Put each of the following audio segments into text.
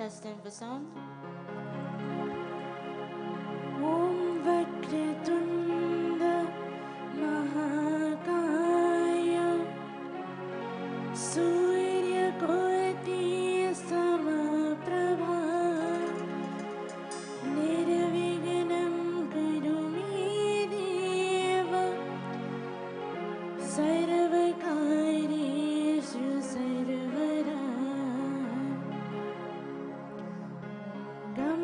Testing for sound. Om Vakratunda Mahakaya Surya Koti Samaprabha Nirvignam Kurumi Deva Sarvakareshu Sarvada Gam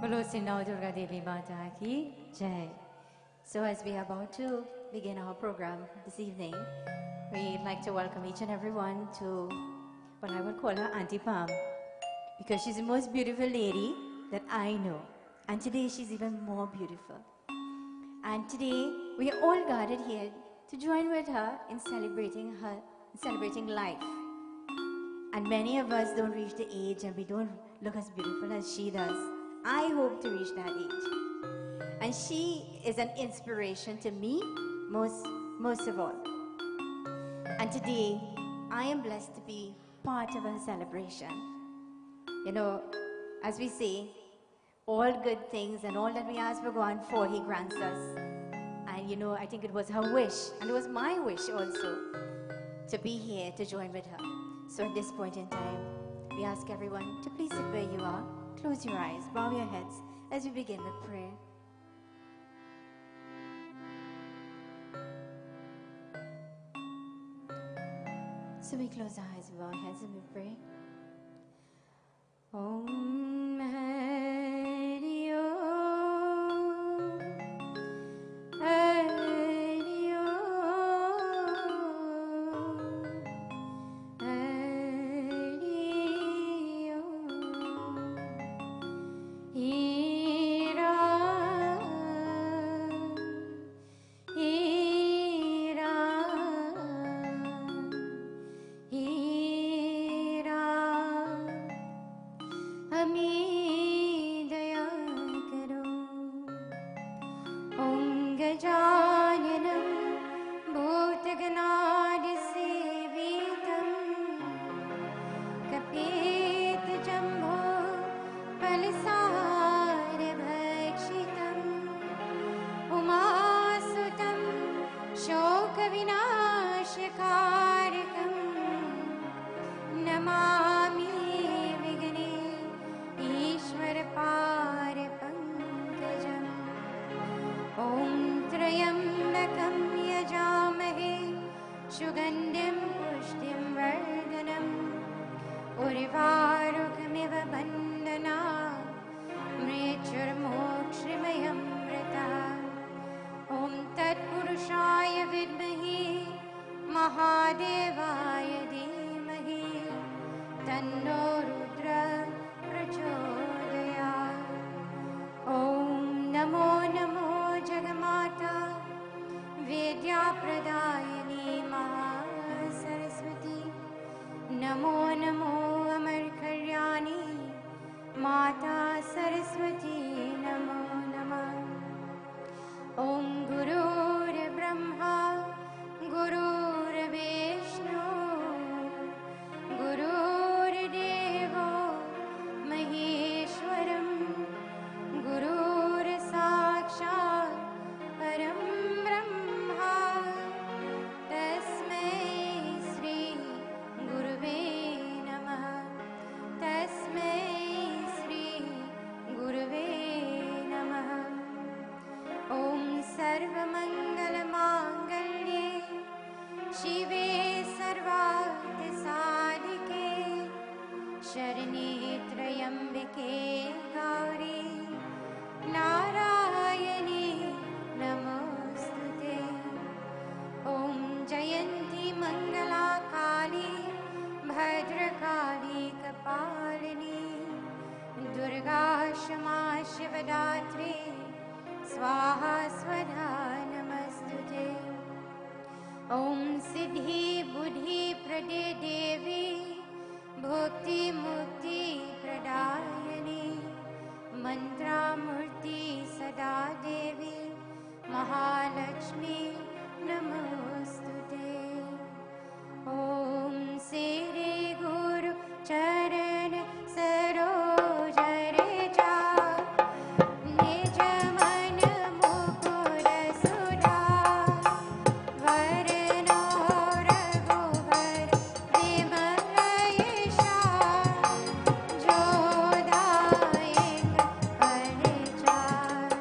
Bolo Sindao Durga Devi Mata Ki Jai. So as we are about to begin our program this evening, we'd like to welcome each and everyone to what I would call her Auntie Pam, because she's the most beautiful lady that I know. And today she's even more beautiful. And today we are all gathered here to join with her in celebrating life. And many of us don't reach the age and we don't look as beautiful as she does. I hope to reach that age. And she is an inspiration to me most of all. And today, I am blessed to be part of her celebration. You know, as we say, all good things and all that we ask for God for, He grants us. And you know, I think it was her wish, and it was my wish also, to be here to join with her. So at this point in time, we ask everyone to please sit where you are, close your eyes, bow your heads as we begin with prayer. So we close our eyes, bow our heads, and we pray. Om Hari Om, Hari Om, Hari Om. He Ram, He Ram, He Ram. हमें दया करो। ओम गजाननं भूतगणादिसेवितं कपितजम्बो फलसारभक्षितम् उमासुतं शोकविनाशकारकं नमामि ईश्वरपारपङ्कजम् ॐ त्र्यम्बकं यजामहे सुगन्धिं पुष्टिं वर्धनम् उर्वारुकमिव बन्धनात् मृत्युर्मोक्षमयमृतः ॐ तत्पुरुषाय विद्महे महादेवाय धीमहि तन्नो रुद्रः प्रचोदयात्। ॐ नमो नमो जगमाता विद्याप्रदायिनी महासरस्वती नमो नमो अमरकल्याणी माता सरस्वती नमो नमः। ॐ गुरुर्ब्रह्मा गुरुर्विष्णु गुरुर्देवो महेश्वरं गुरुर्साक्षात् परं ब्रह्मा तस्मै श्री गुरुवे नमः तस्मै श्री गुरुवे नमः। ॐ सर्वमङ्गलमाङ्गल्ये शिवे सर्वार्थसाधिके शरण्ये त्र्यम्बके गौरी नारायणी नमोस्तुते। ॐ जयन्ती मङ्गला काली भद्रकाली कपालिनी दुर्गा क्षमा शिवदात्री स्वाहा स्वधा नमस्तुते। ॐ सिद्धि बुद्धि प्रदे देवी भुक्ति मुक्ति प्रदायिनी मंत्रामूर्ति सदा देवी महालक्ष्मी नमोस्तुते। ॐ श्री गुरु चरण सरोज रजा निज मन मुकुर सुधार वरनो रघुवर विमल यशा जो दायक परचार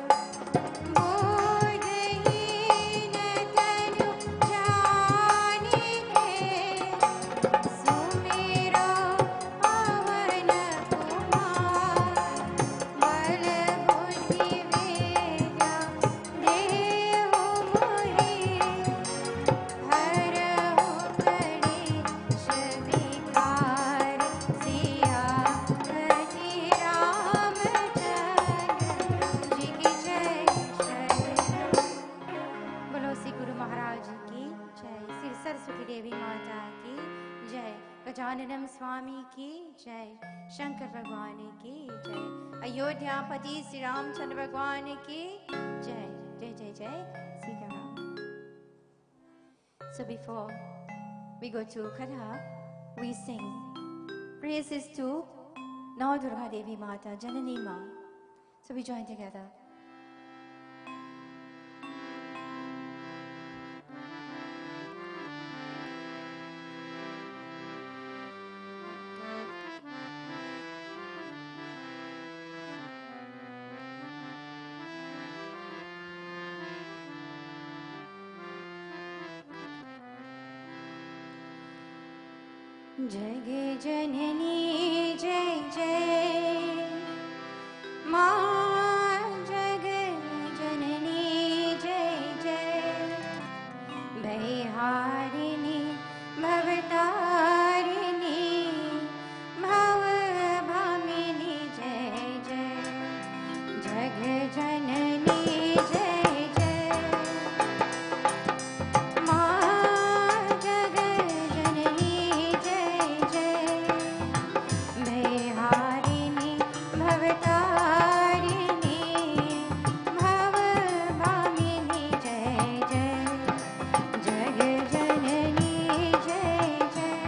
बोधहीन तनु जानिके सुमिरो पवन कुमार बल बुद्धि विद्या देहु मोहि हरहु कलेश विकार सिया पति रामचंद्र जी की जय। बोलो श्री गुरु महाराज की जय। श्री सरस्वती देवी माता की जय। गजाननम स्वामी की जय। शंकर भगवान की जय। अयोध्यापति श्री रामचंद्र भगवान की जय। जय जय जय Sitaram. So before we go to Katha, we sing praises to Nau Durga Devi Mata, Janani Ma. So we join together. जग जननी जय जय माँ जग जननी जय जय भयहारिणी भवतारिणी भव भामिनी जय जय जग जननी जय जय माँ जग जननी जय जय भयहारिणी भवतारिणी भव भामिनी जय जय जग जननी जय जय।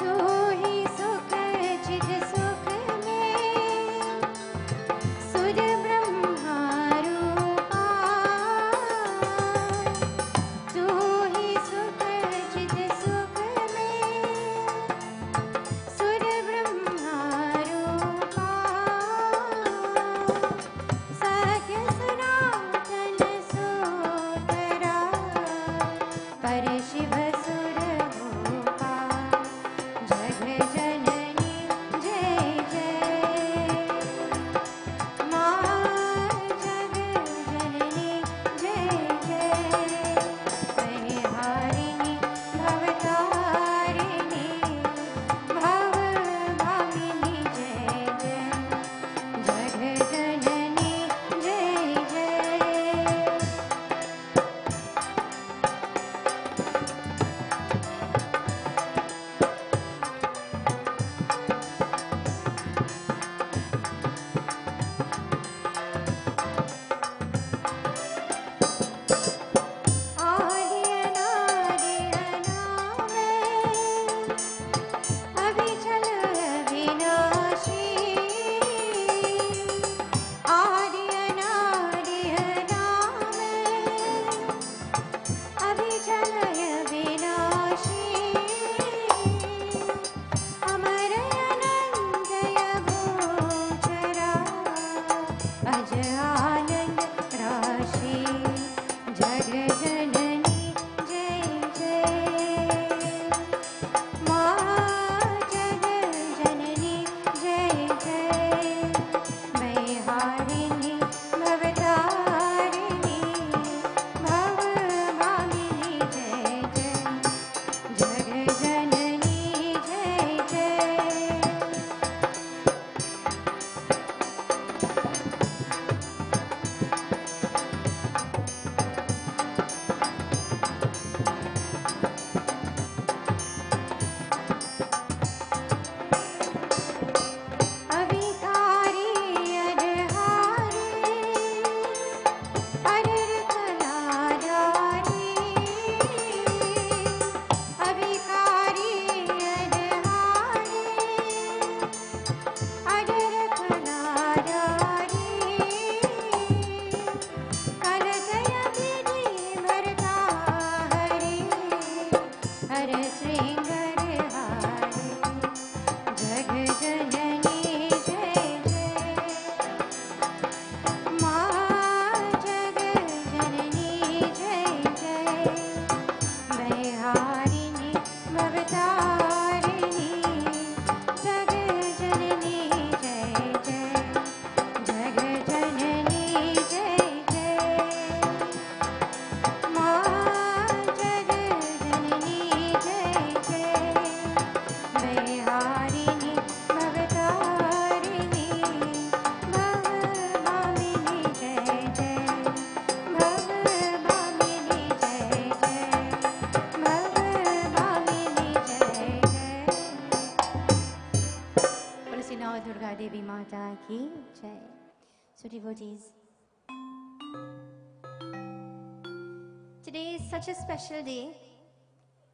तू ही सुख चित सुख में सुर ब्रह्मा रूपा तू ही सुख चित सुख में सुर ब्रह्मा रूपा सत्य सनातन सोतरा पर शिव सुर भूपा जग जननी जय जय माँ जग जननी जय जय भयहारिणी भवतारिणी भव भामिनी जय जय जग जननी जय जय। So devotees, today is such a special day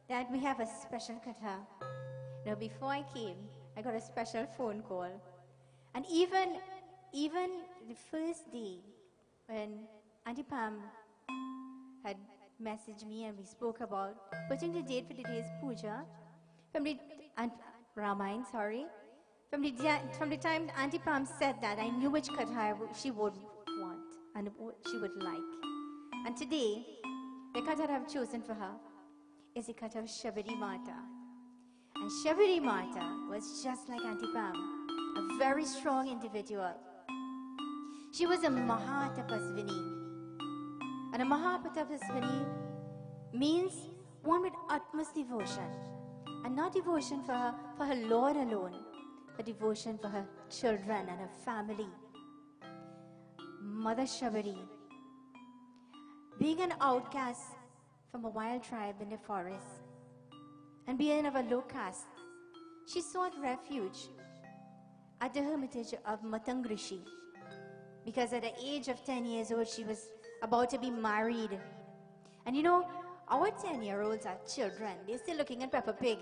that we have a special katha. Now before I came, I got a special phone call. And even the first day when Auntie Pam had messaged me and we spoke about putting the date for today's puja, from the From the time Auntie Pam said that, I knew which katha she would want and what she would like. And today, the katha I've chosen for her is the katha of Shabari Mata. And Shabari Mata was just like Auntie Pam, a very strong individual. She was a Mahatapasvini. And a Mahatapasvini means one with utmost devotion. And not devotion for her Lord alone, a devotion for her children and her family. Mother Shabari, being an outcast from a wild tribe in the forest and being of a low caste, she sought refuge at the hermitage of Matangrishi because at the age of 10 years old she was about to be married. And you know, our 10-year-olds are children. They're still looking at Peppa Pig.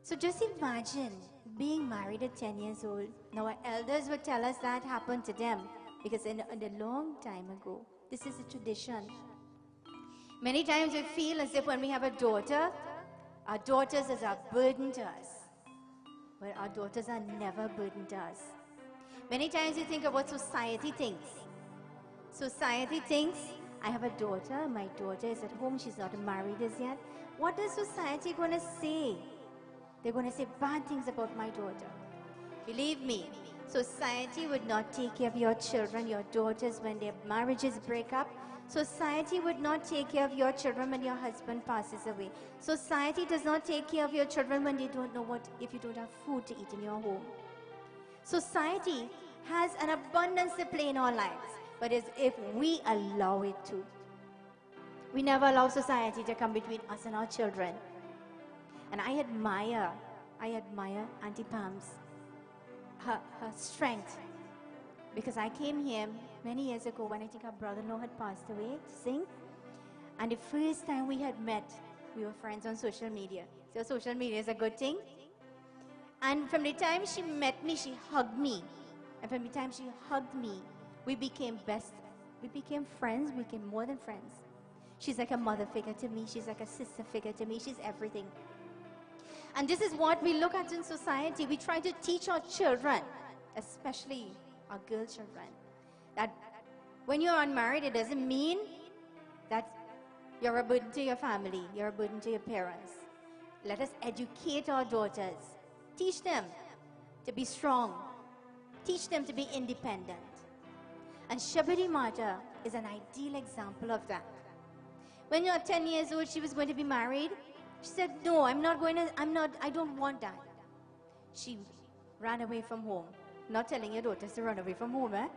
So just imagine being married at 10 years old. Now our elders would tell us that happened to them because in a long time ago, this is a tradition. Many times we feel as if when we have a daughter, our daughters is a burden to us. But our daughters are never a burden to us. Many times we think of what society thinks. Society thinks, I have a daughter, my daughter is at home, she's not married as yet. What is society going to say? They're going to say bad things about my daughter. Believe me, society would not take care of your children, your daughters when their marriages break up. Society would not take care of your children when your husband passes away. Society does not take care of your children when they don't know if you don't have food to eat in your home. Society has an abundance to play in our lives, but it's if we allow it to. We never allow society to come between us and our children. And I admire Auntie Pam's, her strength. Because I came here many years ago when I think her brother-in-law had passed away to sing. And the first time we had met, we were friends on social media. So social media is a good thing. And from the time she met me, she hugged me. And from the time she hugged me, we became friends, we became more than friends. She's like a mother figure to me, she's like a sister figure to me, she's everything. And this is what we look at in society. We try to teach our children, especially our girl children, that when you're unmarried, it doesn't mean that you're a burden to your family, you're a burden to your parents. Let us educate our daughters. Teach them to be strong. Teach them to be independent. And Shabari Mata is an ideal example of that. When you're 10 years old, she was going to be married. She said, no, I don't want that. She ran away from home. Not telling your daughters to run away from home, eh?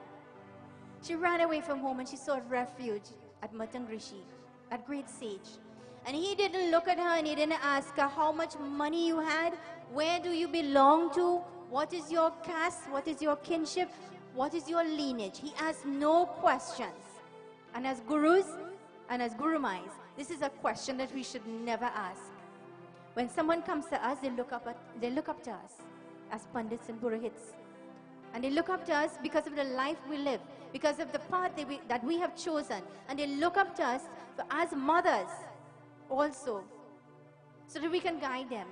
She ran away from home and she sought refuge at Matangrishi, that great sage. And he didn't look at her and he didn't ask her how much money you had, where do you belong to, what is your caste, what is your kinship, what is your lineage. He asked no questions. And as gurus and as gurumais, this is a question that we should never ask. When someone comes to us, they look up to us as pandits and purohits. And they look up to us because of the life we live, because of the path that we have chosen. And they look up to us as mothers also. so that we can guide them.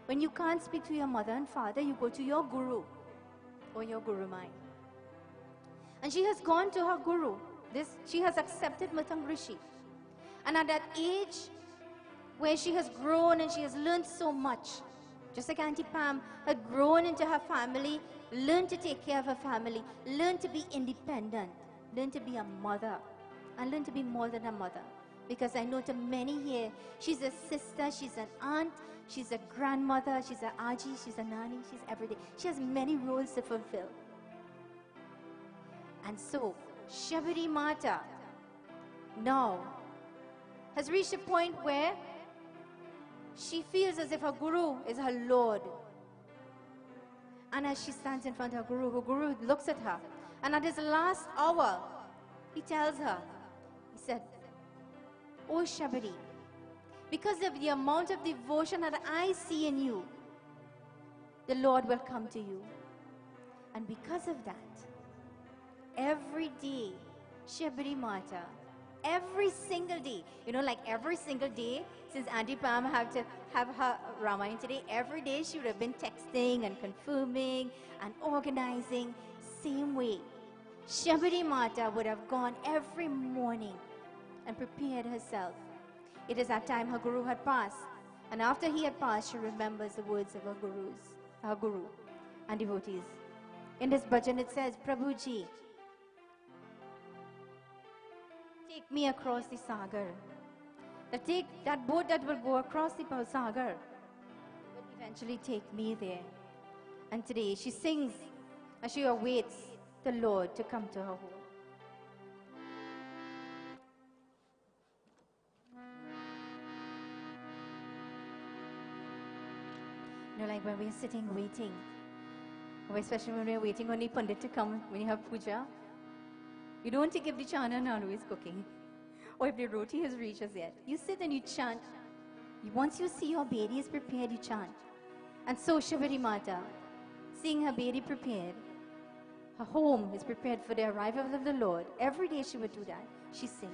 When you can't speak to your mother and father, you go to your guru or your guru mai. And she has gone to her guru. She has accepted Matang Rishi. And at that age where she has grown and she has learned so much, just like Auntie Pam had grown into her family, learned to take care of her family, learned to be independent, learned to be a mother, and learned to be more than a mother. Because I know to many here, she's a sister, she's an aunt, she's a grandmother, she's an aji, she's a nani, she's everything. She has many roles to fulfill. And so, Shabari Mata now has reached a point where she feels as if her guru is her Lord. And as she stands in front of her guru looks at her. And at his last hour, he tells her, he said, "Oh Shabari, because of the amount of devotion that I see in you, the Lord will come to you. And because of that, every day, Shabari Mata, every single day, like every single day, since Auntie Pam had to have her Ramayana today, every day she would have been texting and confirming and organizing, same way. Shabari Mata would have gone every morning and prepared herself. It is that time her guru had passed. And after he had passed, she remembers the words of her guru and devotees. In this bhajan it says, Prabhuji, take me across the Sagar. That boat that will go across the Sagar will eventually take me there. And today she sings as she awaits the Lord to come to her home. Like when we're sitting waiting, or especially when we're waiting on the Pandit to come when you have puja, you don't take if the chana nanu is cooking, or if the roti has reached us yet. You sit and you chant. Once you see your baby is prepared, you chant. And so Shabari Mata, seeing her baby prepared, her home is prepared for the arrival of the Lord. Every day she would do that. She sings.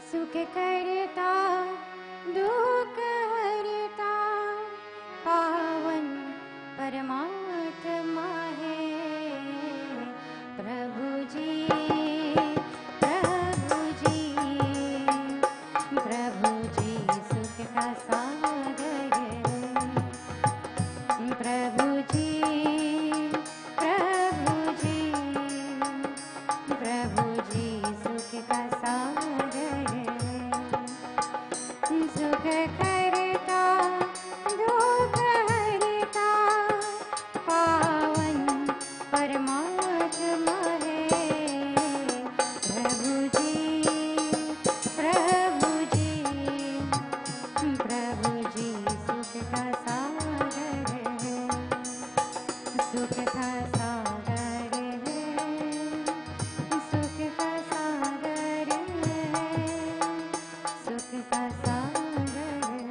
सुख करता दुख हरता पावन परमात्मा है प्रभु जी प्रभु जी प्रभु जी सुख का सागर प्रभु जी प्रभु जी प्रभु जी सुख का सागर सुख करता दुख हरता पावन परमात्मा है प्रभु जी प्रभु जी प्रभु जी सुख का सागर है सुख का सागर है सुख का सागर है सुख का सागर है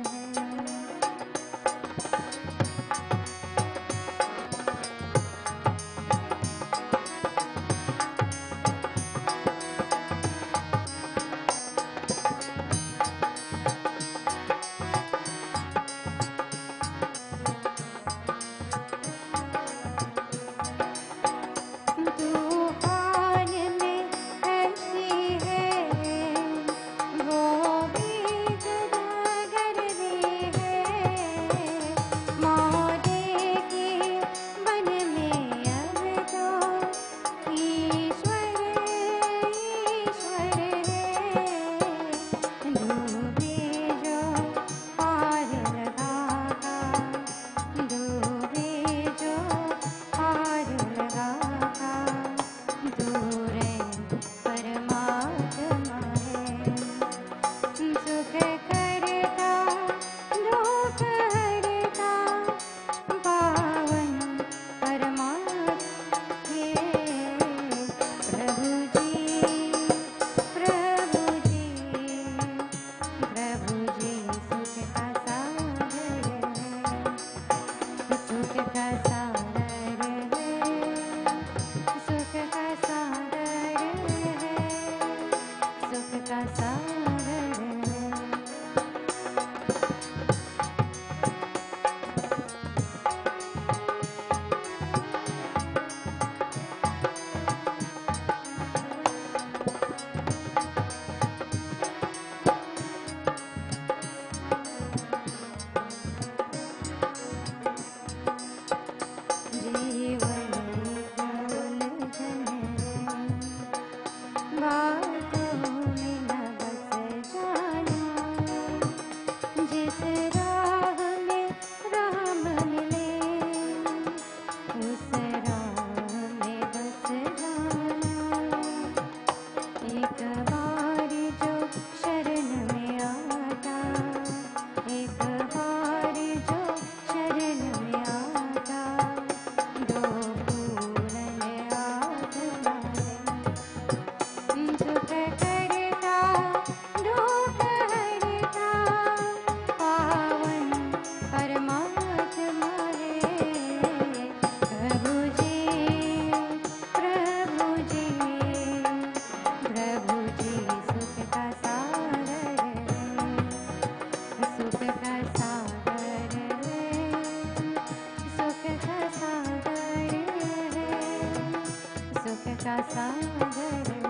का सागर है।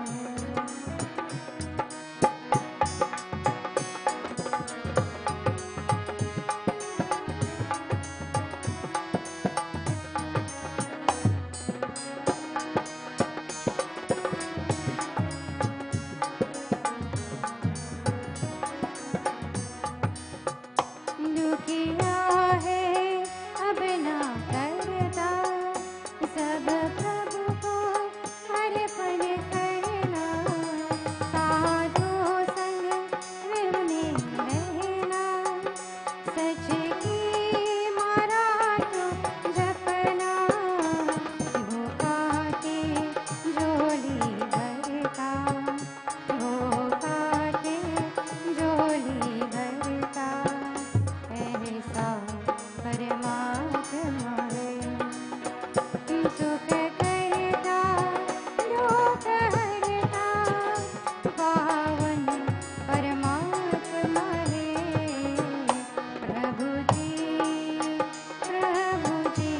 दुखिया है अब ना करता, सब प्रभु को अर्पण करना, साधु संग में रहना, सच की मारा तो जपना, भूखा के झोली भरता, भूखा के झोली भरता, ऐसा परमात्मा है। सुख करता दुख हरता, पावन परमात्मा है। प्रभु जी, प्रभु जी,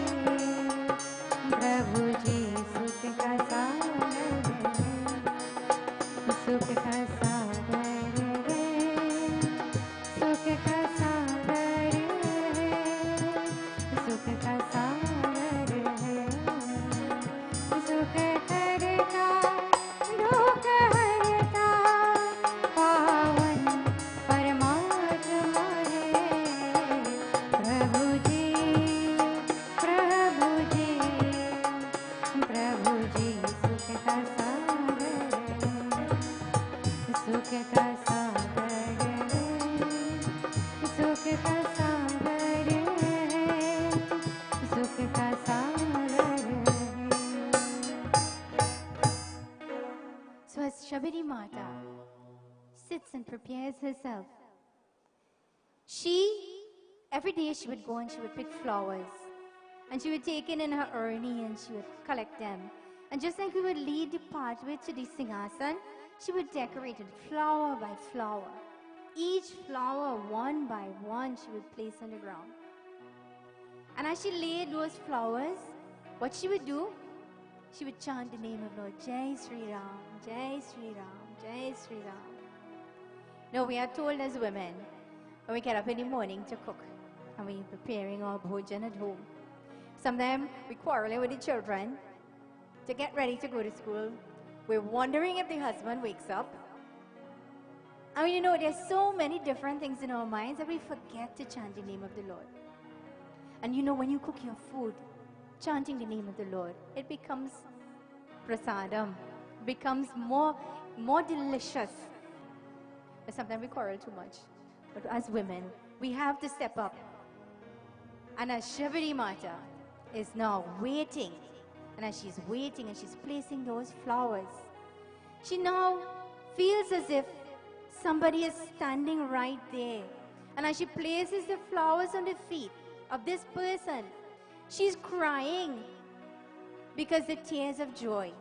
प्रभु जी सुख का सागर है, सुख का सागर है, सुख का सागर है, सुख का सागर है। सुख करता दुख हरता, पावन परमात्मा है। प्रभु जी, प्रभु जी, प्रभु जी सुख का सागर है, सुख का सागर है, सुख का सागर है, सुख का सागर है। So as Shabari Mata sits and prepares herself, every day she would go and she would pick flowers. And she would take it in her urni and she would collect them. And just like we would lead the pathway to the Singhasan, she would decorate it flower by flower. Each flower, one by one, she would place on the ground. And as she laid those flowers, what she would do, she would chant the name of Lord, Jai Sri Ram, Jai Sri Ram, Jai Sri Ram. Now we are told as women, when we get up in the morning to cook, and we're preparing our bhojan at home, sometimes we quarrel with the children to get ready to go to school. We're wondering if the husband wakes up. And you know, there's so many different things in our minds that we forget to chant the name of the Lord. And you know, when you cook your food, chanting the name of the Lord, it becomes prasadam, becomes more delicious. But sometimes we quarrel too much. But as women, we have to step up. And as Shabari Mata is now waiting, and as she's waiting and she's placing those flowers, she now feels as if somebody is standing right there. And as she places the flowers on the feet of this person, she's crying because the tears of joy,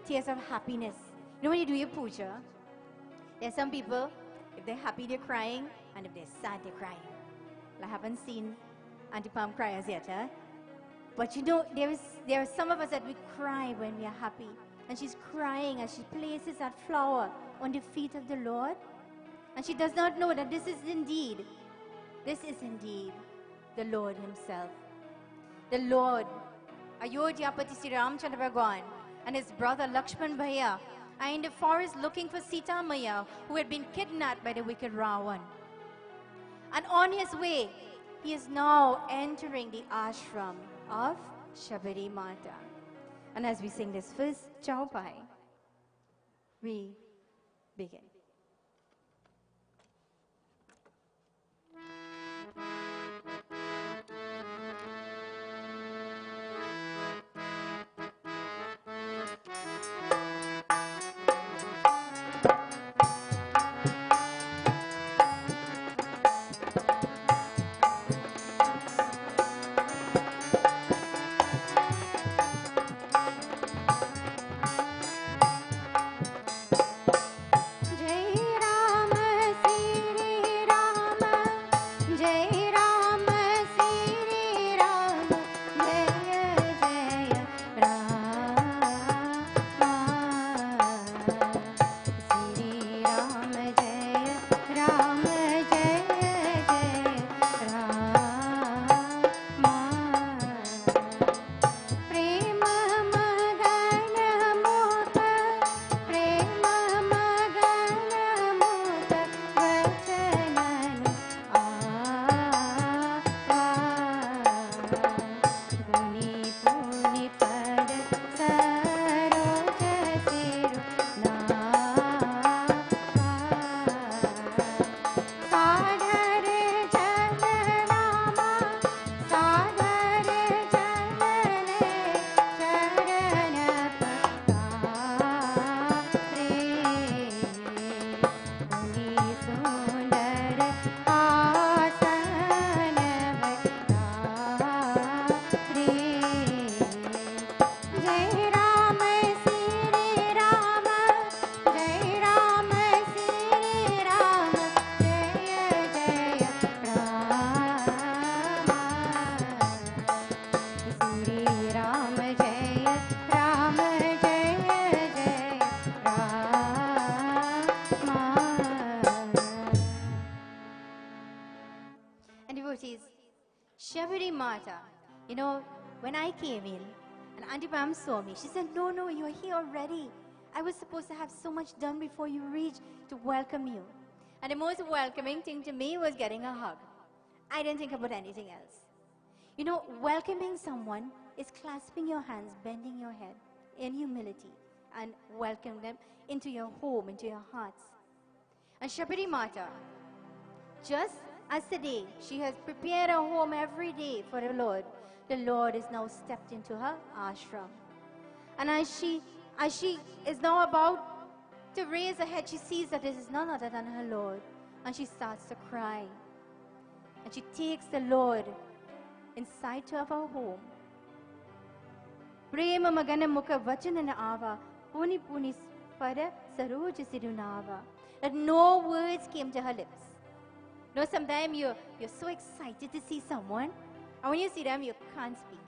tears of happiness. You know when you do your puja, there's some people, if they're happy, they're crying, and if they're sad, they're crying. I haven't seen Auntie Palm cry as yet, huh? But you know, there are some of us that we cry when we are happy. And she's crying as she places that flower on the feet of the Lord. And she does not know that this is indeed the Lord himself. The Lord, Ayodhyapati Sri Ramchandra Bhagwan and his brother Lakshman Bhaiya are in the forest looking for Sita Maya, who had been kidnapped by the wicked Ravan. And on his way, he is now entering the ashram of Shabari Mata. And as we sing this first Chaupai, we begin. जय राम जय राम जय जय Ram. And devotees, Shabari Mata, you know, when I came in and Auntie Pam saw me, she said, no, no, you're here already. I was supposed to have so much done before you reached to welcome you. And the most welcoming thing to me was getting a hug. I didn't think about anything else. You know, welcoming someone is clasping your hands, bending your head in humility and welcoming them into your home, into your hearts. And Shabari Mata, just as today she has prepared her home every day for the Lord is now stepped into her ashram. And as she is now about to raise her head, she sees that this is none other than her Lord. And she starts to cry. And she takes the Lord inside to her home. Prema magana mukha vachanana ava, puni puni spara saroja sirunava. That no words came to her lips. You know, sometimes you're so excited to see someone, and when you see them, you can't speak.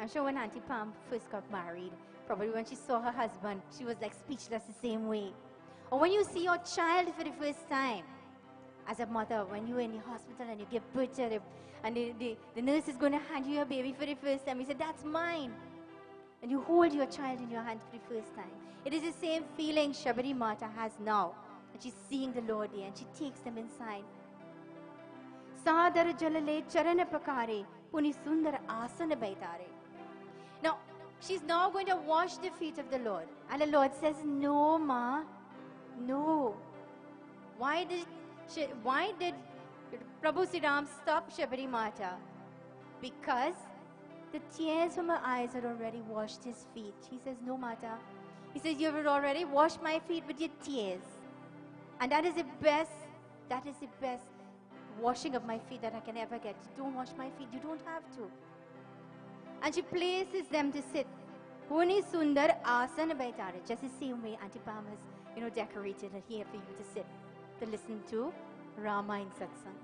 I'm sure when Auntie Pam first got married, probably when she saw her husband, she was like speechless the same way. Or when you see your child for the first time, as a mother, when you're in the hospital and you give birth to them, and the nurse is going to hand you your baby for the first time, you say, that's mine. And you hold your child in your hand for the first time. It is the same feeling Shabari Mata has now. And she's seeing the Lord there, and she takes them inside. Sadar jalale charana pakare, puni sundar asana baitare. Now, she's now going to wash the feet of the Lord. And the Lord says, no, Ma, no. Why did Prabhu Sri Ram stop Shabari Mata? Because the tears from her eyes had already washed his feet. He says, no, Mata. He says, you have already washed my feet with your tears. And that is the best washing of my feet that I can ever get. Don't wash my feet, you don't have to. And she places them to sit. Puni Sundar Asana Baitare, just the same way Auntie Pam has, decorated it here for you to sit, to listen to Rama in Satsang.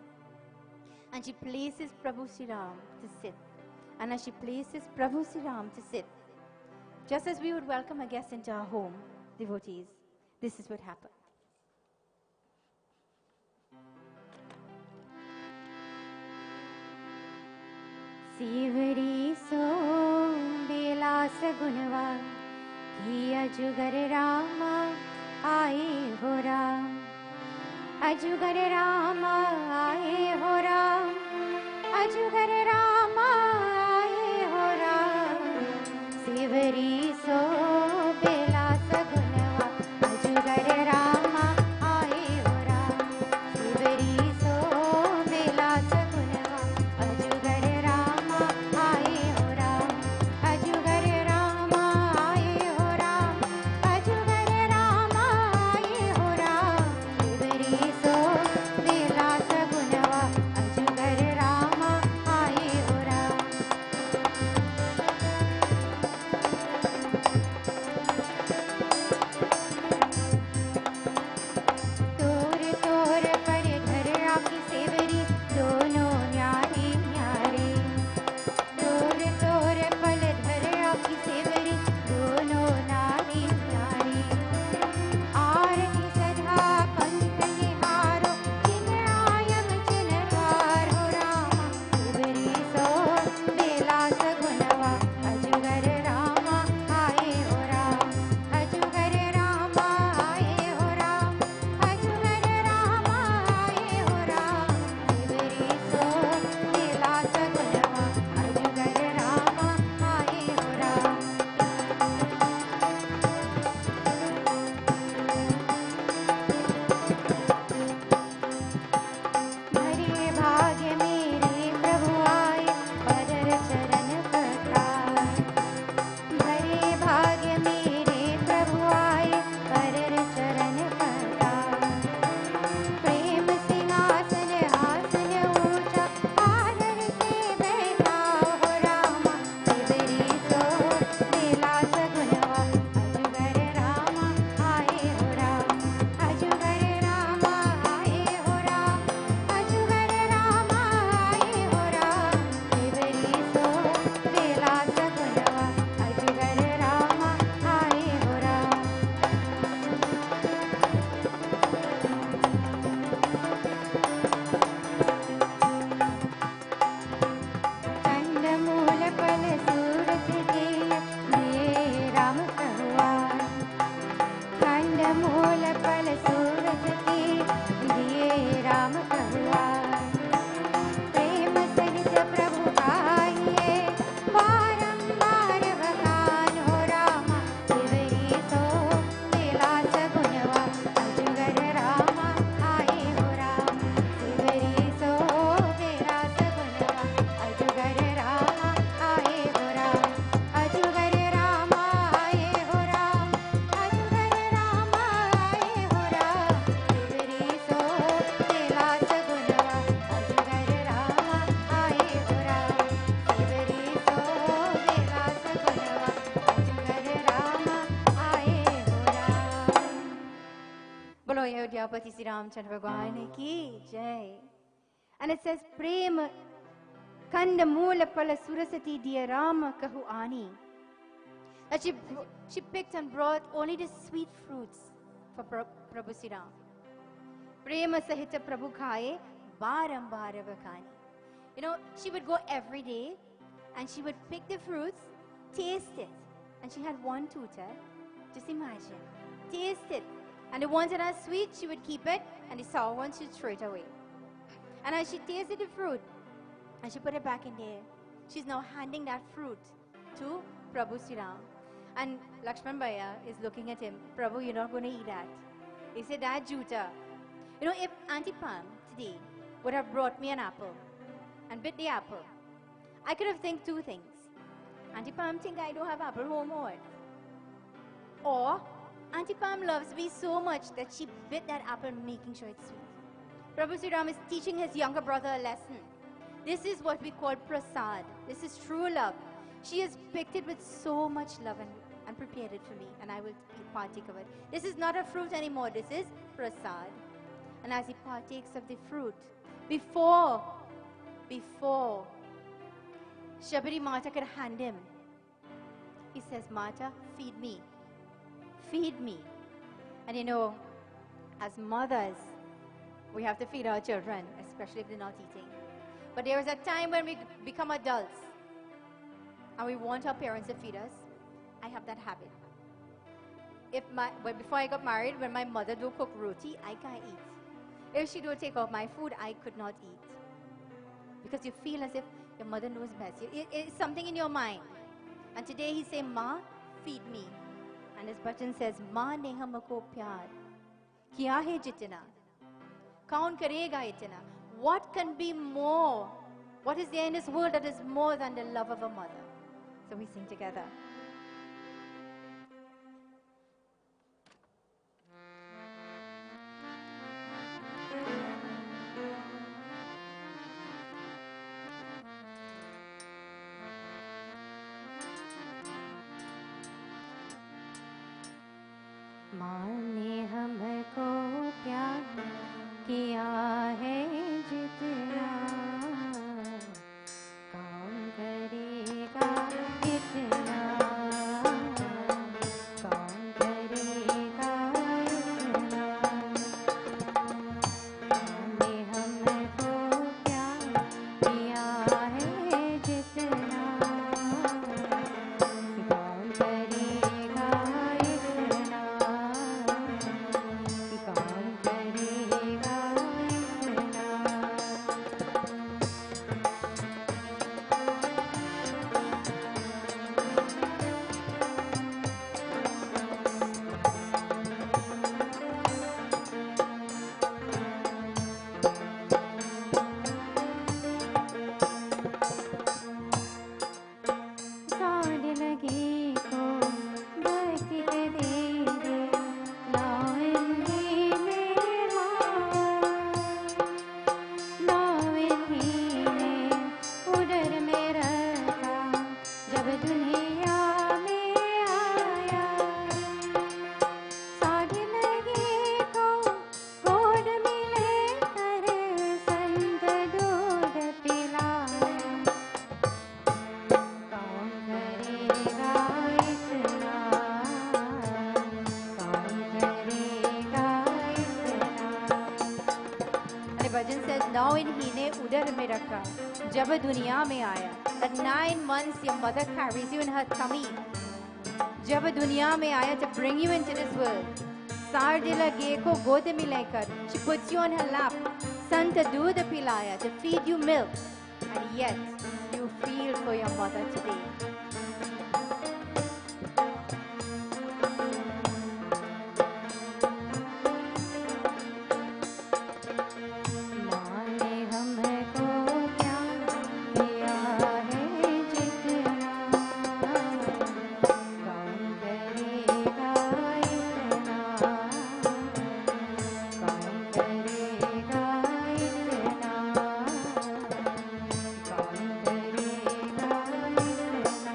And she places Prabhu Sri Ram to sit. And as she places Prabhu Sri Ram to sit, just as we would welcome a guest into our home, devotees, this is what happened. सीवरी सो बेलास गुणवा कि अजुगर राम आए हो राम अजुगर राम आए हो राम अजुगर राम आए हो राम सीवरी सो बेलास गुणवा अजुगर राम आए हो राम सीवरी सो बेलास गुणवा अजुगर राम आए हो राम अजुगर राम आए हो राम अजुगर राम आए हो राम सीवरी सो बेलास गुणवा अजुगर राम आए हो Ram Sivapati Sri Ramchandra Bhagwan ki jai. And it says, Prem Kanda Moola Pala Surasati Diya Rama Kahu Ani. That she picked and brought only the sweet fruits for Prabhu Sri Ram. Prema Sahita Prabhu Khaye Baram Bharavakani. You know, she would go every day and she would pick the fruits, taste it. And she had one tutor. Just imagine. Taste it. And the ones that are sweet, she would keep it. And the sour ones, she'd throw it away. And as she tasted the fruit, and she put it back in there, she's now handing that fruit to Prabhu Sri Ram. And Lakshman Bhaiya is looking at him. Prabhu, you're not going to eat that. He said, that juta. You know, if Auntie Pam today would have brought me an apple and bit the apple, I could have think two things. Auntie Pam think I don't have apple home or what? Or Auntie Pam loves me so much that she bit that apple making sure it's sweet. Prabhu Sri Ram is teaching his younger brother a lesson. This is what we call prasad. This is true love. She has picked it with so much love and prepared it for me, and I will partake of it. This is not a fruit anymore. This is prasad. And as he partakes of the fruit, before Shabari Mata could hand him, he says, Mata, feed me. Feed me. And you know, as mothers, we have to feed our children, especially if they're not eating. But there is a time when we become adults and we want our parents to feed us. I have that habit. Before I got married, when my mother do cook roti, I can't eat. If she don't take out my food, I could not eat. Because you feel as if your mother knows best. It's something in your mind. And today he say, Ma, feed me. And his bachan says, Ma neha mako pyar. Kiya hai jitna. Kaun karega itna. What can be more? What is there in this world that is more than the love of a mother? So we sing together. माँ ने हमको प्यार किया है जितना काम करेगा इतना काम करेगा इतना माँ ने हमको प्यार किया है जितना काम करेगा इतना काम करेगा इतना साढ़ लगे को बच के दे दे लावनी मेरा लावनी ने उधर में रखा जब दुनिया में आया साढ़ लगे को गोद मिले कर संत दूध पिलाया काम करेगा इतना काम करेगा इतना And the bhajan says, now in hine udar mein rakha jab duniya mein aaya. That 9 months your mother carries you in her tummy. जब दुनिया में आया to bring you into this world. साढ़े लगे को गोद में लेकर she puts you on her lap. Sant दूध पिलाया to feed you milk. And yet you feel for your mother today. माँ ने हमको प्यार किया है जितना काम करेगा इतना काम करेगा इतना काम करेगा इतना.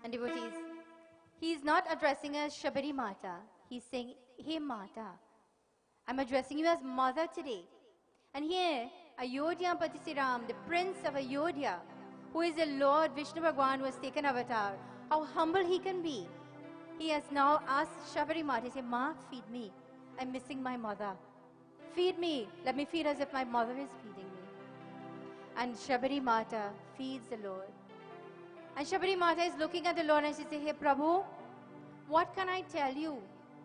And devotees, he is not addressing us Shabari Mata. He's saying, hey Mata, I'm addressing you as mother today. And here, Ayodhya Patisiram, the prince of Ayodhya, who is the Lord Vishnu Bhagwan who has taken avatar, how humble he can be. He has now asked Shabari Mata, he said, Ma, feed me. I'm missing my mother. Feed me. Let me feed as if my mother is feeding me. And Shabari Mata feeds the Lord. And Shabari Mata is looking at the Lord and she says, hey Prabhu, what can I tell you?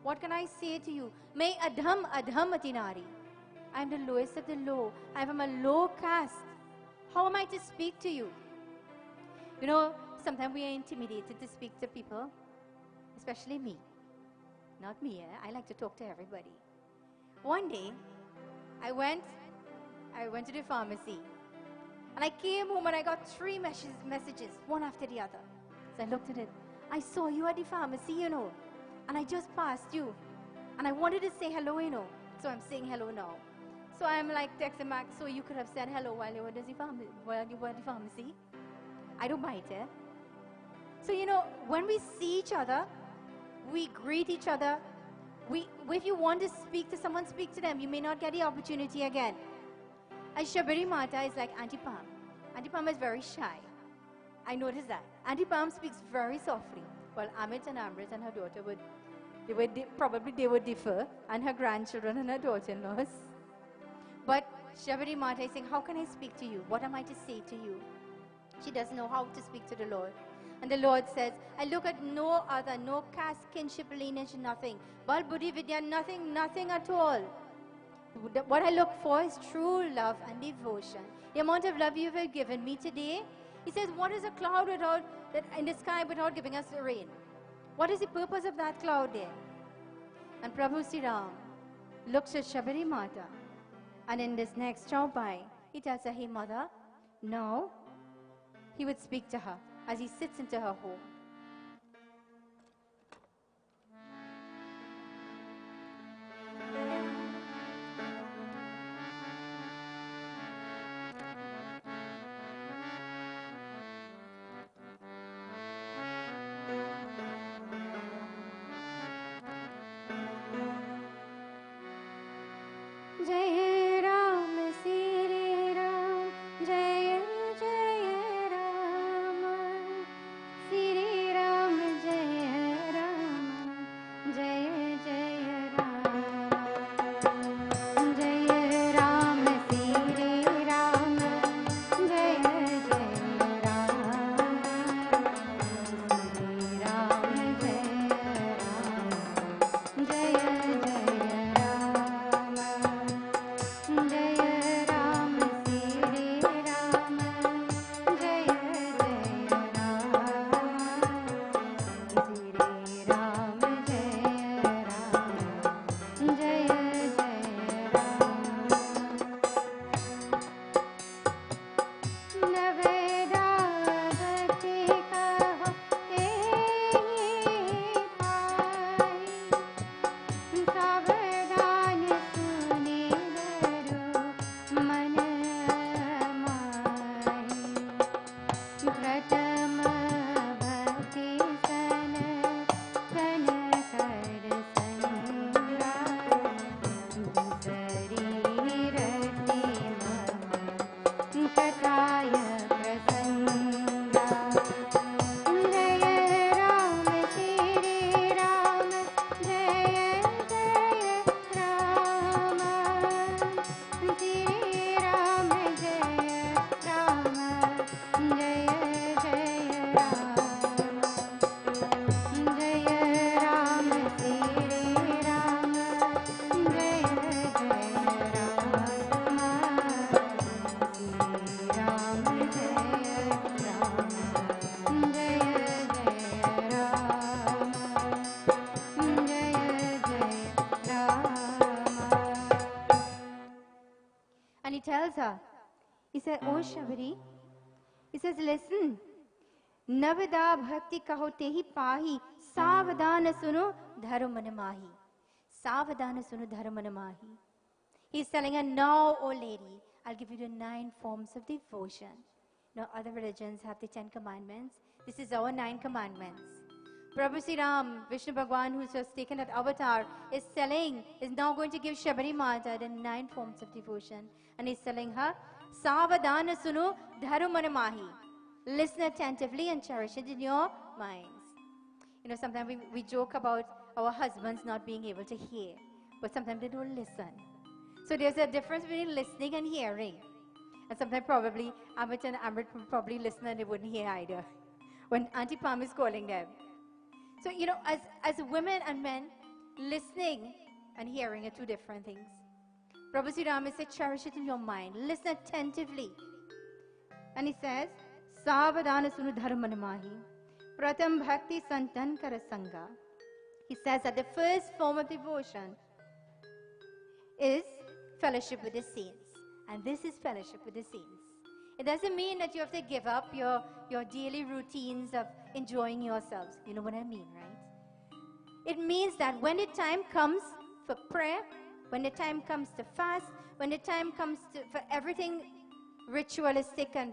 What can I say to you? May adham atinari. I am the lowest of the low. I am from a low caste. How am I to speak to you? You know, sometimes we are intimidated to speak to people, especially me. Not me, I like to talk to everybody. One day, I went to the pharmacy. And I came home and I got 3 messages, one after the other. So I looked at it. I saw you at the pharmacy, you know. And I just passed you. And I wanted to say hello, you know. So I'm saying hello now. So I'm like texting back, so you could have said hello while you were at the pharmacy. I don't mind, eh? So, you know, when we see each other, we greet each other. If you want to speak to someone, speak to them. You may not get the opportunity again. And Shabari Mata is like Auntie Pam. Auntie Pam is very shy. I noticed that. Auntie Pam speaks very softly. Well, Amit and Amrit and her daughter probably would differ, and her grandchildren and her daughter-in-laws. But Shabari Mata is saying, how can I speak to you? What am I to say to you? She doesn't know how to speak to the Lord. And the Lord says, I look at no other, no caste, kinship, lineage, nothing. Bal, Buddhi, Vidya, nothing at all. What I look for is true love and devotion. The amount of love you have given me today, he says, what is a cloud in the sky without giving us rain? What is the purpose of that cloud there? And Prabhu Sri Ram looks at Shabari Mata, and in this next chaupai, he tells her, hey mother, now he would speak to her as he sits into her home. Jai Ram, Sri Ram, Jai Jai Ram, Sri Ram, Jai Ram, Jai Jai Ram, Jai Ram, Sri Ram, Jai Jai Ram, Sri Ram, Jai Ram, Jai Jai Ram. Jai Ram, Sri Ram, Jai Jai Ram, Sri Ram, Jai Ram, Jai Jai Ram. Naveda bhakti kaho ehi bhai, सावधान सुने धरो मन माही, प्रथम भक्ति सन सन कर संगा, दूसरी रति मन कथाय प्रसंगा। जय राम श्री राम, जय जय राम, श्री राम जय राम, जय जय राम, जय राम श्री राम, जय जय राम, श्री राम जय राम, जय जय राम, जय जय Ram. And he tells her, he said, oh Shabari, he says, listen, Navada bhakti kaho tehi pahi, savadana suno dharmana mahi. Savadana suno dharmana mahi. He's telling her, now, oh lady, I'll give you the 9 forms of devotion. Now, other religions have the 10 commandments. This is our 9 commandments. Prabhu Sri Ram, Vishnu Bhagwan, who's just taken that avatar, is now going to give Shabari Mata the 9 forms of devotion. And he's telling her, Savadana Sunu Dharumana Mahi. Listen attentively and cherish it in your minds. You know, sometimes we joke about our husbands not being able to hear, but sometimes they don't listen. So there's a difference between listening and hearing. And sometimes probably Amit and Amrit would probably listen and they wouldn't hear either when Auntie Pam is calling them. So, you know, as women and men, listening and hearing are 2 different things. Prabhu Sri Ram said, cherish it in your mind. Listen attentively. And he says, Savadana Sunu Dharmana Mahi. Pratam Bhakti Santan Kara Sangha. He says that the first form of devotion is fellowship with the saints. And this is fellowship with the saints. It doesn't mean that you have to give up your daily routines of enjoying yourselves. You know what I mean, right? It means that when the time comes for prayer, when the time comes to fast, when the time comes for everything ritualistic and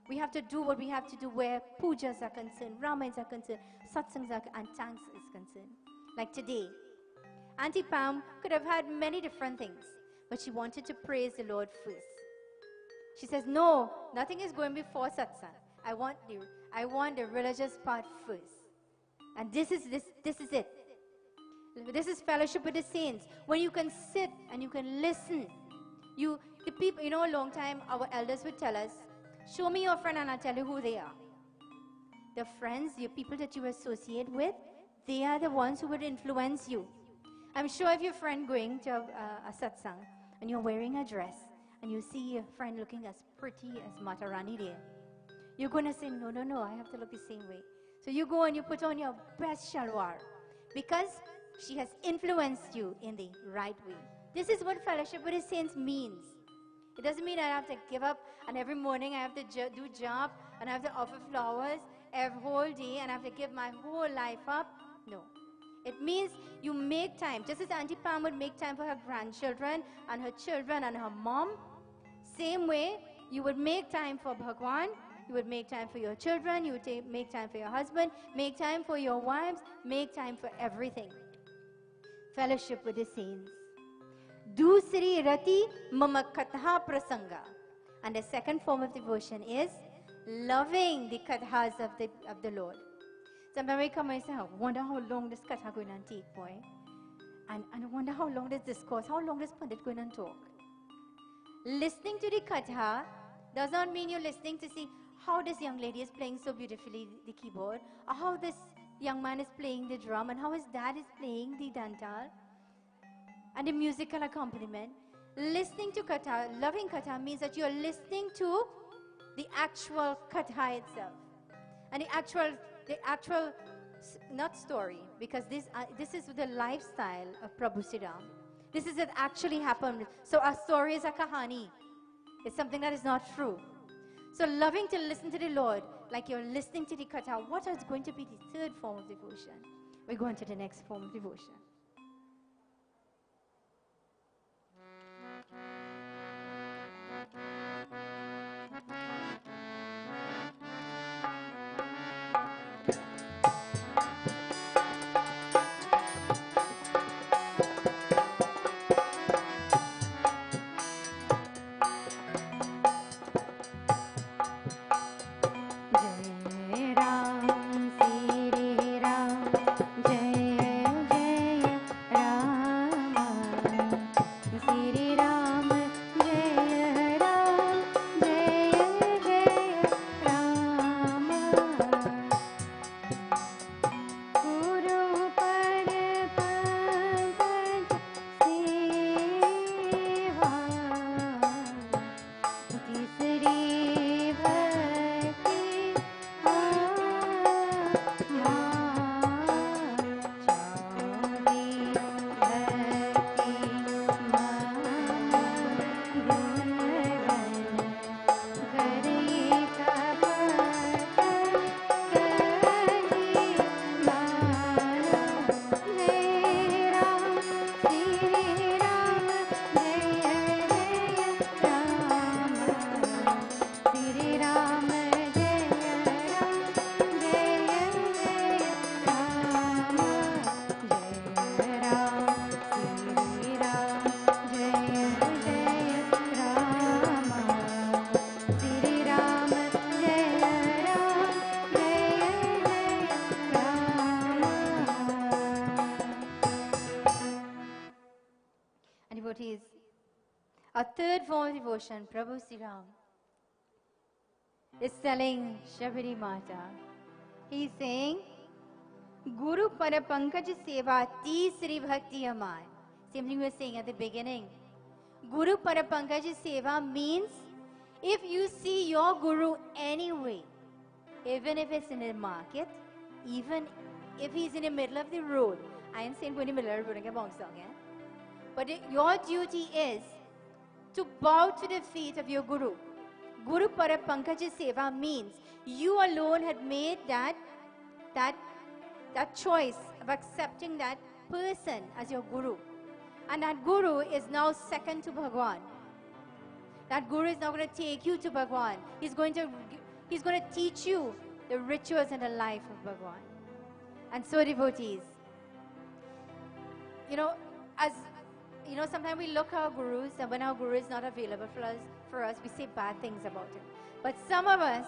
we have to do what we have to do where pujas are concerned, ramayans are concerned, satsangs are, and thanks is concerned. Like today, Auntie Pam could have had many different things, but she wanted to praise the Lord first. She says, no, nothing is going before satsang. I want the religious part first. And this is it. This is fellowship with the saints. When you can sit and you can listen. The people, you know, a long time our elders would tell us, show me your friend and I'll tell you who they are. The friends, your people that you associate with, they are the ones who would influence you. I'm sure if your friend going to a satsang and you're wearing a dress and you see your friend looking as pretty as Mata Rani there, you're going to say, no, I have to look the same way. So you go and you put on your best shalwar because she has influenced you in the right way. This is what fellowship with the saints means. It doesn't mean I have to give up and every morning I have to do job and I have to offer flowers every whole day and I have to give my whole life up. No. It means you make time. Just as Auntie Pam would make time for her grandchildren and her children and her mom, same way you would make time for Bhagwan, you would make time for your children, you would make time for your husband, make time for your wives, make time for everything. Fellowship with the saints. Dusri rati mama katha prasanga. And the second form of devotion is loving the kathas of the Lord. Sometimes we come and say, I wonder how long this katha going to take, boy. And I wonder how long this discourse, how long this pandit going to talk. Listening to the katha does not mean you're listening to see how this young lady is playing so beautifully the keyboard, or how this young man is playing the drum, and how his dad is playing the dantal, and the musical accompaniment. Listening to katha, loving katha means that you're listening to the actual katha itself. And the actual, not story, because this is the lifestyle of Prabhu Sri Ram. This is what actually happened. So our story is a kahani. It's something that is not true. So loving to listen to the Lord, like you're listening to the katha, what is going to be the third form of devotion? We're going to the next form of devotion. A third form of devotion, Prabhu Sri Ram is telling Shabari Mata. He's saying, Guru Para Pankaj Seva Tisri Bhakti Aman. Same thing we were saying at the beginning. Guru Para Pankaj Seva means if you see your Guru anyway, even if it's in the market, even if he's in the middle of the road. I ain't saying go in the middle of the road and get bounced down, yeah? But your duty is to bow to the feet of your Guru. Guru Para Pankaj Seva means you alone had made that choice of accepting that person as your Guru. And that Guru is now second to Bhagwan. That Guru is now going to take you to Bhagwan. He's going to teach you the rituals and the life of Bhagwan. And so devotees, sometimes we look at our gurus, and when our guru is not available for us, we say bad things about him. But some of us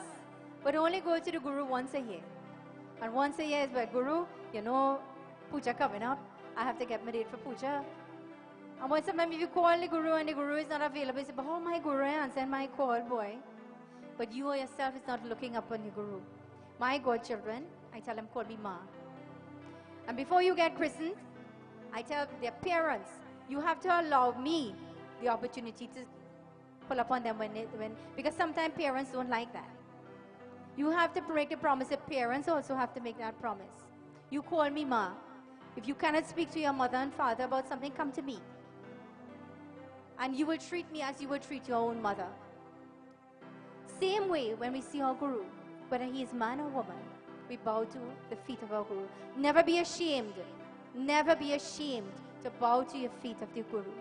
would only go to the guru once a year. And once a year is where Guru, puja coming up. I have to get my date for puja. And once sometimes if you call the guru and the guru is not available, you say, oh, my guru answered my call, boy. But you yourself is not looking up on your guru. My godchildren, I tell them, call me Ma. And before you get christened, I tell their parents, you have to allow me the opportunity to pull upon them because sometimes parents don't like that. You have to break the promise. The parents also have to make that promise. You call me Ma. If you cannot speak to your mother and father about something, come to me. And you will treat me as you would treat your own mother. Same way when we see our Guru, whether he is man or woman, we bow to the feet of our Guru. Never be ashamed. Never be ashamed to bow to your feet of the Guru.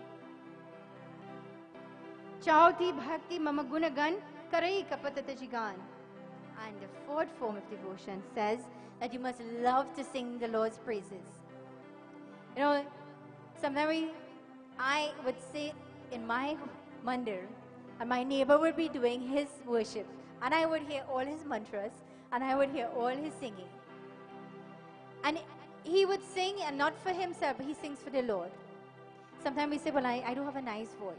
Chauti bhakti mama gunagan karai kapatata jigan. And the fourth form of devotion says that you must love to sing the Lord's praises. Sometimes I would say in my mandir, and my neighbor would be doing his worship, and I would hear all his mantras, and I would hear all his singing. And he would sing, and not for himself, but he sings for the Lord. Sometimes we say, well, I don't have a nice voice.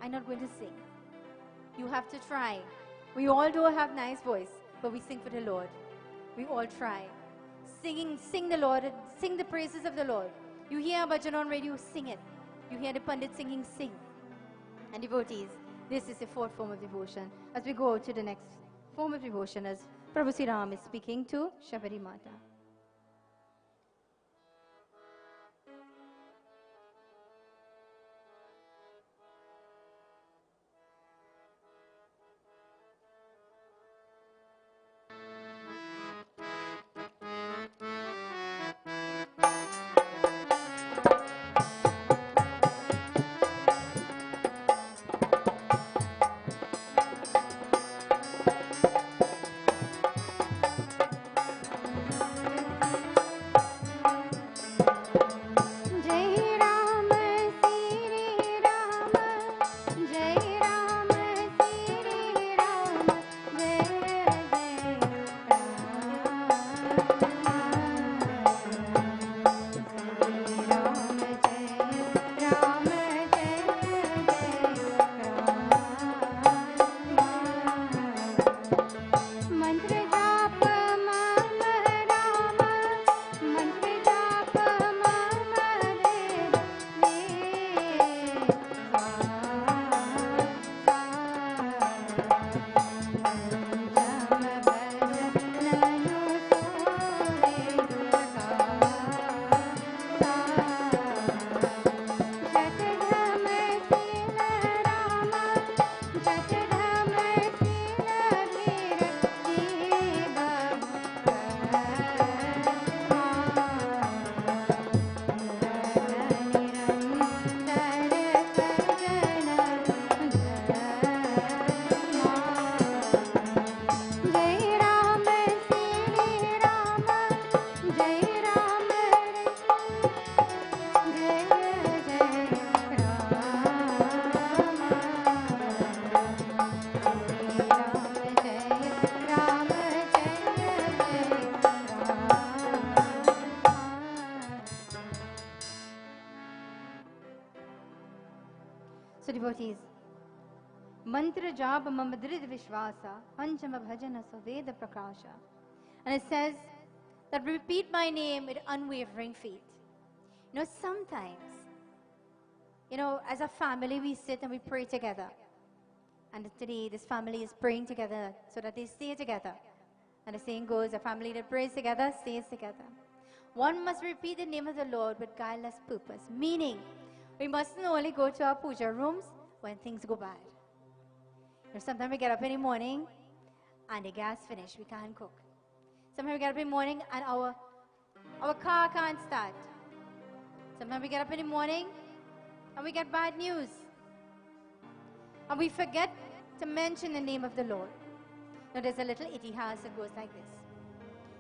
I'm not going to sing. You have to try. We all don't have nice voice, but we sing for the Lord. We all try. Sing the Lord, sing the praises of the Lord. You hear a bhajan on radio, sing it. You hear the pandit singing, sing. And devotees, this is the fourth form of devotion. As we go to the next form of devotion, as Prabhu Sri Ram is speaking to Shabari Mata. So devotees, mantra japa mama drid vishwasa panchama bhajana saveda prakasha. And it says that repeat my name with unwavering faith. Sometimes, as a family, we sit and we pray together. And today, this family is praying together so that they stay together. And the saying goes, a family that prays together stays together. One must repeat the name of the Lord with guileless purpose, meaning we mustn't only go to our puja rooms when things go bad. Sometimes we get up in the morning and the gas finished, we can't cook. Sometimes we get up in the morning and our car can't start. Sometimes we get up in the morning and we get bad news. And we forget to mention the name of the Lord. Now there's a little itihas that goes like this.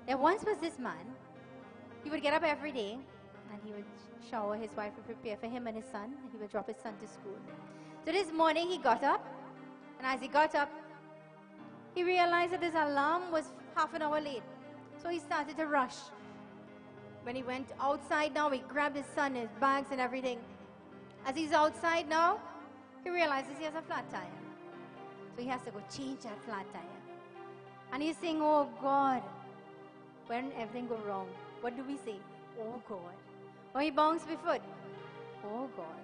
There once was this man. He would get up every day and he would shower, his wife would prepare for him and his son, and he would drop his son to school. So this morning he got up, and as he got up, he realized that his alarm was half an hour late. So he started to rush. When he went outside now, he grabbed his son, his bags and everything. As he's outside now, he realizes he has a flat tire. So he has to go change that flat tire. And he's saying, oh God, when everything goes wrong, what do we say? Oh God. Or he bounces before. Oh God.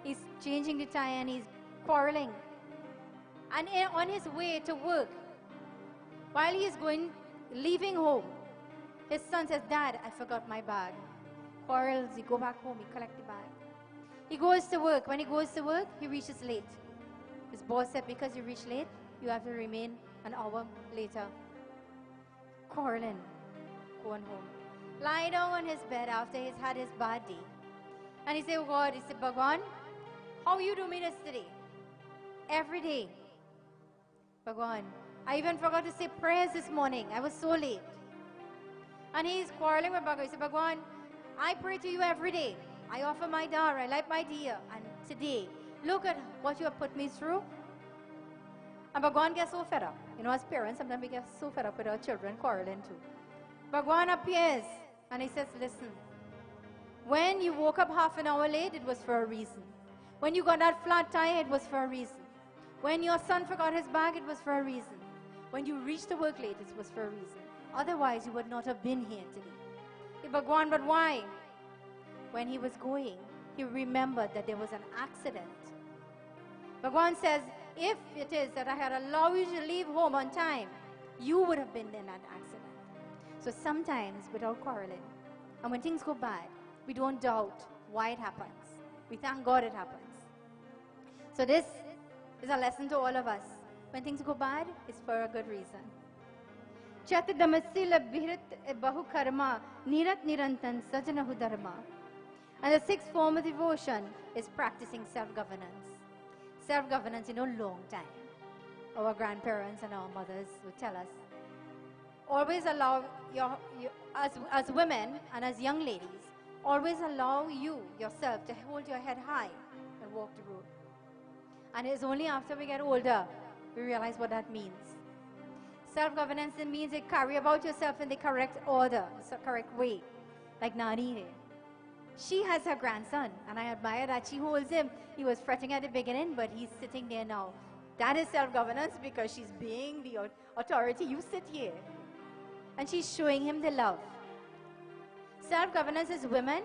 He's changing the tire and he's quarreling. And on his way to work, while he is leaving home, his son says, Dad, I forgot my bag. Quarrels, he go back home, he collect the bag. He goes to work. When he goes to work, he reaches late. His boss said, because you reach late, you have to remain an hour later. Quarreling. Going home. Lie down on his bed after he's had his bad day. And he said, oh God, he said, Bhagwan, how you do me this today? Every day. Bhagwan, I even forgot to say prayers this morning. I was so late. And he's quarreling with Bhagwan. He said, Bhagwan, I pray to you every day. I offer my dar, I light my diya. And today, look at what you have put me through. And Bhagwan gets so fed up. As parents, sometimes we get so fed up with our children quarreling too. Bhagwan appears and he says, listen, when you woke up half an hour late, it was for a reason. When you got that flat tire, it was for a reason. When your son forgot his bag, it was for a reason. When you reached the work late, it was for a reason. Otherwise, you would not have been here today. Hey, Bhagwan, but why? When he was going, he remembered that there was an accident. Bhagwan says, if it is that I had allowed you to leave home on time, you would have been in that accident. So sometimes, without quarreling, and when things go bad, we don't doubt why it happens. We thank God it happens. So this is a lesson to all of us. When things go bad, it's for a good reason. Chatadamasila bhirat bahu karma nirat nirantan sajanahu dharma. And the sixth form of devotion is practicing self-governance. Self-governance, long time. Our grandparents and our mothers would tell us, always allow as women and as young ladies, always allow yourself to hold your head high and walk the road. And it's only after we get older, we realize what that means. Self-governance, it means you carry about yourself in the correct order, the correct way. Like Nani here. She has her grandson, and I admire that she holds him. He was fretting at the beginning, but he's sitting there now. That is self-governance because she's being the authority. You sit here. And she's showing him the love. Self-governance as women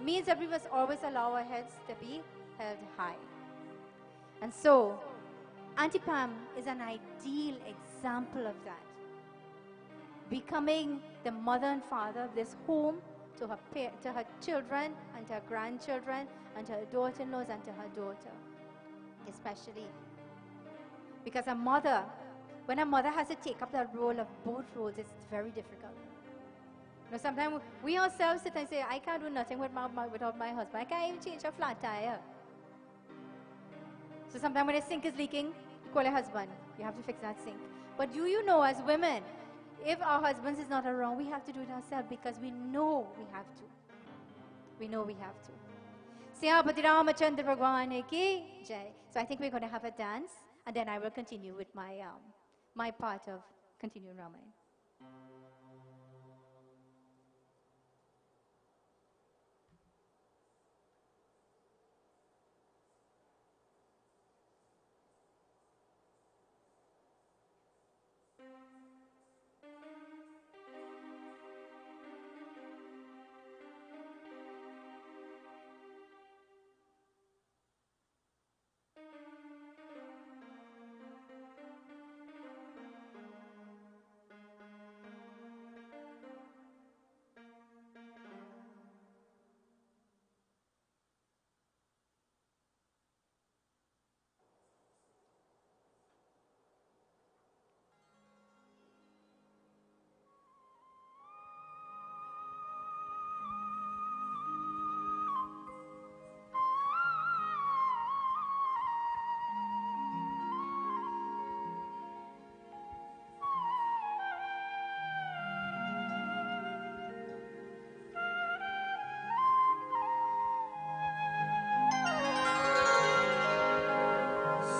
means that we must always allow our heads to be held high. And so, Auntie Pam is an ideal example of that. Becoming the mother and father of this home to her children and to her grandchildren and to her daughter-in-laws and to her daughter. Especially because when a mother has to take up that role of both roles, it's very difficult. Sometimes we ourselves sit and say, I can't do nothing without my husband. I can't even change a flat tire. So sometimes when the sink is leaking, you call your husband. You have to fix that sink. But do you know, as women, if our husbands is not around, we have to do it ourselves because we know we have to. We know we have to. So I think we're going to have a dance, and then I will continue with my part of continuing Ramayana.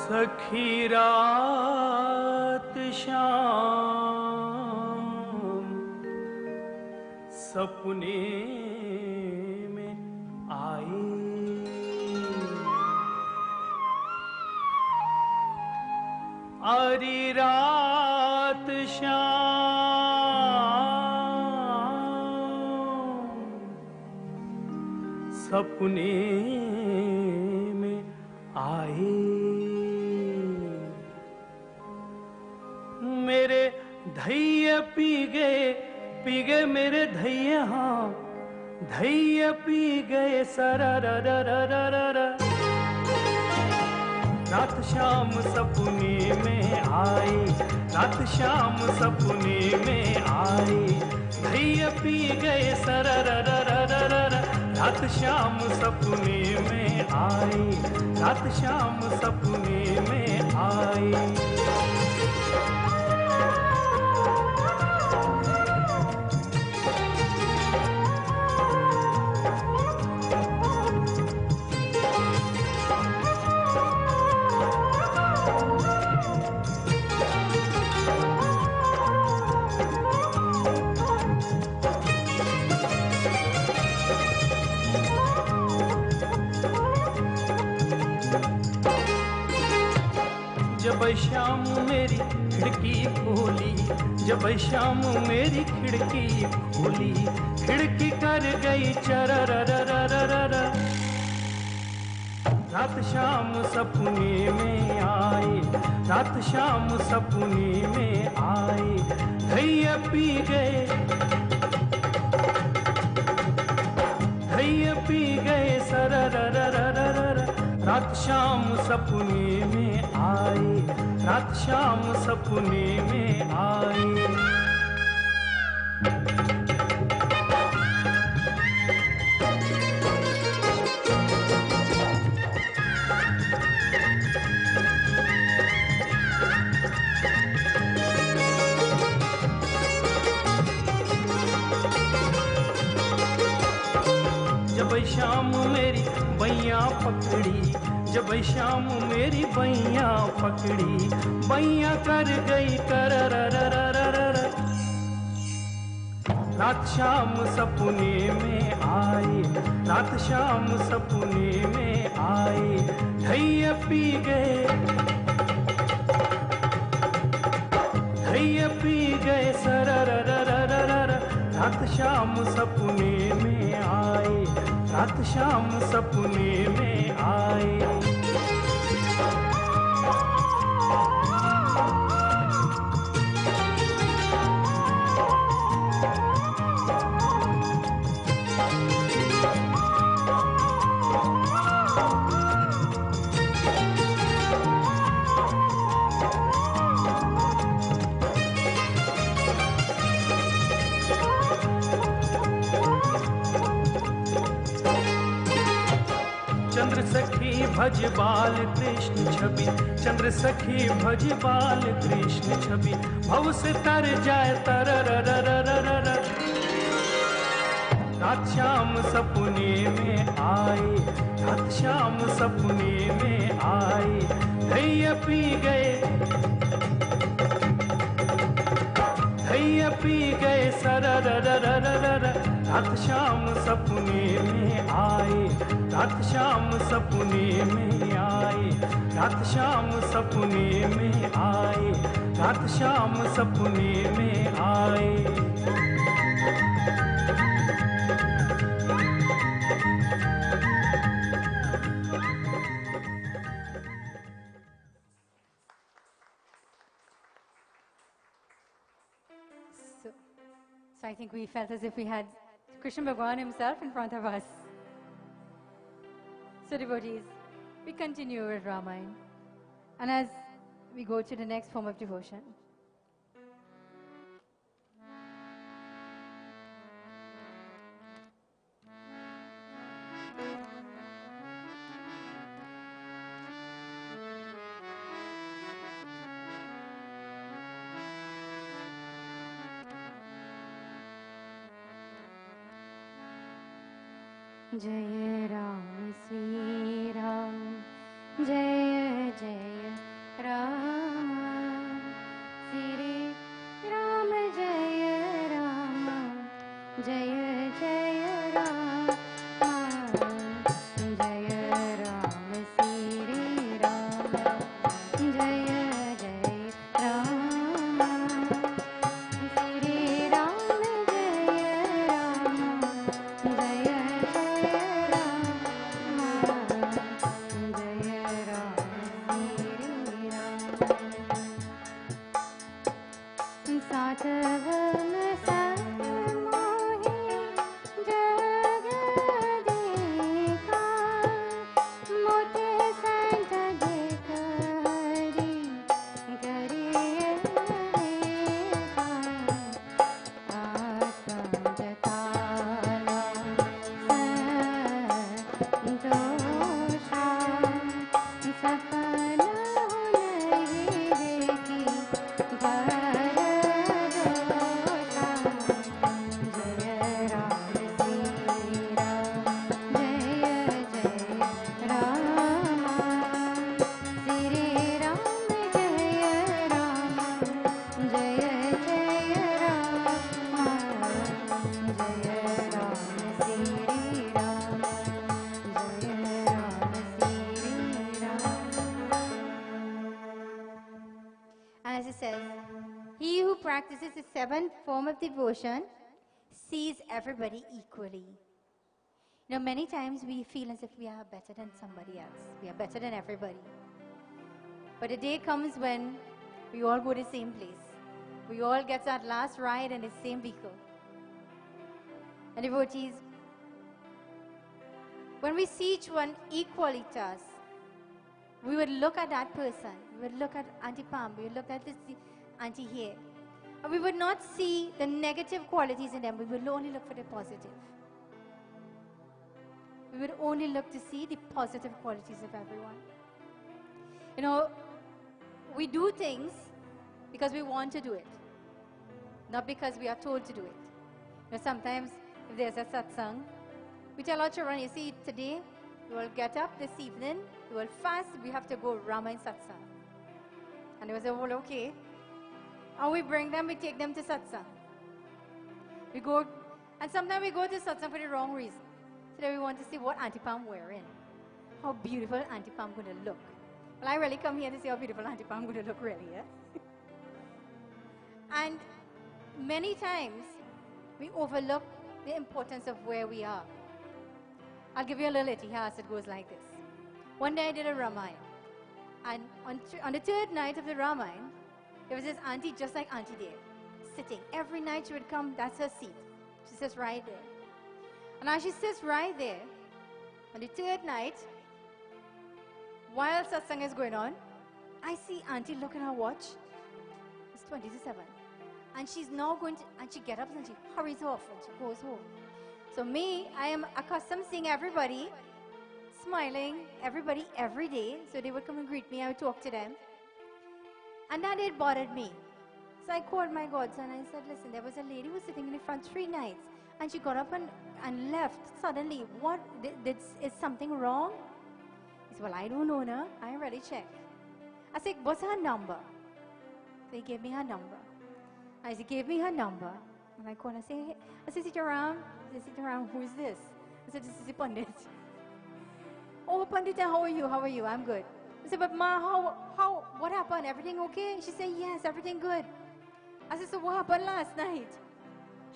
सखी रात शाम सपने में आई, आरी रात शाम सपने में आए। मेरे धैये पी गए मेरे धैये, हाँ धैये पी गए सररररररर। रात शाम सपने में आए, रात शाम सपने में आए, धैये पी गए सररररररर। रात शाम सपने में आए, रात शाम सपने में आए। जब शाम मेरी खिड़की खोली, जब शाम मेरी खिड़की खोली, खिड़की कर गई चररररररर। रात शाम सपने में आए, रात शाम सपने में आए, धैये पी गए, धैये पी गए सररररररर। रात शाम सपने में आए, रात शाम सपने में आए। जब शाम मेरी बैया पकड़ी, जब शाम मेरी बैया पकड़ी, बैया कर गई कररररररर। रात शाम सपने में आए, रात शाम सपने में आए, धैये पी गए, धैये पी गए सररररररर। रात शाम सपने में आए, रात शाम सपने में आए। चंद्र सखी भज बाल कृष्ण छवि, चंद्र सखी भज बाल कृष्ण छवि, भव से तर जाए तररररररर। रात शाम सपने में आए, रात शाम सपने में आए, धैये पी गए, धैये पी गए सररररररर। रात शाम सपने में आए, रात शाम सपने में आए, रात शाम सपने में आए, रात शाम सपने में आए। So I think we felt as if we had Krishna Bhagwan himself in front of us. So devotees, we continue with Ramayana. And as we go to the next form of devotion, जय राम श्री राम, जय जय जय जय राम जय राम श्री राम जय जय राम श्री राम जय राम जय जय राम जय राम श्री राम साधवन सत मोहि जग देखा मोते संत देख हरि करिय लेखा आत्म जताला संतोषा सपन नहीं देखी भरदोषा जय राम श्री राम जय जय राम श्री राम जय राम जय जय राम जय राम श्री राम जय Ram Shri Ram. As it says, he who practices the seventh form of devotion sees everybody equally. You know, many times we feel as if we are better than somebody else. We are better than everybody. But a day comes when we all go to the same place. We all get that last ride in the same vehicle. And devotees, when we see each one equally to us, we would look at that person. We would look at Auntie Pam. We would look at this auntie here. And we would not see the negative qualities in them. We would only look for the positive. We would only look to see the positive qualities of everyone. You know, we do things because we want to do it, not because we are told to do it. You know, sometimes if there's a satsang, we tell our children, you see, today we will get up this evening, we will fast, we have to go Rama in satsang. And they will say, well, okay. And we bring them, we take them to satsang. We go, and sometimes we go to satsang for the wrong reason. Today we want to see what Auntie Pam wearing. How beautiful Auntie Pam going to look. Well, I really come here to see how beautiful Auntie Pam going to look, really, yeah? And many times, we overlook the importance of where we are. I'll give you a little itihas. It goes like this. One day I did a Ramayana. And on the third night of the Ramayana, there was this auntie just like Auntie there, sitting. Every night she would come, that's her seat. She sits right there. And as she sits right there, on the third night, while satsang is going on, I see Auntie look at her watch. It's 20 to 7. And she's now going to, and she gets up and she hurries off and she goes home. So me, I am accustomed seeing everybody smiling, everybody every day. So they would come and greet me, I would talk to them. And that it bothered me. So I called my godson and I said, listen, there was a lady who was sitting in the front 3 nights. And she got up and left suddenly. What? Is something wrong? He said, well, I don't know, no. I already checked. I said, what's her number? So he gave me her number. And he gave me her number. And I called and I said, Sitaram. I said, Sitaram, who is this? I said, this is the Pandit. Oh, Pandita, how are you? How are you? I'm good. I said, but Ma, what happened? Everything okay? She said, yes, everything good. I said, so what happened last night?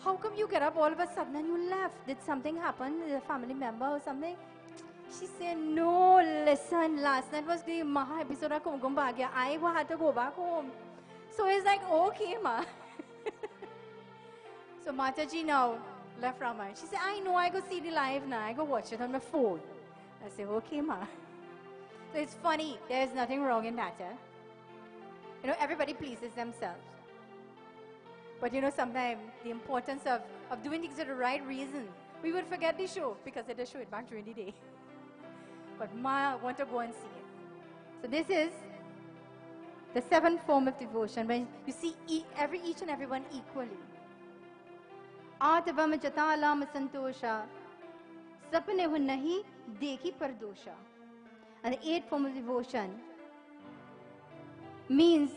How come you get up all of a sudden and you left? Did something happen? Did a family member or something? She said, no, listen, last night was the Maha episode of Kumkum Bhagya. I had to go back home. So it's like, okay, Ma. So Mataji now left Ramayana. She said, I know, I go see the live now. I go watch it on my phone. I said, okay, Ma. So it's funny. There's nothing wrong in that, eh? You know, everybody pleases themselves. But you know, sometimes the importance of doing things for the right reason, we would forget the show because they just show it back during the day. But Ma want to go and see it. So this is the 7th form of devotion, when you see each and everyone equally. Atavam jatalam santosha, sapne hu nahi dekhi pardosha. And the 8th form of devotion means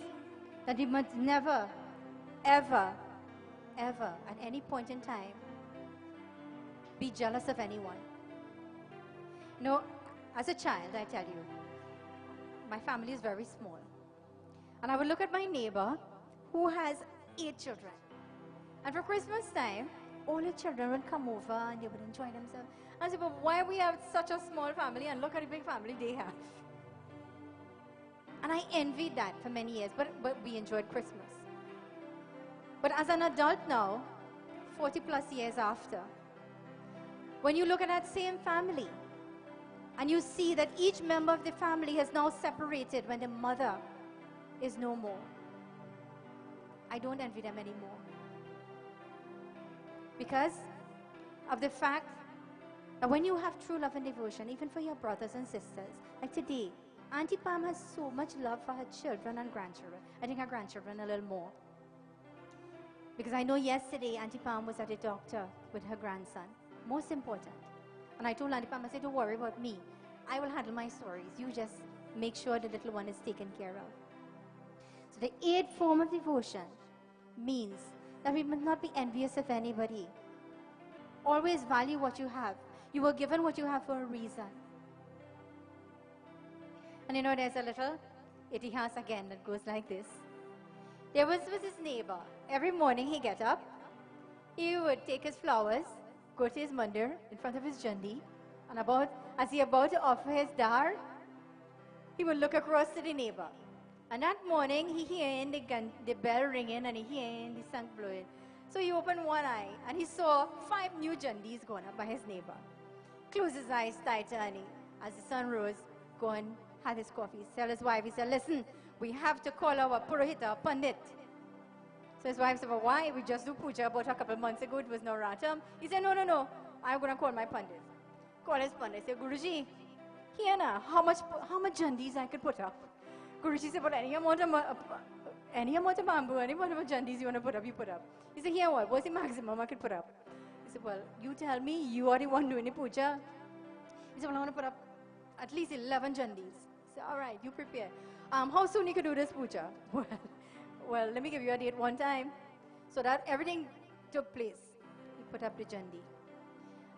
that you must never, ever, ever, at any point in time, be jealous of anyone. You know, as a child, I tell you, my family is very small. And I would look at my neighbor who has 8 children. And for Christmas time, all the children would come over and they would enjoy themselves. And I said, but why we have such a small family and look at the big family they have? And I envied that for many years, but we enjoyed Christmas. But as an adult now, 40 plus years after, when you look at that same family, and you see that each member of the family has now separated when the mother is no more, I don't envy them anymore. Because of the fact that when you have true love and devotion, even for your brothers and sisters, like today, Auntie Pam has so much love for her children and grandchildren. I think her grandchildren a little more. Because I know yesterday Auntie Pam was at the doctor with her grandson. Most important. And I told Auntie Pam, I said, don't worry about me. I will handle my stories. You just make sure the little one is taken care of. So the 8th form of devotion means that we must not be envious of anybody. Always value what you have. You were given what you have for a reason. And you know, there's a little itihas again that goes like this. There was his neighbor. Every morning he get up, he would take his flowers, go to his mandir in front of his jandi, and as he about to offer his dar, he would look across to the neighbor. And that morning, he hearing the bell ringing and he hearing the song blowing. So he opened one eye and he saw 5 new jandis going up by his neighbor. Closed his eyes tighter and as the sun rose, go and have his coffee. Tell his wife, he said, listen, we have to call our Purohita, Pandit. So his wife said, well, why? We just do puja about a couple months ago. It was Navratam. He said, no. I'm going to call my Pandit. Call his Pandit. He said, Guruji, here now, how much jandis I could put up? Guruji said, but any amount of bamboo, any amount of jandis you want to put up, you put up. He said, here what? What's the maximum I could put up? He said, well, you tell me, you are the one doing the puja. He said, well, I want to put up at least 11 jandis. He said, all right, you prepare. How soon you could do this puja? Well, let me give you a date one time. So that everything took place. He put up the jandi.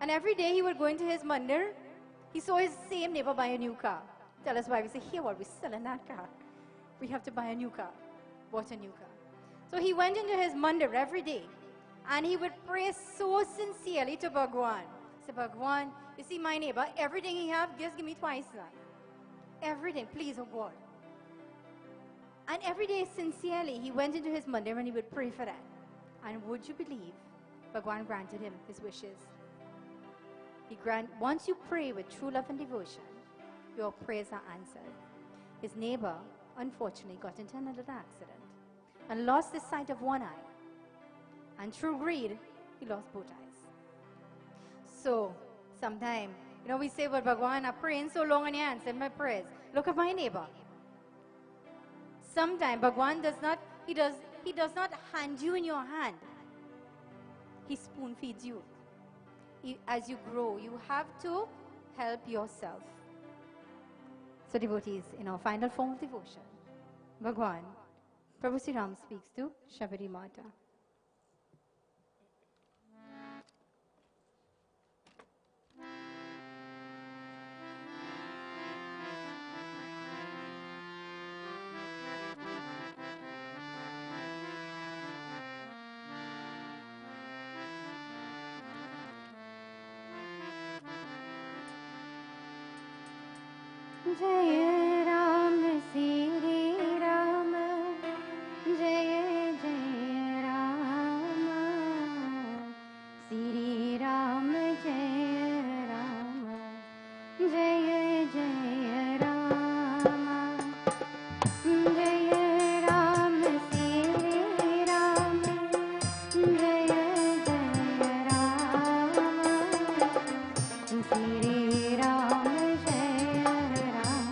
And every day he would go into his mandir. He saw his same neighbor buy a new car. Tell us why. We say, here, what, we're selling that car. We have to buy a new car. Bought a new car. So he went into his mandir every day. And he would pray so sincerely to Bhagwan. He said, Bhagwan, you see my neighbor, everything he have, just give me twice now. Everything, please, oh God. And every day, sincerely, he went into his mandir and he would pray for that. And would you believe, Bhagwan granted him his wishes. Once you pray with true love and devotion, your prayers are answered. His neighbor, unfortunately, got into another accident and lost the sight of one eye. And through greed, he lost both eyes. So, sometime, we say, well, Bhagwan, I'm praying so long and he answered my prayers. Look at my neighbor. Sometimes Bhagwan does not hand you in your hand. He spoon feeds you. As you grow, you have to help yourself. So devotees, in our final form of devotion, Bhagwan, Prabhu Sri Ram speaks to Shabari Mata. जय राम श्री राम जय जय राम श्री राम जय राम जय जय राम जय राम श्री राम जय जय राम श्री राम जय Ram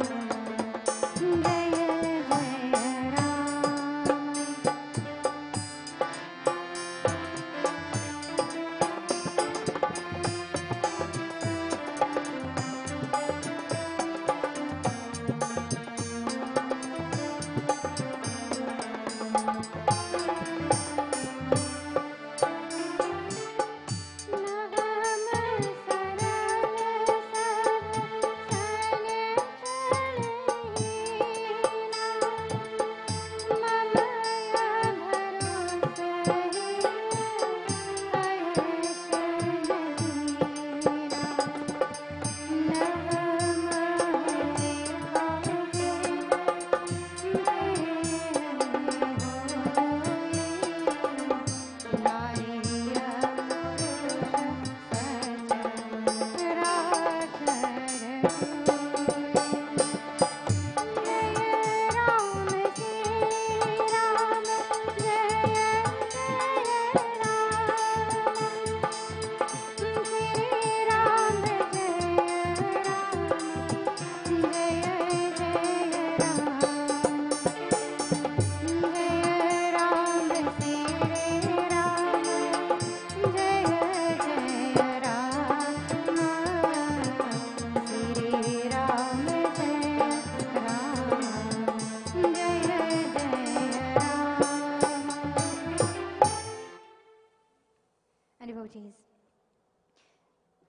and devotees.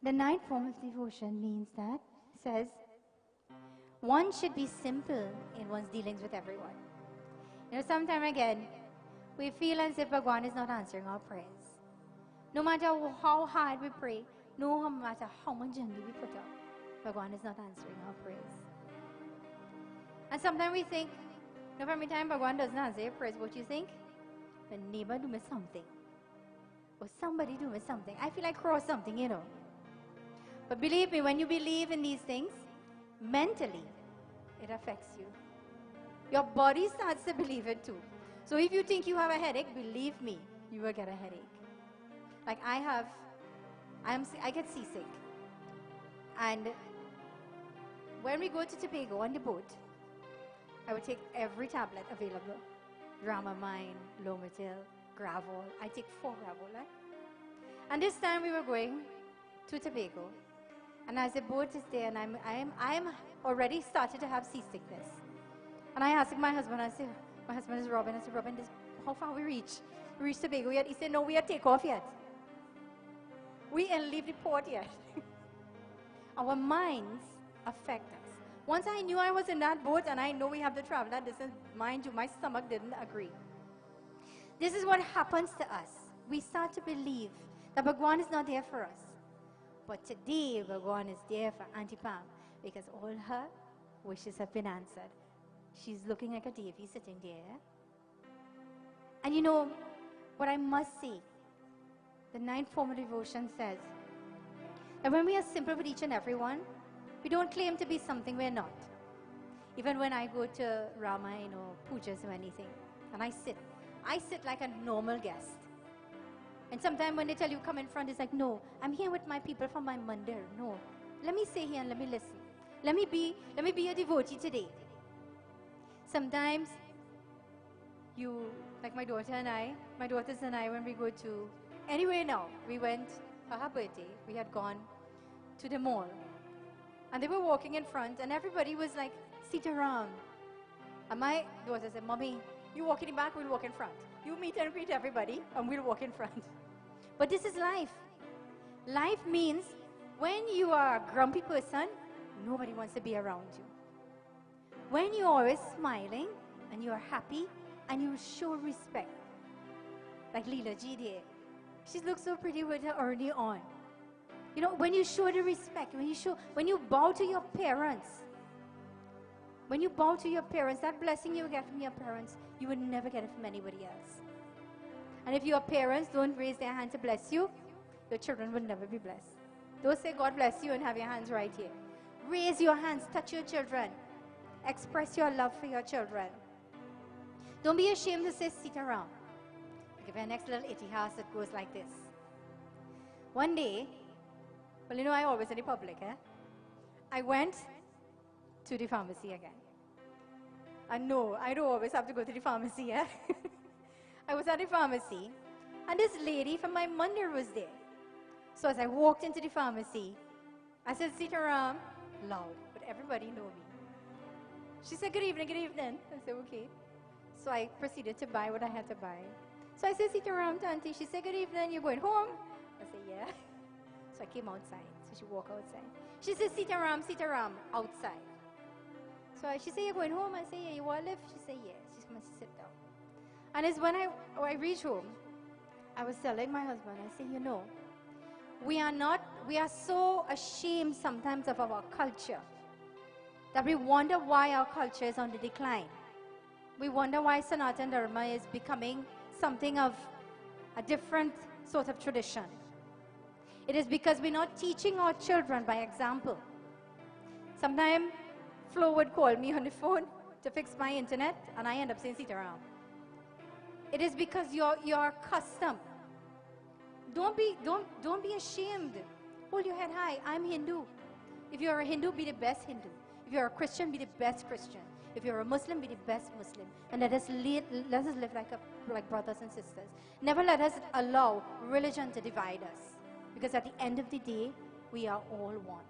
The ninth form of devotion means that, says, one should be simple in one's dealings with everyone. You know, sometime again, we feel as if Bhagwan is not answering our prayers. No matter how hard we pray, no matter how much journey we put up, Bhagwan is not answering our prayers. And sometimes we think, no, every time Bhagwan doesn't answer your prayers, what you think? The neighbor do me something. Or somebody do me something. I feel like cross something, you know. But believe me, when you believe in these things, mentally, it affects you. Your body starts to believe it too. So if you think you have a headache, believe me, you will get a headache. Like I get seasick. And when we go to Tobago on the boat, I would take every tablet available. Dramamine, Lomotil, Gravol. I take 4 Gravol. And this time we were going to Tobago. And as the boat is there, and I'm already started to have seasickness. And I asked my husband, I said, my husband is Robin. I said, Robin, how far we reach? We reached Tobago yet? He said, no, we are take off yet. We ain't leave the port yet. Our minds affect us. Once I knew I was in that boat and I know we have to travel that distance, mind you, my stomach didn't agree. This is what happens to us. We start to believe that Bhagwan is not there for us. But today, Bhagwan is there for Auntie Pam because all her wishes have been answered. She's looking like a Devi sitting there. And you know, what I must say, the ninth form of devotion says that when we are simple with each and everyone, we don't claim to be something we're not. Even when I go to Ramayana or pujas or anything, and I sit like a normal guest. And sometimes when they tell you come in front, it's like, no, I'm here with my people from my mandir. No, let me stay here and let me listen. Let me be a devotee today. Sometimes you, like my daughters and I, when we go to anywhere now, we went for her birthday, we had gone to the mall. And they were walking in front, and everybody was like, Sitaram. And my daughter said, Mommy, you walk in the back, we'll walk in front. You meet and greet everybody, and we'll walk in front. But this is life. Life means when you are a grumpy person, nobody wants to be around you. When you're always smiling, and you're happy, and you show respect, like Leela Ji did. She looks so pretty with her early on. You know, when you show the respect, when you bow to your parents, that blessing you get from your parents, you would never get it from anybody else. And if your parents don't raise their hand to bless you, your children will never be blessed. Don't say God bless you and have your hands right here. Raise your hands, touch your children. Express your love for your children. Don't be ashamed to say Sitaram. I'll give you a next little itihas that goes like this. One day, well, you know, I always in the public, I went to the pharmacy again. And no, I don't always have to go to the pharmacy, I was at the pharmacy, and this lady from my mandir was there. So as I walked into the pharmacy, I said, Sitaram, loud, but everybody know me. She said, good evening, good evening. I said, okay. So I proceeded to buy what I had to buy. So I said, Sitaram, Auntie. She said, good evening, you going home? I said, yeah. So I came outside. So she walked outside. She said, Sitaram, outside. So she said, you're going home? I said, yeah. You want to live? She said, yes. She's coming to sit down. And it's when I reached home, I was telling my husband, I said, you know, we are so ashamed sometimes of our culture that we wonder why our culture is on the decline. We wonder why Sanatana Dharma is becoming something of a different sort of tradition. It is because we're not teaching our children by example. Sometimes Flo would call me on the phone to fix my internet, and I end up saying Sitaram. It is because you're accustomed. Don't be ashamed. Hold your head high. I'm Hindu. If you're a Hindu, be the best Hindu. If you're a Christian, be the best Christian. If you're a Muslim, be the best Muslim. And let us live like brothers and sisters. Never let us allow religion to divide us. Because at the end of the day, we are all one.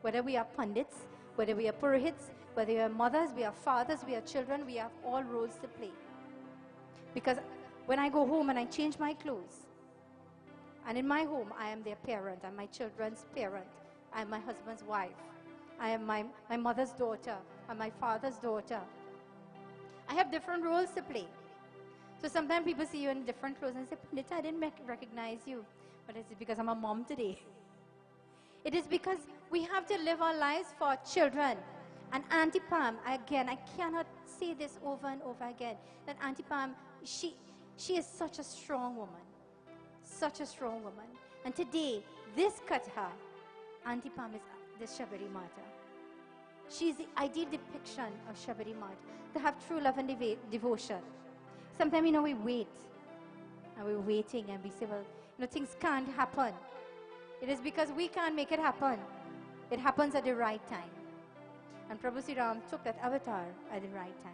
Whether we are pundits, whether we are purohits, whether we are mothers, we are fathers, we are children, we have all roles to play. Because when I go home and I change my clothes, And in my home, I am their parent. I'm my children's parent. I'm my husband's wife. I am my mother's daughter. I'm my father's daughter. I have different roles to play. So sometimes people see you in different clothes and say, Pandita, I didn't recognize you. But it's because I'm a mom today. It is because we have to live our lives for our children. And Auntie Pam, again, I cannot say this over and over again, that Auntie Pam, she is such a strong woman. Such a strong woman. And today, this Katha, Auntie Pam is the Shabari Mata. She's the ideal depiction of Shabari Mata, to have true love and devotion. Sometimes, we wait. And we're waiting and we say, well, things can't happen. It is because we can't make it happen. It happens at the right time. And Prabhu Sri Ram took that avatar at the right time.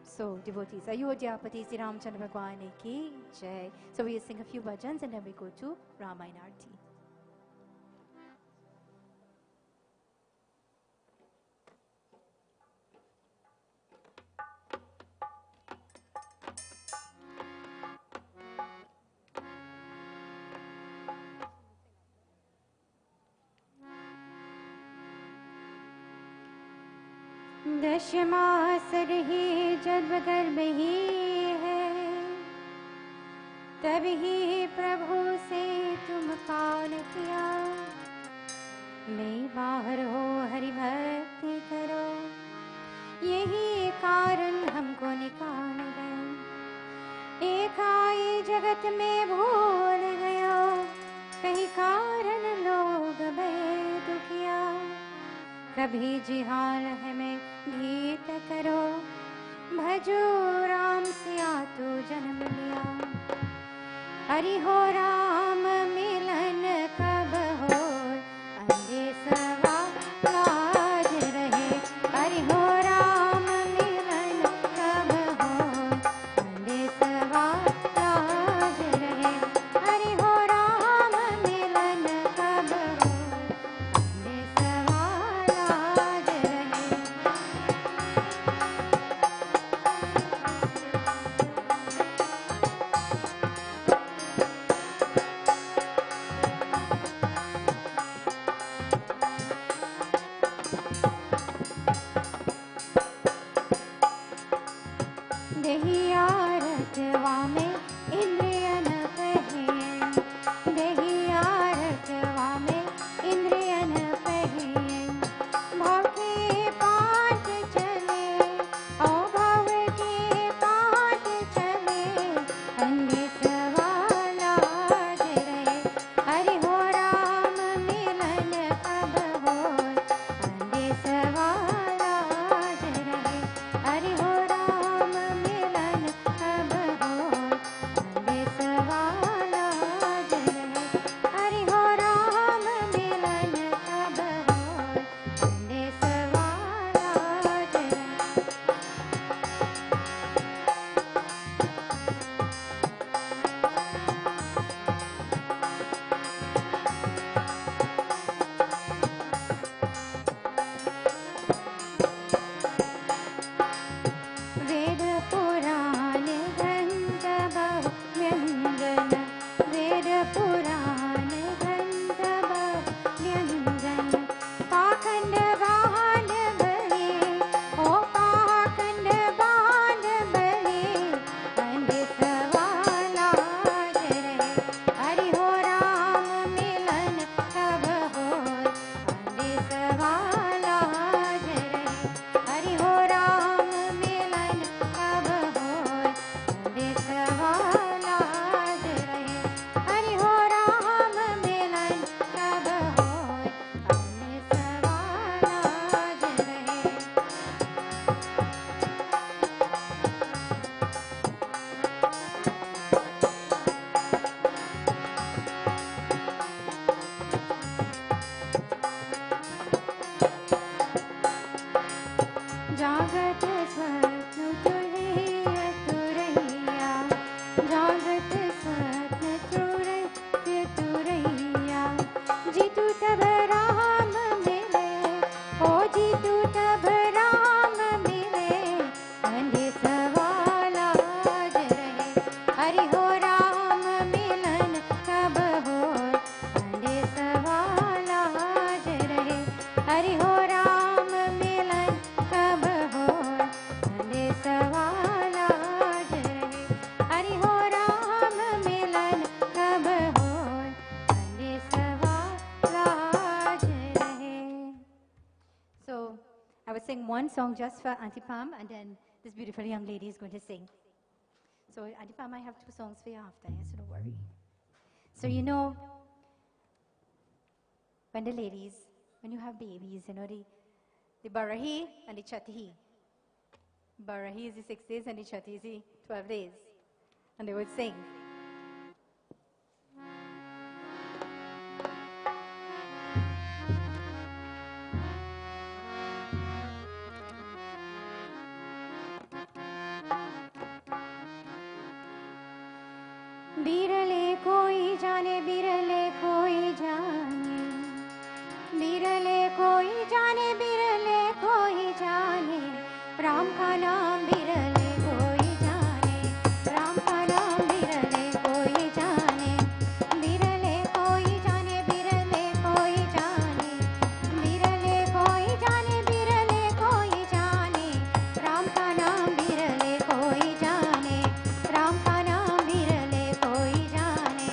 So, devotees, Ayodhyapati Sri Ramchandra Bhagwan ki jai. So, we'll sing a few bhajans and then we go to Ramayana Arti. दश मास रही जब गर्भ ही है, तब ही प्रभु से तुम कान किया, मैं बाहर हो हरि भक्ति करो, यही कारण हमको निकाल गए। एकाई जगत में भूल गया, कहीं कारण लोग बेदुखिया, कभी जिहाल है मैं गीत करो, भजो राम सिया तू जन्म लिया। हरि हो राम मिलन कब हो, अंदेशवा लाज रहे। हरि हो राम मिलन कब हो, अंदेशवा लाज रहे। हरि हो राम मिलन कब हो, अंदेशवा लाज रहे। sing one song just for Auntie Pam, and then this beautiful young lady is going to sing. So Auntie Pam, I have 2 songs for you after, so don't worry. So you know, when the ladies, when you have babies, you know, the Barahi and the Chatihi. Barahi is the 6 days and the Chati is the 12 days. And they would sing. बिरले कोई जाने बिरले कोई जाने बिरले कोई जाने बिरले कोई जाने राम का नाम बिरले कोई जाने राम का नाम बिरले कोई जाने बिरले कोई जाने बिरले कोई जाने बिरले कोई जाने बिरले कोई जाने राम का नाम बिरले कोई जाने राम का नाम बिरले कोई जाने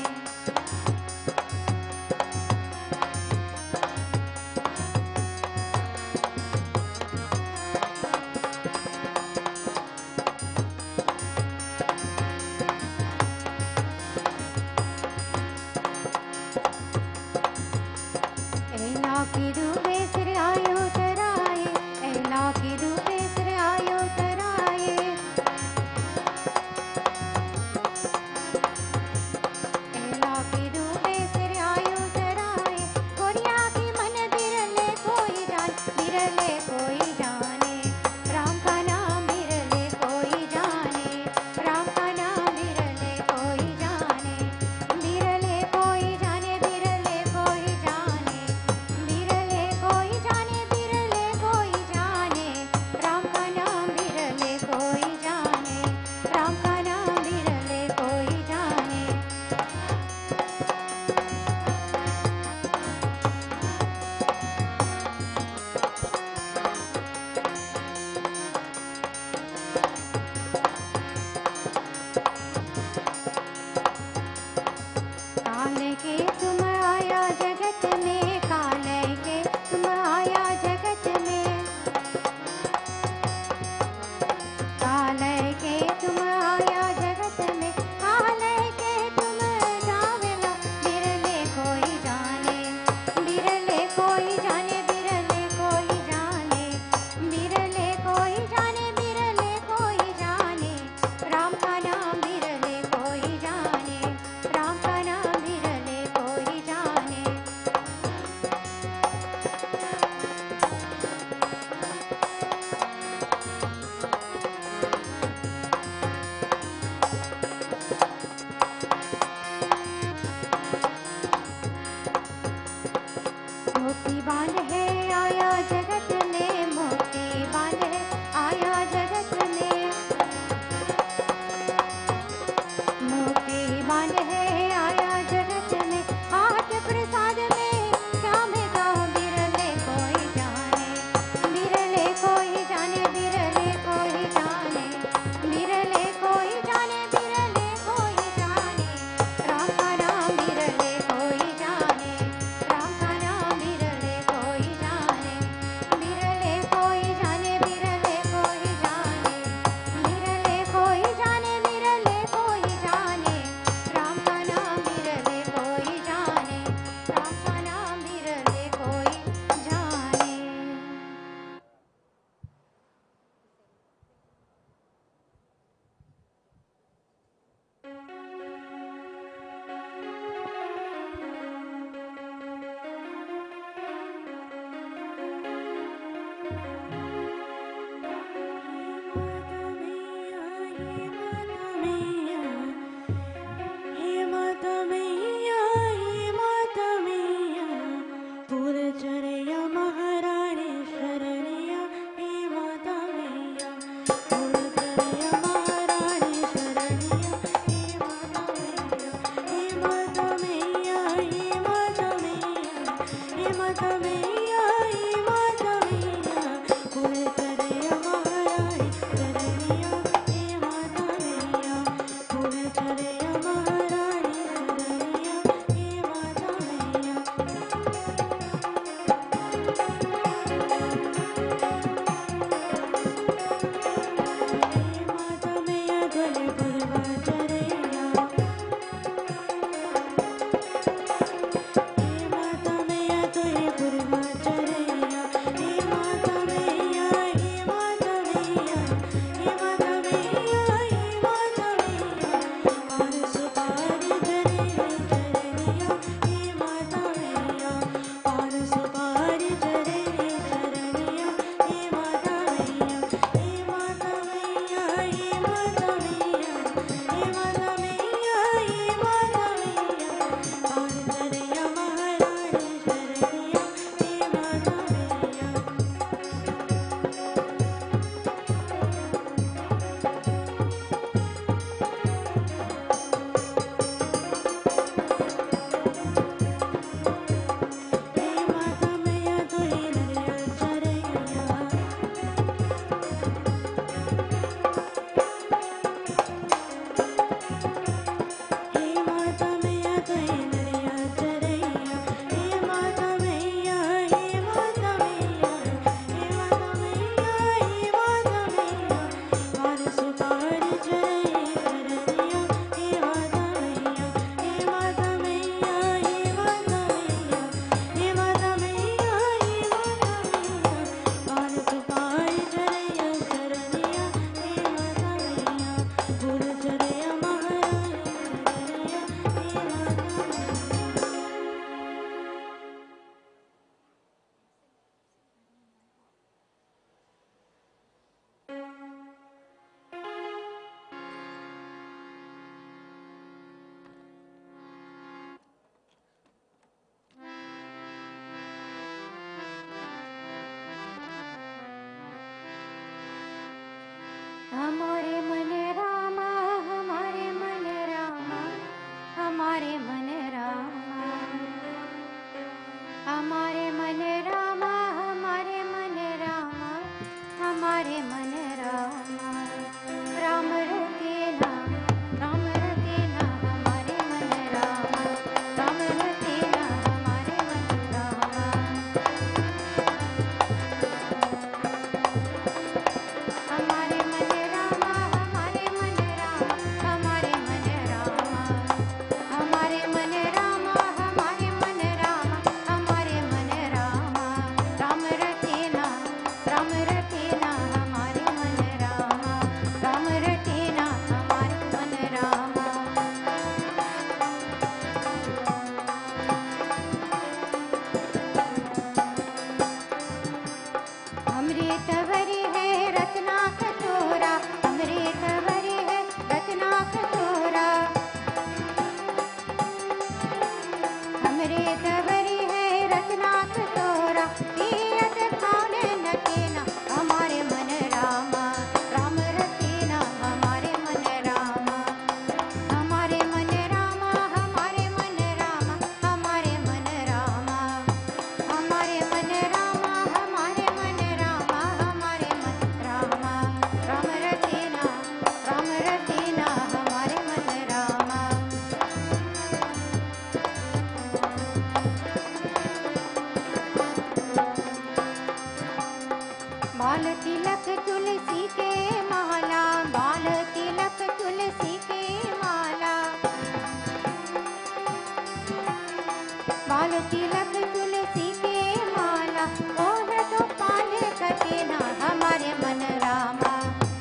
तिलक तुलसी के माला ओढ़ तो पान कटेना हमारे मन रामा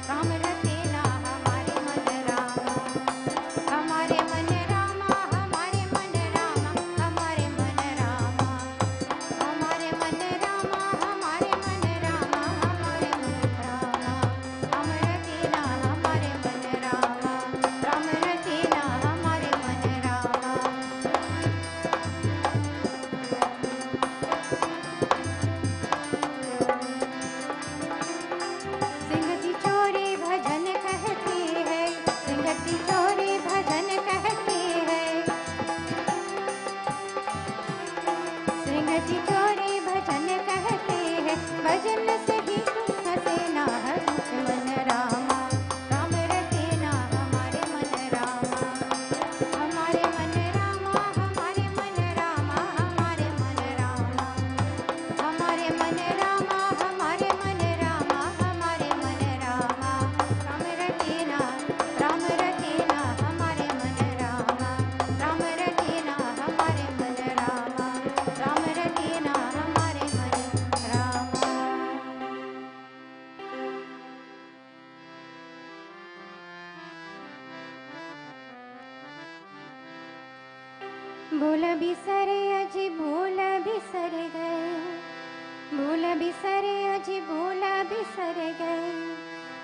राम रतेना हमारे मन रामा हमारे मन रामा हमारे मन रामा हमारे मन रामा हमारे मन रामा हमारे मन रामा हमारे मन रामा राम रतेना हमारे मन रामा राम रतेना हमारे मन रामा सिंगती चोरी भजन कहती है सिंगती चोरी भजन कहती है सिंगती चोरी भजन कहती है भजन से ही सुख हसेना है मन रामा राम रतेना हमारे मन रामा हमारे मन रामा हमारे मन रामा हमारे मन रामा हमारे मन रामा हमारे मन रामा हमारे मन रामा राम रतेना हमारे मन रामा राम रतेना हमारे मन रामा राम रतेना हमारे मन रामा भूल बिसरे अजी भूल बिसर गए भूल बिसरे अजी भूल बिसर गए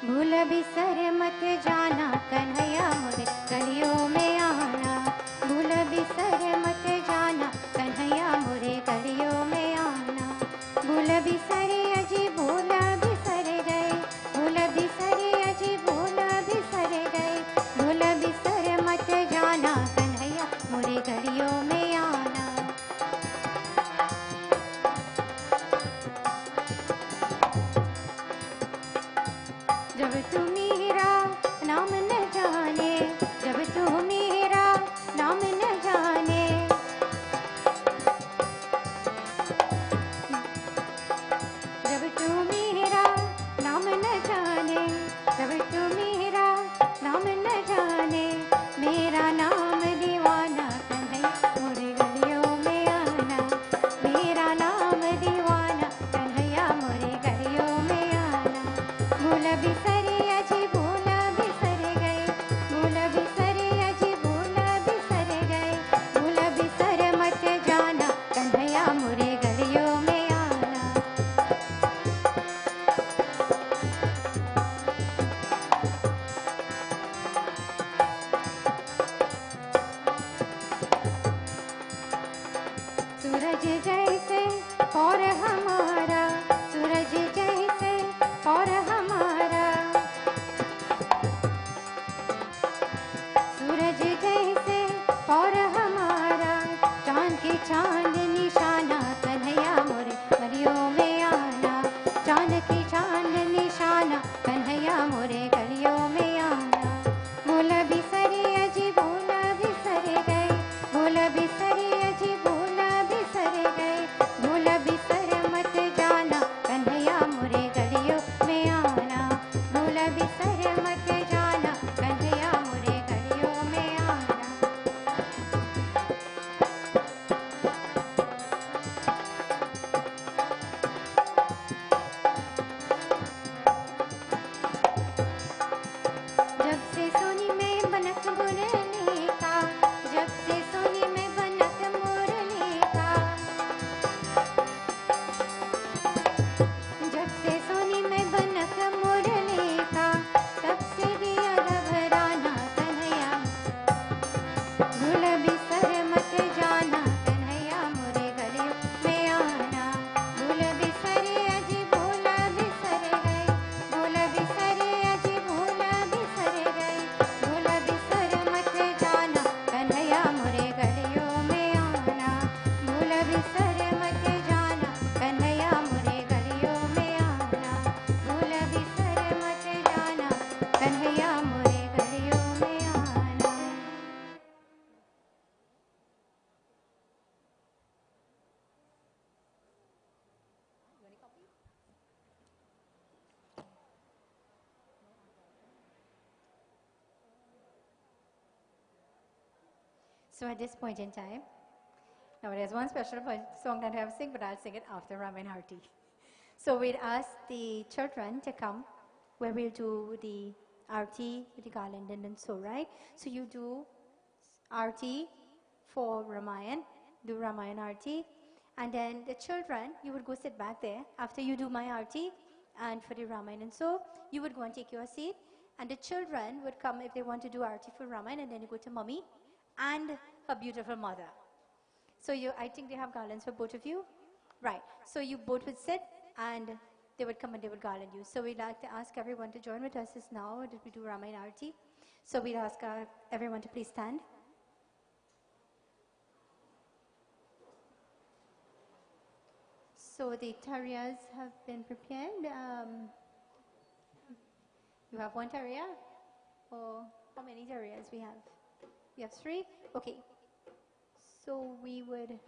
भूल बिसर मत जाना कन्हैया मोरे गलियों में आना भूल बिसर मत जाना कन्हैया मोरे गलियों में आना भूल बिसरे अजी भूल बिसर गए भूल बिसरे अजी भूल बिसर गए भूल बिसर मत जाना कन्हैया मोरे गलियों में आना जब तू मेरा नाम न जाने जब तू मेरा नाम न जाने जब तू मेरा नाम न जाने जब तू मेरा नाम न जाने मेरा नाम दीवाना कन्हैया मोरे गलियों में आना मेरा नाम दीवाना कन्हैया मोरे गलियों में आना भूल बिसरे अजी भूल बिसर गए भूल बिसरे अजी भूल बिसर गए भूल बिसर मत जाना कन्हैया मोरे गलियों में आना सूरज जैसे और हमारा सूरज जैसे और हमारा सूरज जैसे और हमारा चांद की चांद निशाना कन्हैया मोरे गलियों में आना चांद की चांद निशाना कन्हैया मोरे गलियों में आना भूल बिसरे अजी भूल बिसर गए भूल बिसरे अजी भूल बिसर गए भूल बिसर मत जाना कन्हैया मोरे गलियों में आना भूल बिसर मत जाना कन्हैया मोरे गलियों में आना जब से सोनी में बनक मुरली का जब से सोनी में बनक मुरली का जब से सोनी में बनक मुरली का तब से दिया घबराना कन्हैया भूल बिसर मत जाना कन्हैया मोरे गलियों में आना भूल बिसरे अजी भूल बिसर गए भूल बिसरे अजी भूल बिसर गए भूल बिसर मत जाना कन्हैया मोरे गलियों में आना भूल बिसर मत जाना कन्हैया मोरे गलियों में आना भूल बिसर मत जाना कन्हैया मोरे गलियों में आना So at this point in time, Now there's one special song that I have to sing, but I'll sing it after Ramayana Arti. So we'll ask the children to come, where we'll do the Arti with the garland and so, right? So you do Arti for Ramayana, do Ramayana Arti, and then the children, you would go sit back there after you do my Arti, and for the Ramayana and so, you would go and take your seat, and the children would come if they want to do Arti for Ramayana, and then you go to Mummy and her beautiful mother. So I think they have garlands for both of you, right? So you both would sit, and they would come and they would garland you. So we'd like to ask everyone to join with us now that we do Ramayana Arti. So we'd ask everyone to please stand. So the tariyas have been prepared. You have one tariya? Or how many tariyas we have? You have 3? Okay. So we would...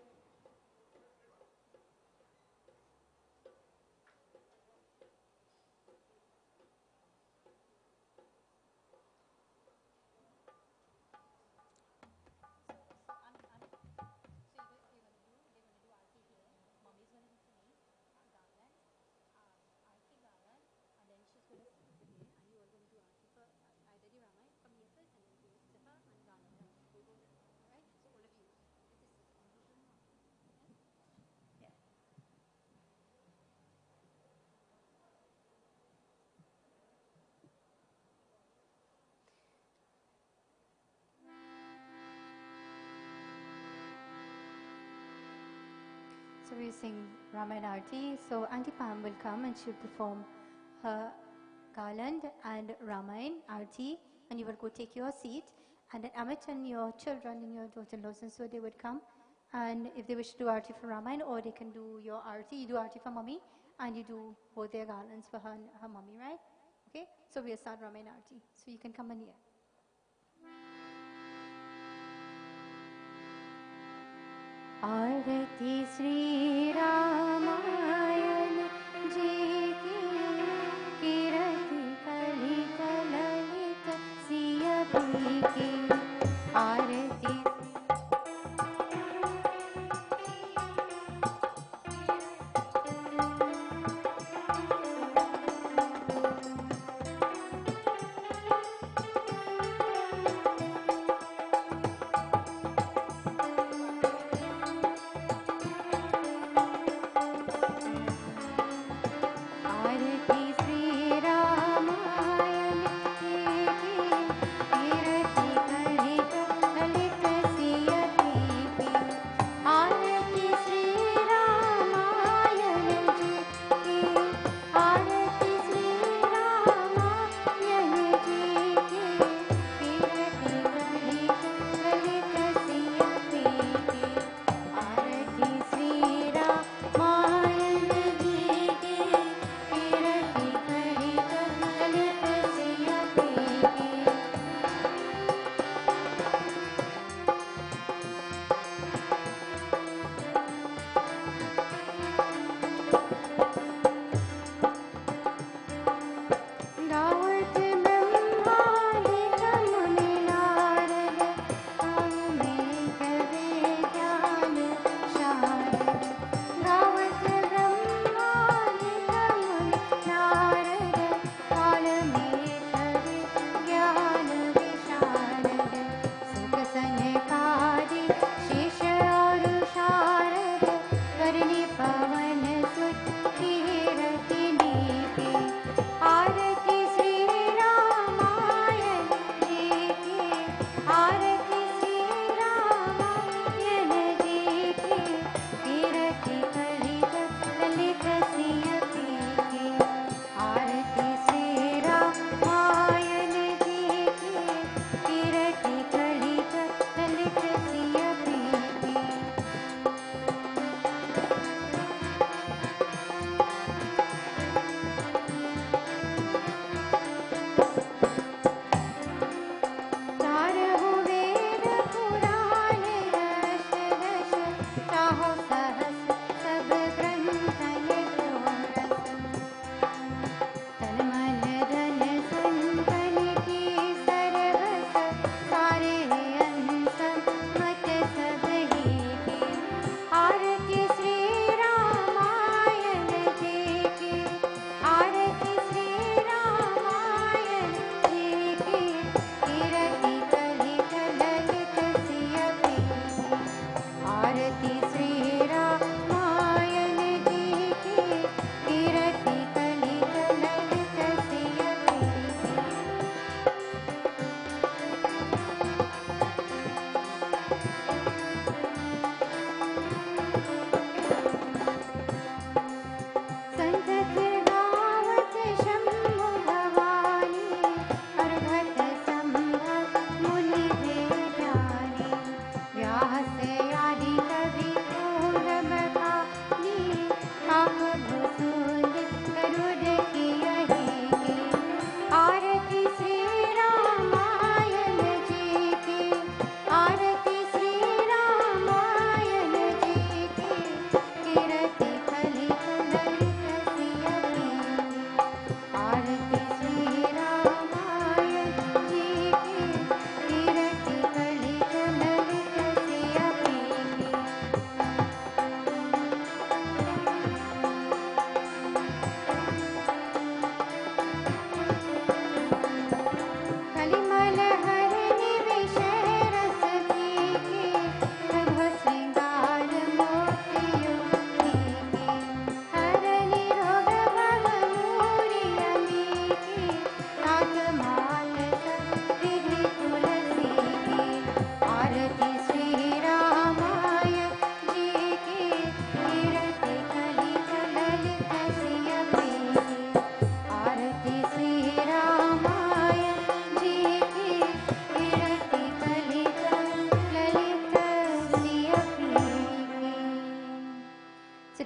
So we sing Ramayana Arti. So Auntie Pam will come and she'll perform her garland and Ramayana Arti, and you will go take your seat. And then Amit and your children and your daughter-in-laws and so they would come. And if they wish to do Arti for Ramayana, or they can do your Arti, you do Arti for Mummy, and you do both their garlands for her and her Mummy, right? Okay? So we'll start Ramayana Arti. So you can come in here. आरती श्री रामायण जी की कीर्ति कलित ललित सिय P की आरती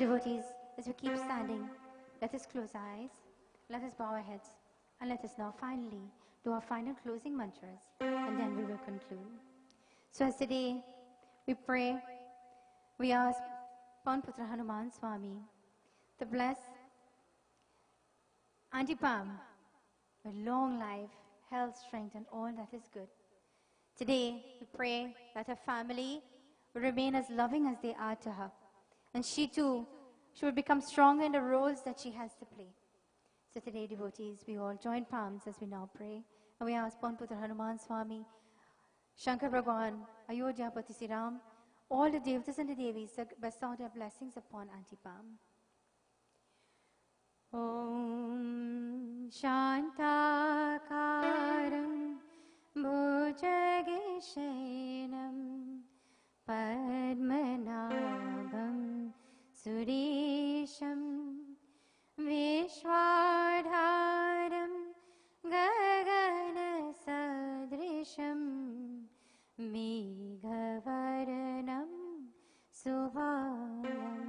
devotees, as we keep standing, let us close our eyes, let us bow our heads, and let us now finally do our final closing mantras, and then we will conclude. So as today we pray, we ask Pawnputra Hanuman Swami to bless Auntie Pam with long life, health, strength, and all that is good. Today we pray that her family will remain as loving as they are to her, and she too, she will become stronger in the roles that she has to play. So today, devotees, we all join palms as we now pray, and we ask Pawnputra Hanuman Swami, Shankar Bhagwan, Ayodhyapati Sri Ram, all the Devatas and the Devis to bestow their blessings upon Auntie Pam. Om Shantakaram Bhujageshainam Padmanabham Suresham Vishwadharam Gagana Sadrisham Megavaranam Subhalam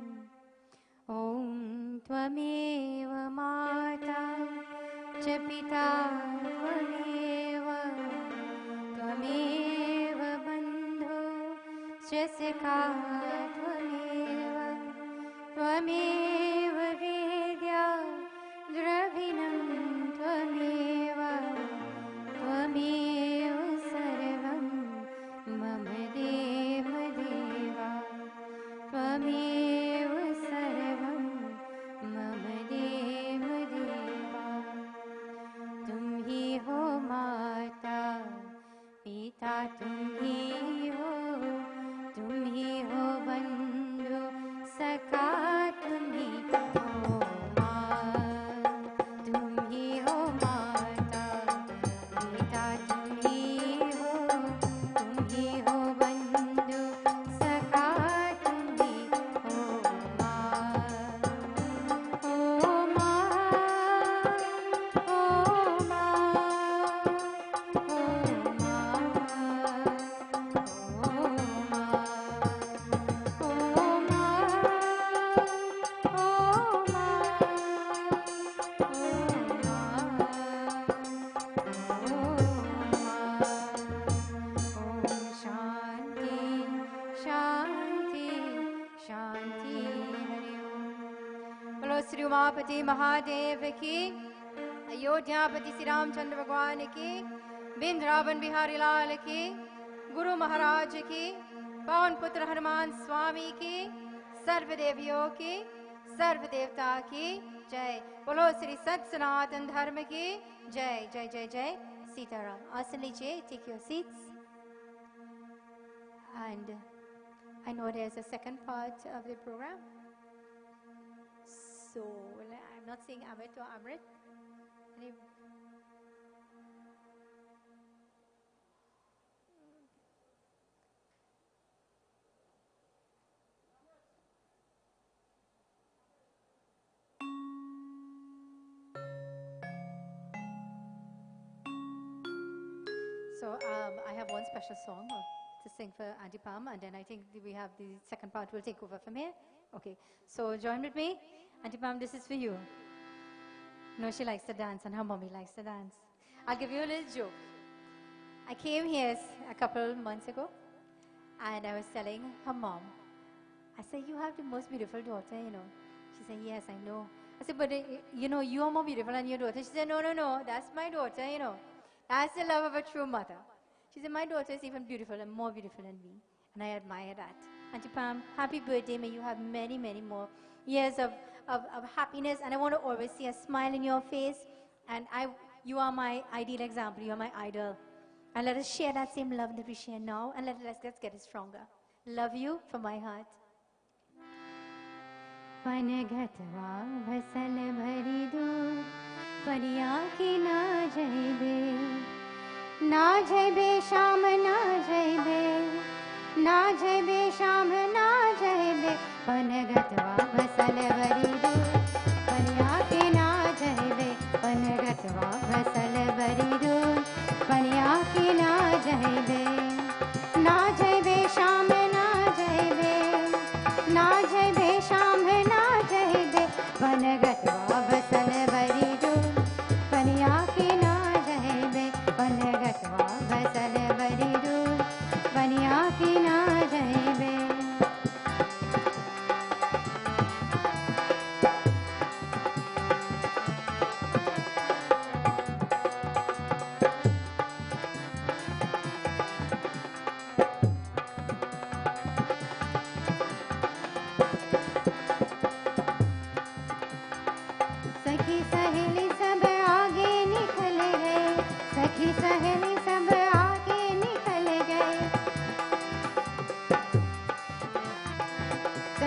Om Tvameva Mata Cha Pita Tvameva Bandhu Cha Sakha Tvameva Vidya Dravinam Tvameva Sarvam Mama Deva Deva Tvameva Sarvam Mama Deva Deva Tum hi ho Mata Pita tum hi ho Bandhu Sakha tum hi ho tum hi ho Mata Pita tum hi ho Bandhu Sakha tum hi ho Shri Umapati Mahadev की, अयोध्यापति श्री रामचंद्र भगवान की, बिंद्रावन बिहारी लाल की, गुरु महाराज की, पवन पुत्र हनुमान स्वामी की, सर्वदेवियों की, सर्वदेवता की जय। बोलो श्री सत सनातन धर्म की जय। जय जय जय सीताराम। आसन लीजिए, take your seats. And I know there's a second part of the program. So I'm not saying Amit or Amrit. So I have one special song to sing for Auntie Pam, and then I think we have the second part will take over from here. Okay, so join with me. Auntie Pam, this is for you. You know she likes to dance and her mommy likes to dance. I'll give you a little joke. I came here a couple months ago and I was telling her mom, I said, you have the most beautiful daughter, you know. She said, yes, I know. I said, but you know, you are more beautiful than your daughter. She said, no, that's my daughter, you know. That's the love of a true mother. She said, my daughter is even beautiful and more beautiful than me. And I admire that. Auntie Pam, happy birthday. May you have many, many more years of happiness. And I want to always see a smile in your face. And you are my ideal example. You are my idol. And let us share that same love that we share now. And let's get it stronger. Love you from my heart. पनघटवा भसल भरी दूर परिया की ना जयबे श्याम ना जयबे श्याम ना जयबे पनघटवा भसल भरी दूर परिया की ना जयबे पनघटवा भसल भरी दूर परिया की ना जयबे श्याम ना जयबे श्याम ना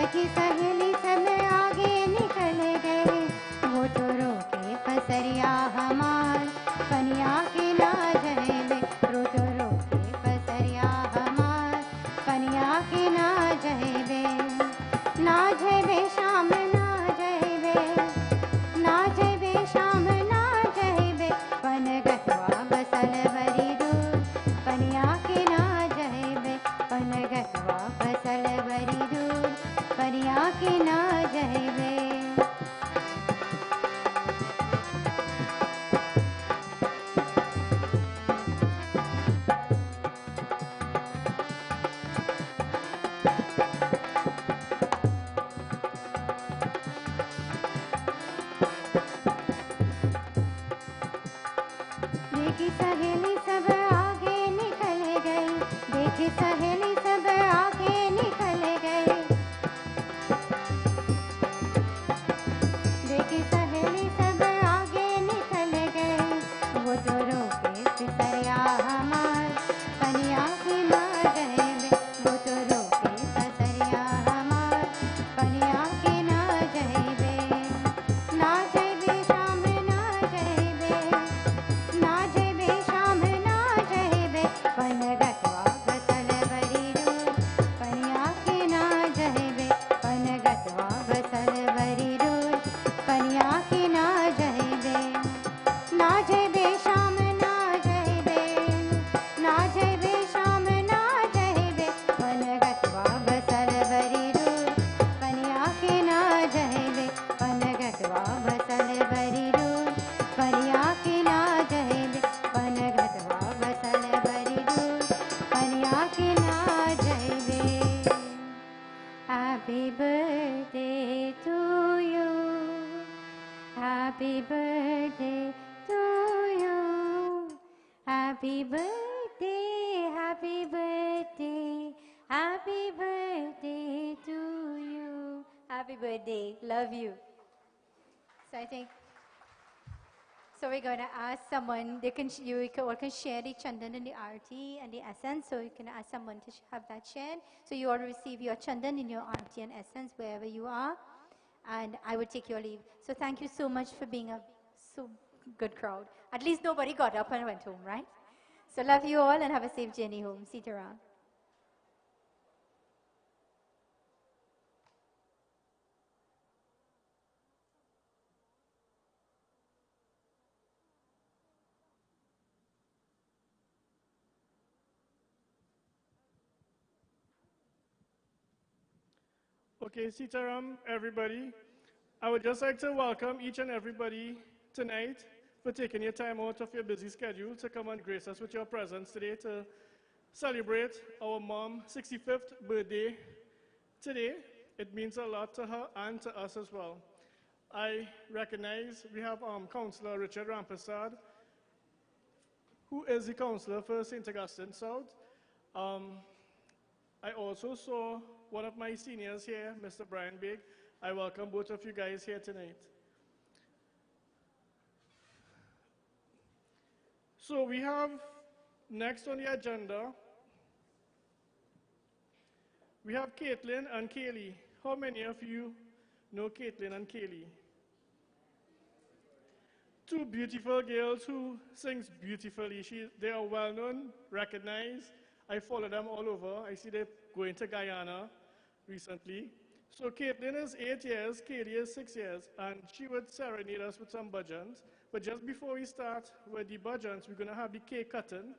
देखी सहेली सब आगे निकल गए, वो तो रोके पसरिया हमार, पनिया के ना जहेबे, रो तो रोके पसरिया हमार, पनिया के ना जहेबे, ना जहेबे शाम ना जहेबे, ना जहेबे शाम ना जहेबे, पन गतवा बसल बरी दूर, पनिया के ना जहेबे, पन गतवा बसल बरी दूर, पनिया के ना जहेबे। देखी सहेली सब आगे निकल गई, देखी सहेली सब आगे निकल गई, देखी सहेली सब आगे निकल गई, वो तो रोके पिसरिया हमार, पनिया की ना जहेबे, वो तो रोके पिसरिया हमार, पनिया की ना जहेबे, ना जहेबे शाम ना जहेबे, ना जहेबे शाम ना जहेबे, पन गतवा बसल बरी दूर, पनिया के ना जहेबे, पन गतवा बसल बरी दूर, पनिया के ना जहेबे, ना जहेबे शाम ना जहेबे, ना जहेबे शाम ना जहेबे, पन गतवा बसल बरी दूर, पनिया के ना जहेबे, पन गतवा बसल बरी दूर, पनिया के ना जहेबे, पन गतवा बसल बरी दूर, पनिया के ना जहेबे। Happy birthday to you, happy birthday to you, happy birthday, happy birthday, happy birthday to you. Happy birthday. Love you. So I think, so we're going to ask someone, all can share the chandan and the arti and the essence. So you can ask someone to have that shared. So you all receive your chandan in your arti and essence wherever you are. And I would take your leave. So thank you so much for being a so good crowd. At least nobody got up and went home, right? So love you all and have a safe journey home. Sitaram. Okay, Sitaram, everybody. I would just like to welcome each and everybody tonight for taking your time out of your busy schedule to come and grace us with your presence today to celebrate our mom's 65th birthday today. It means a lot to her and to us as well. I recognize we have Councillor Richard Rampersad, who is the councillor for St. Augustine South. I also saw one of my seniors here, Mr. Brian Big. I welcome both of you guys here tonight. So we have next on the agenda, we have Caitlin and Kaylee. How many of you know Caitlin and Kaylee? Two beautiful girls who sings beautifully. They are well known, recognized. I follow them all over. I see they're going to Guyana recently. So Caitlin is 8 years, Kaylee is 6 years, and she would serenade us with some bhajans. But just before we start with the bhajans, we're going to have the cake cutting,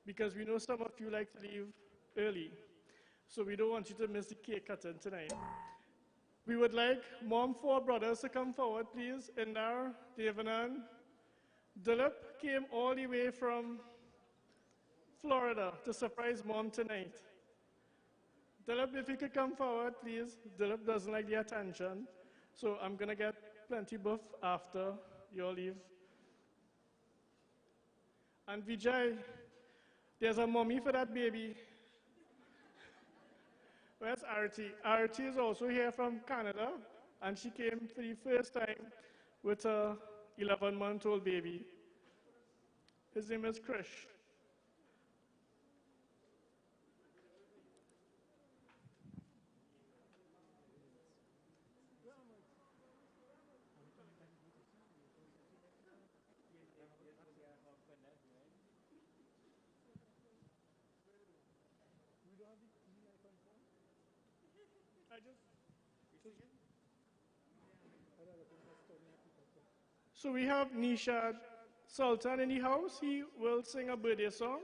because we know some of you like to leave early. So we don't want you to miss the cake cutting tonight. We would like Mom 4 brothers to come forward, please. Indar, Devanan. Dilip came all the way from Florida to surprise Mom tonight. Dilip, if you could come forward, please. Dilip doesn't like the attention, so I'm going to get plenty buff after your leave. And Vijay, there's a mommy for that baby. Where's Arti? Arti is also here from Canada, and she came for the first time with a 11-month-old baby. His name is Krish. So we have Nishad Sultan in the house. He will sing a birthday song.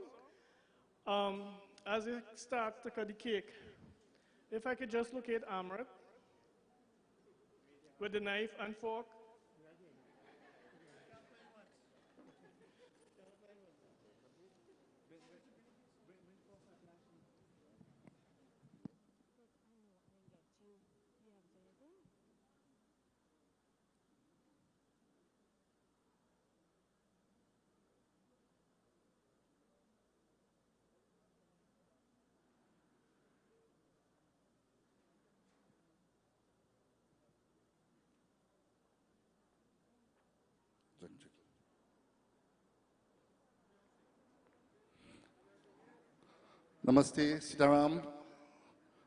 As they start to cut the cake, if I could just locate Amrit with the knife and fork. Namaste, Sitaram.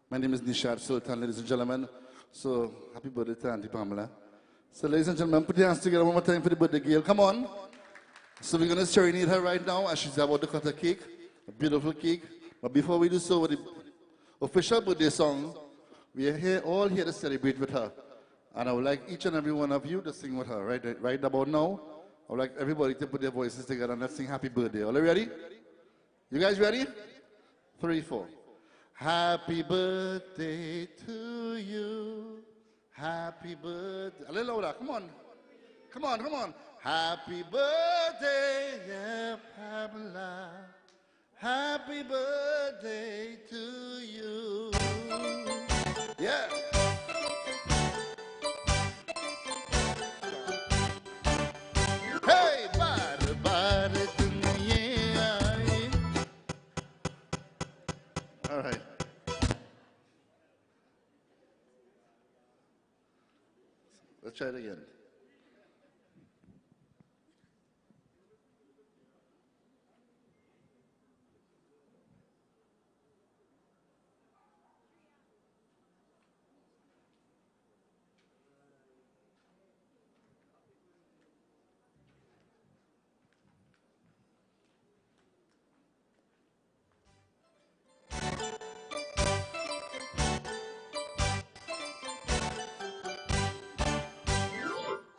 My name is Nishad Sultan, ladies and gentlemen. So, happy birthday to Auntie Pamela. So, ladies and gentlemen, put your hands together one more time for the birthday girl. Come on. So, we're going to serenade her right now as she's about to cut a cake, a beautiful cake. But before we do so, with the official birthday song, we are all here to celebrate with her. And I would like each and every one of you to sing with her. Right about now, I would like everybody to put their voices together and let's sing happy birthday. All ready? You guys ready? 3, 4. Happy birthday to you. Happy birthday. A little louder. Come on. Come on, come on. Happy birthday, yeah, Pamela. Happy birthday to you. Yeah. Hey, bar, bar, duniya. All right. Let's try it again.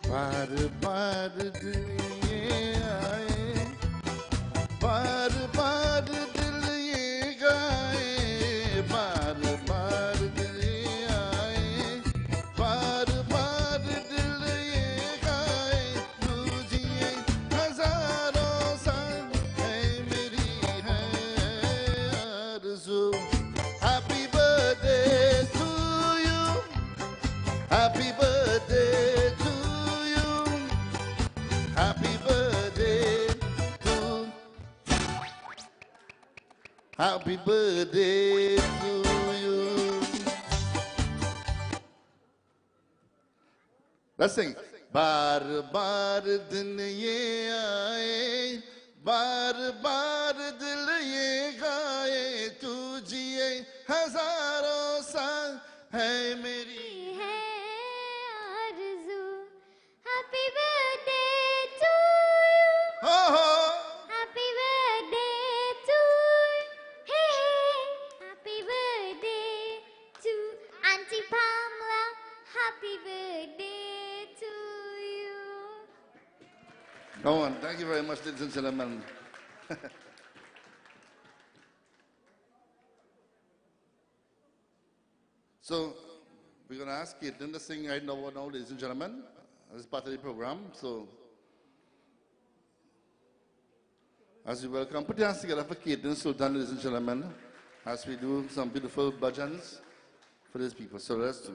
बार बार दिल ये आए, बार बार दिल ये गाए, बार बार दिल ये आए, बार बार दिल ये गाए, तुझे हजारों साल है मेरी है आरज़ू. Happy birthday to you, happy birthday to you, happy birthday to, happy birthday to you. Let's sing. बार बार दिन ये आए, बार बार दिल ये गाए, तू जिए हजारों साल है मेरी है आरज़ू. Happy birthday to you. हो हो. Happy birthday to you. Hey, hey. Happy birthday to Auntie Pamela. Happy birthday to you. Come on, thank you very much, ladies and gentlemen. So, we're going to ask Kirtan to sing right now, ladies and gentlemen, as part of the program. So, as you welcome, put your hands together for Kirtan Sultan, ladies and gentlemen, as we do some beautiful bhajans for these people. So, let's do.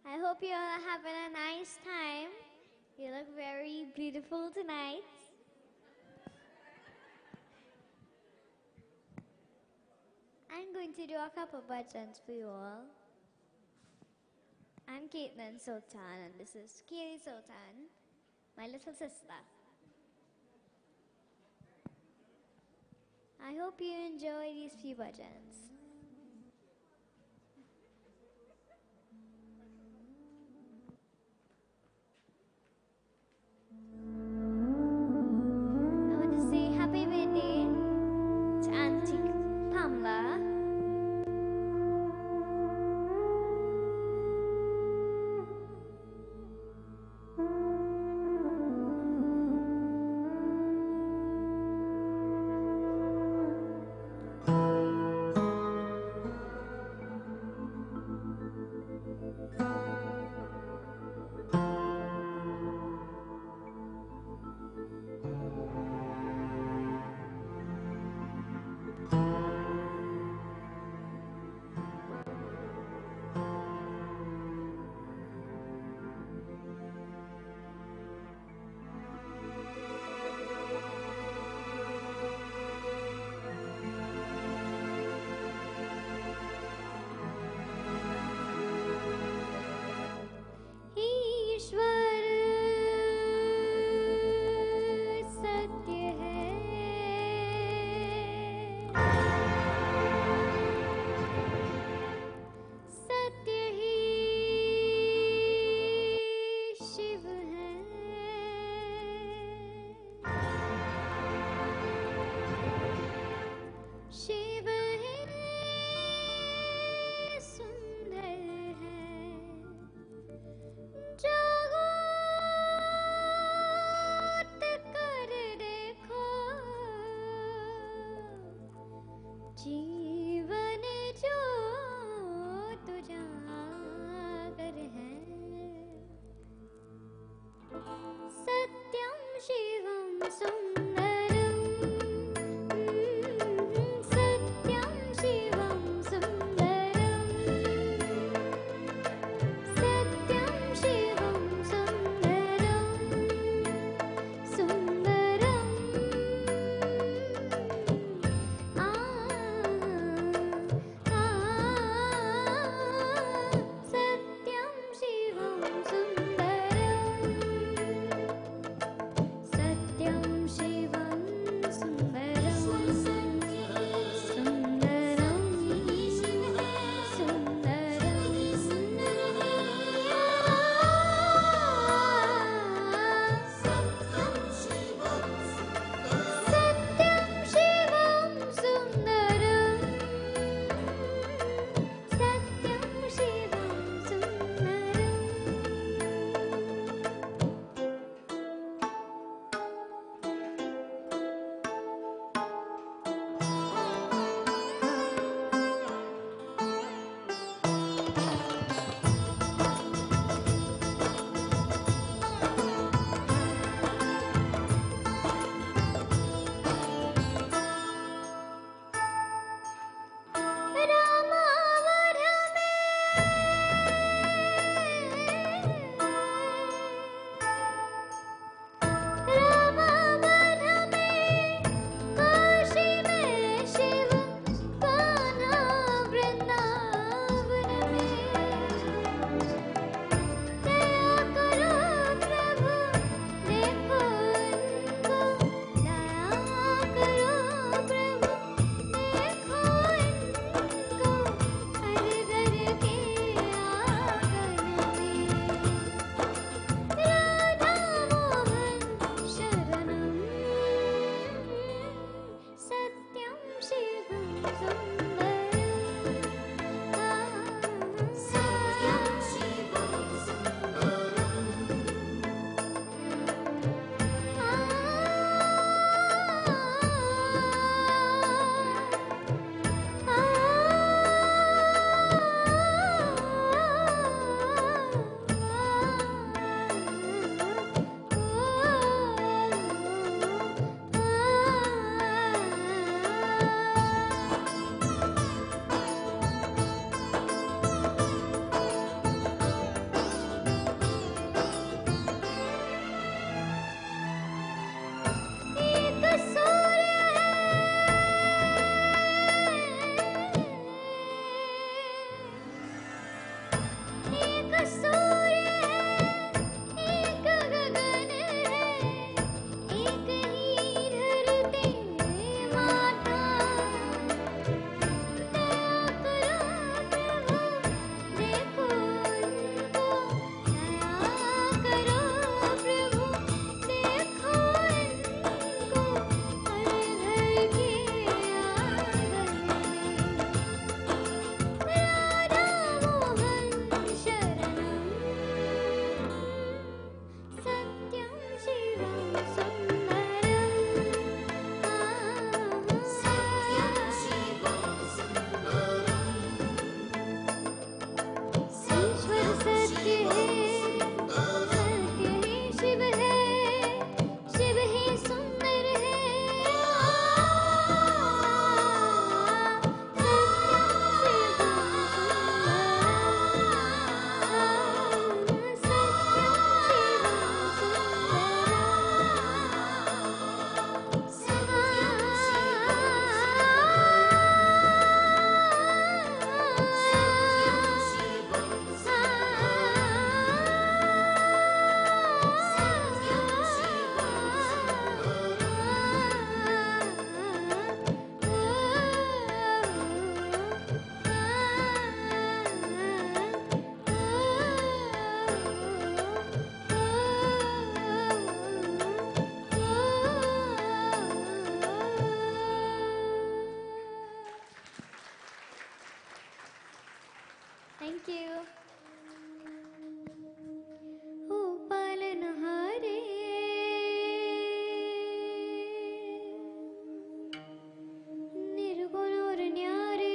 I hope you all are having a nice time. You look very beautiful tonight. I'm going to do a couple bhajans for you all. I'm Kirtan Sultan and this is Kiri Sultan, my little sister. I hope you enjoy these few bhajans. I want to say happy birthday to Auntie Pamela. Thank you. O palanhare, nirgun aur nyare.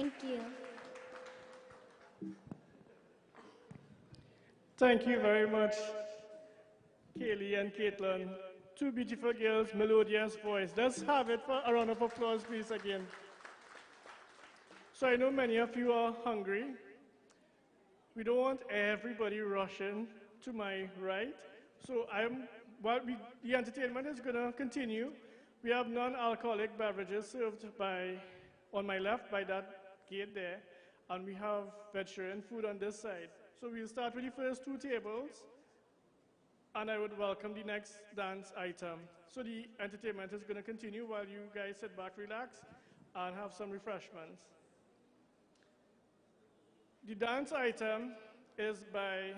Thank you. Thank you very much, Kaylee and Caitlin. Two beautiful girls, melodious voice. Let's have it for a round of applause, please, again. So I know many of you are hungry. We don't want everybody rushing to my right. So the entertainment is going to continue. We have non-alcoholic beverages served on my left by that gate there, and we have vegetarian food on this side. So we'll start with the first two tables, and I would welcome the next dance item. So the entertainment is going to continue while you guys sit back, relax, and have some refreshments. The dance item is by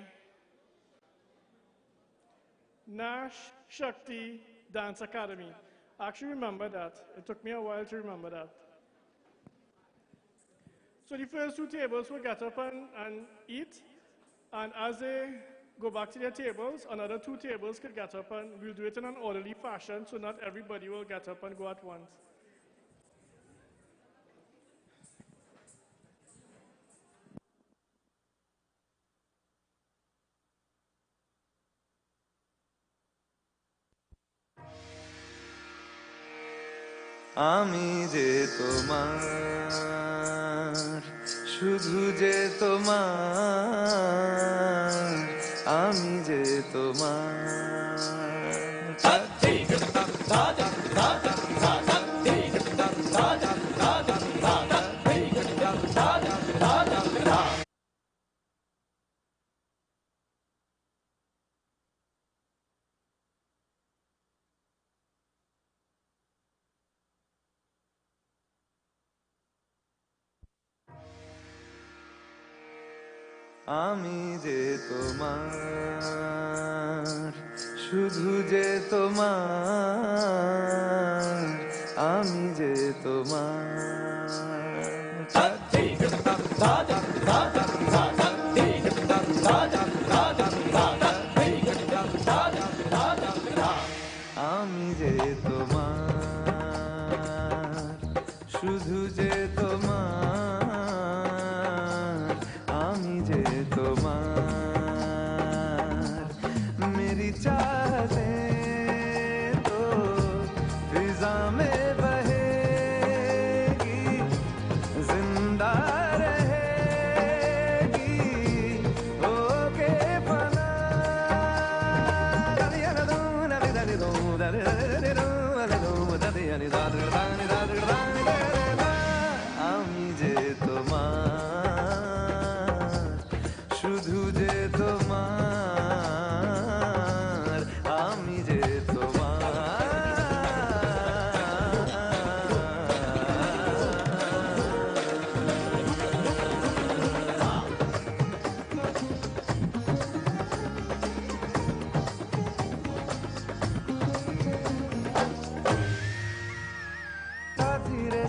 Nash Shakti Dance Academy. I actually remember that. It took me a while to remember that. So the first two tables will get up and eat, and as they go back to their tables, another two tables could get up, and we'll do it in an orderly fashion so not everybody will get up and go at once. আমি যে তোমার শুধু যে তোমার আমি যে তোমার আমি যে তোমার শুধু যে তোমার আমি যে তোমার আমি যে তোমার শুধু যে তোমার আমি যে তোমার मेरी चाहतें तो फिजा में बहेगी जिंदा रहेगी होके फना আমি যে তোমার শুধু যে তোমার আমি যে তোমার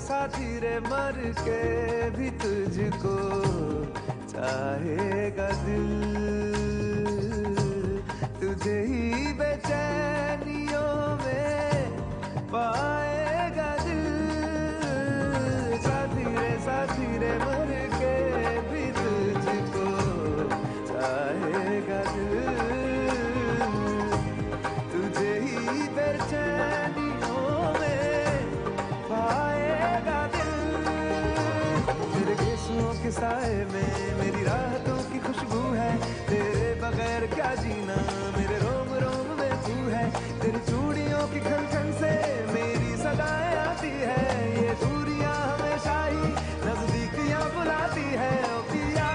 साथी रे मर के भी तुझको चाहेगा दिल तुझे ही बेचैनियों में पाएगा दिल साथी रे मर के भी तुझको चाहेगा दिल तुझे ही बेचैनियों में पाएगा दिल तेरे केसों के साए में मेरी राहतों की खुशबू है तेरे बगैर क्या जीना मेरे रोम रोम में तू है तेरी चूड़ियों की खन खन से मेरी सदाएं आती है ये दूरियां हमेशा ही नजदीकियां बुलाती है ओ पिया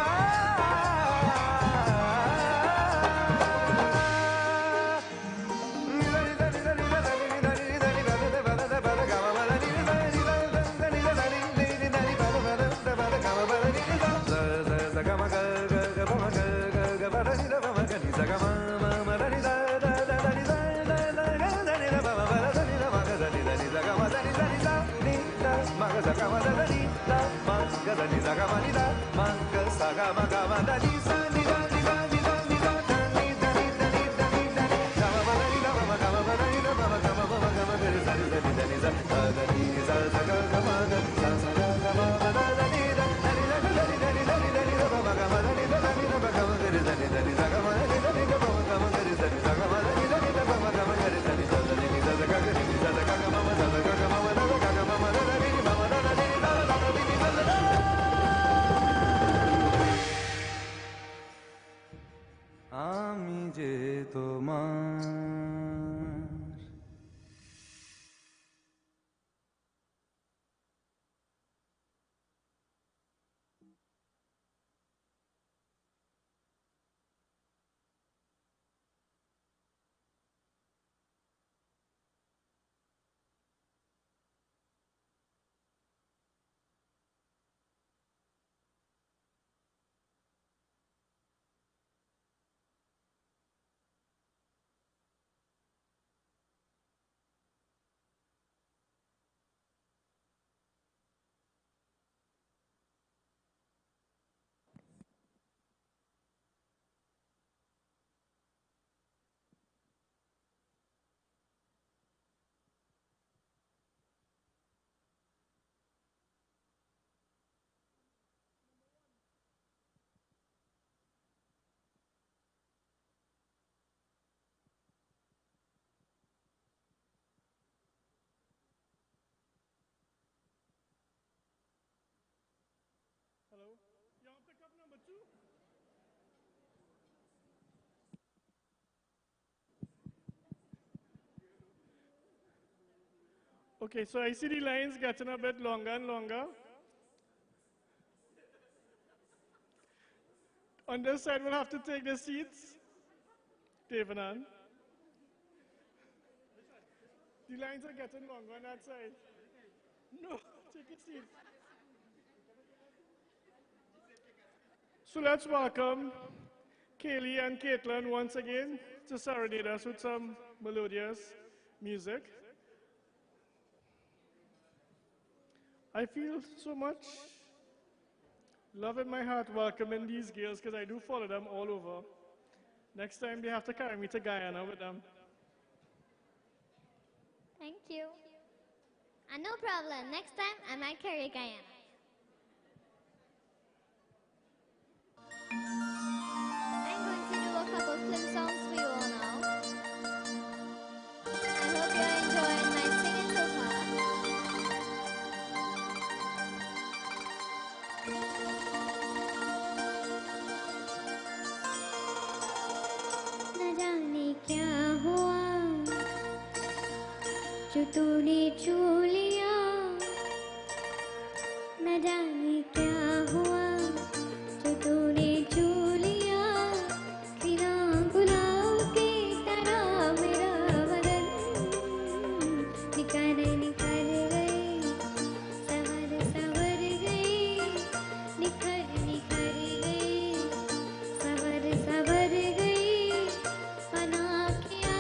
Okay, so I see the lines getting a bit longer and longer. On this side, we'll have to take the seats. Devanan. The lines are getting longer on that side. No, take a seat. So let's welcome Kaylee and Caitlin once again to serenade us with some melodious music. I feel so much love in my heart welcoming these girls because I do follow them all over. Next time they have to carry me to Guyana with them. Thank you. And no problem. Next time I might carry Guyana. I'm going to do a couple flip songs for you all now. I hope you're enjoying my singing so far. न जाने क्या हुआ जो तूने छू लिया न जाने क्या हुआ जो तूने छू लिया खिला गुलाब की तरह मेरा बदन निखर निखर गई संवर संवर गई निखर निखर गई संवर संवर गई बना किया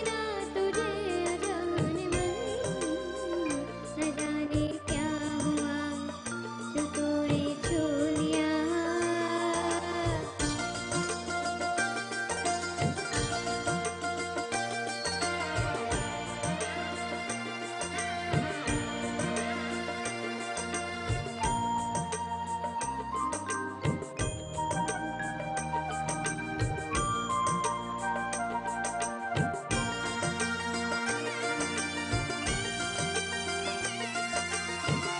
ना तुझे अजाने मन न जाने क्या हुआ जो तूने छू लिया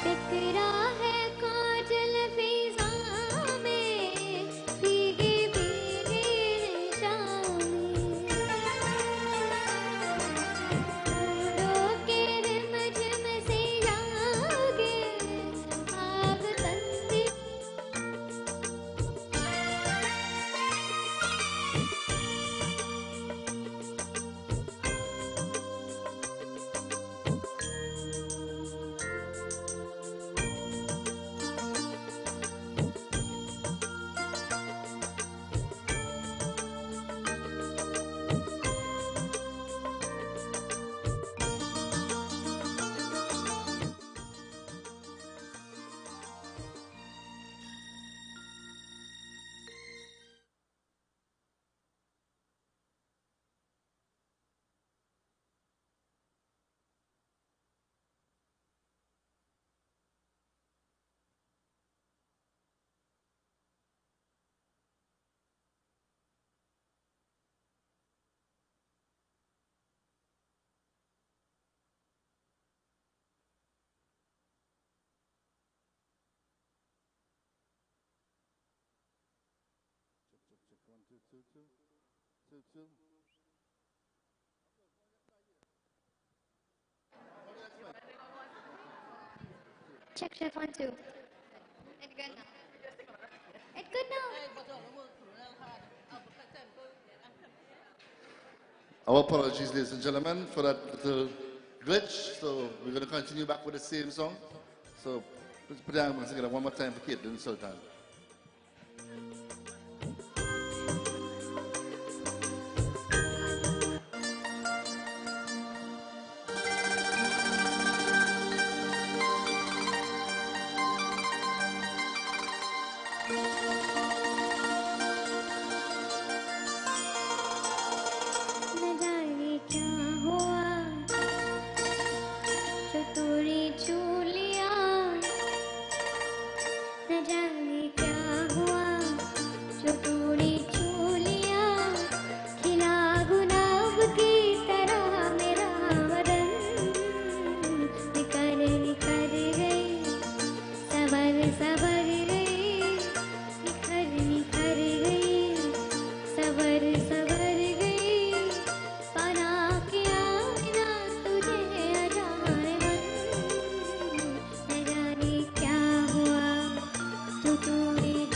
बिखरा है काजल फिजा में भीगे भीगे निशान फूलों के रिमझिम से जागे आग तंदी Check, 1, 2, 2, 2, 2, 2. check 1 2 it's good now it's good now Our apologies, ladies and gentlemen, for that little glitch. So we're going to continue back with the same song. So put down once again one more time for Caitlin Sultan. न जाने क्या हुआ जो तूने छू लिया न जाने क्या हुआ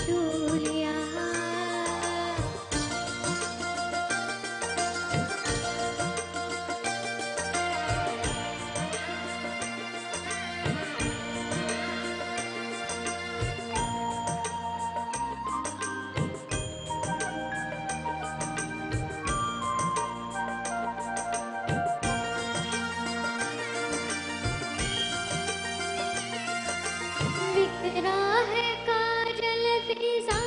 छू लिया बिखरा है काजल फिजा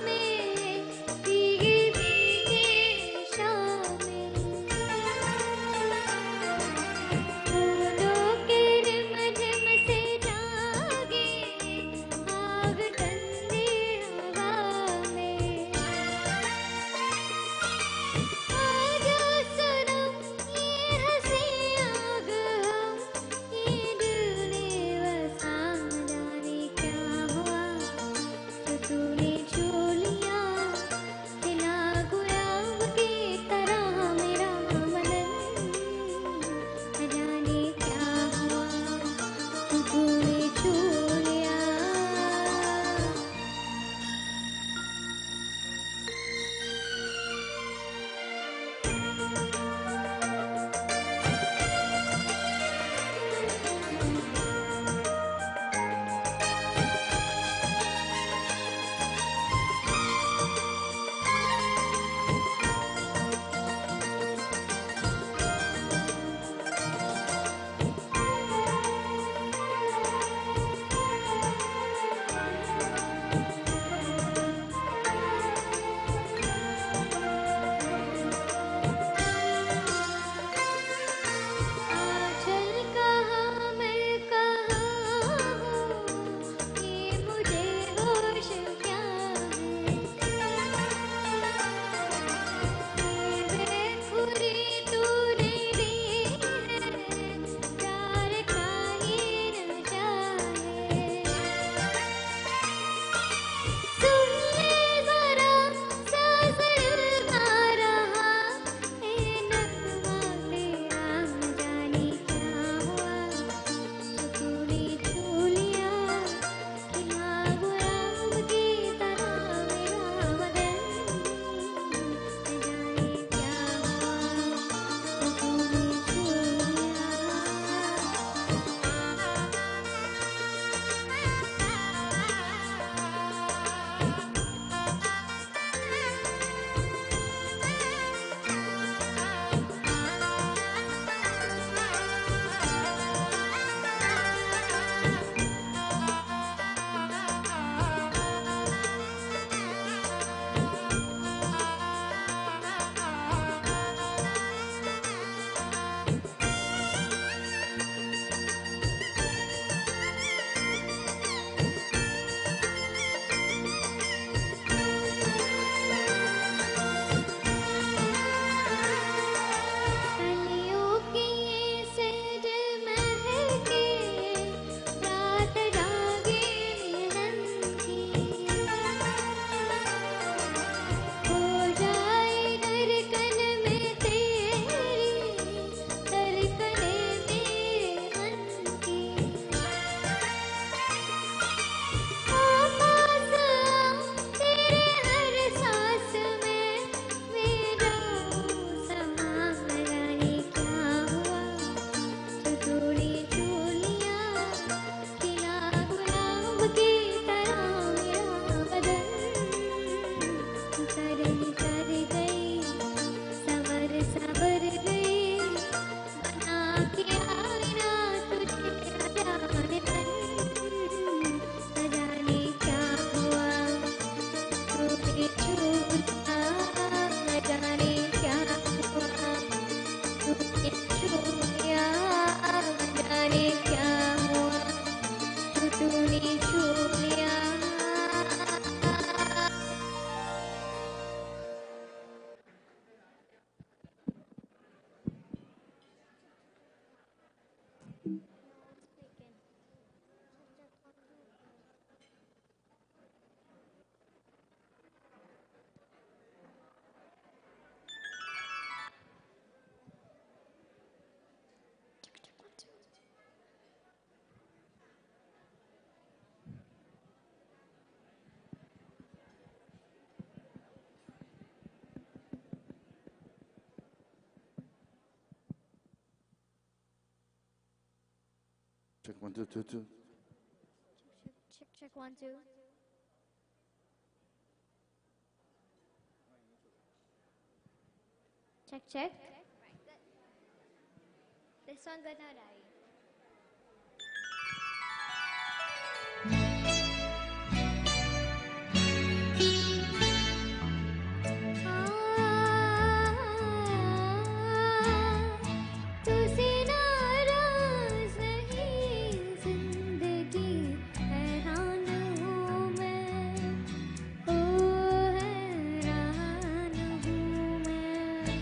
में भीगे भीगे शामें फूलों के रिमझिम से जागे आग ठंडी हवा में आजा सनम ये हंसी आग हम ये दिल ने बसा जाने क्या हुआ जो तूने छू लिया खिला गुलाब की तरह मेरा मनन न जाने क्या हुआ जो तूने छू लिया आंचल कहाँ मैं कहाँ हूँ ये मुझे होश क्या है बेखुदी तूने दी है प्यार का ये नशा है सुन ले जरा सांस लगा रहा है नगमा तेरा न जाने क्या हुआ जो तूने छू लिया खिला गुलाब की तरह मेरा बदन न जाने क्या हुआ जो तूने छू लिया कलियों की ये सेज महके रात जागे मिलन की हो जाए धड़कन में तेरी धड़कने मेरे मन की ओ पास आ तेरे हर सांस में मेरा समा न जाने क्या हुआ जो तूने छू लिया खिला गुलाब की तरह मेरा बदन कर गई सबर सबर गई बना के आईना तुझे अजाने मन न जाने क्या हुआ तूने छू लिया न जाने क्या हुआ तूने छू लिया न जाने क्या हुआ जो तूने छू लिया Check 1 2 2 2. Check 1 2. Check. This one good now, Daddy. तुझसे नाराज नहीं जिंदगी हैरान हूँ मैं ओ हैरान हूँ मैं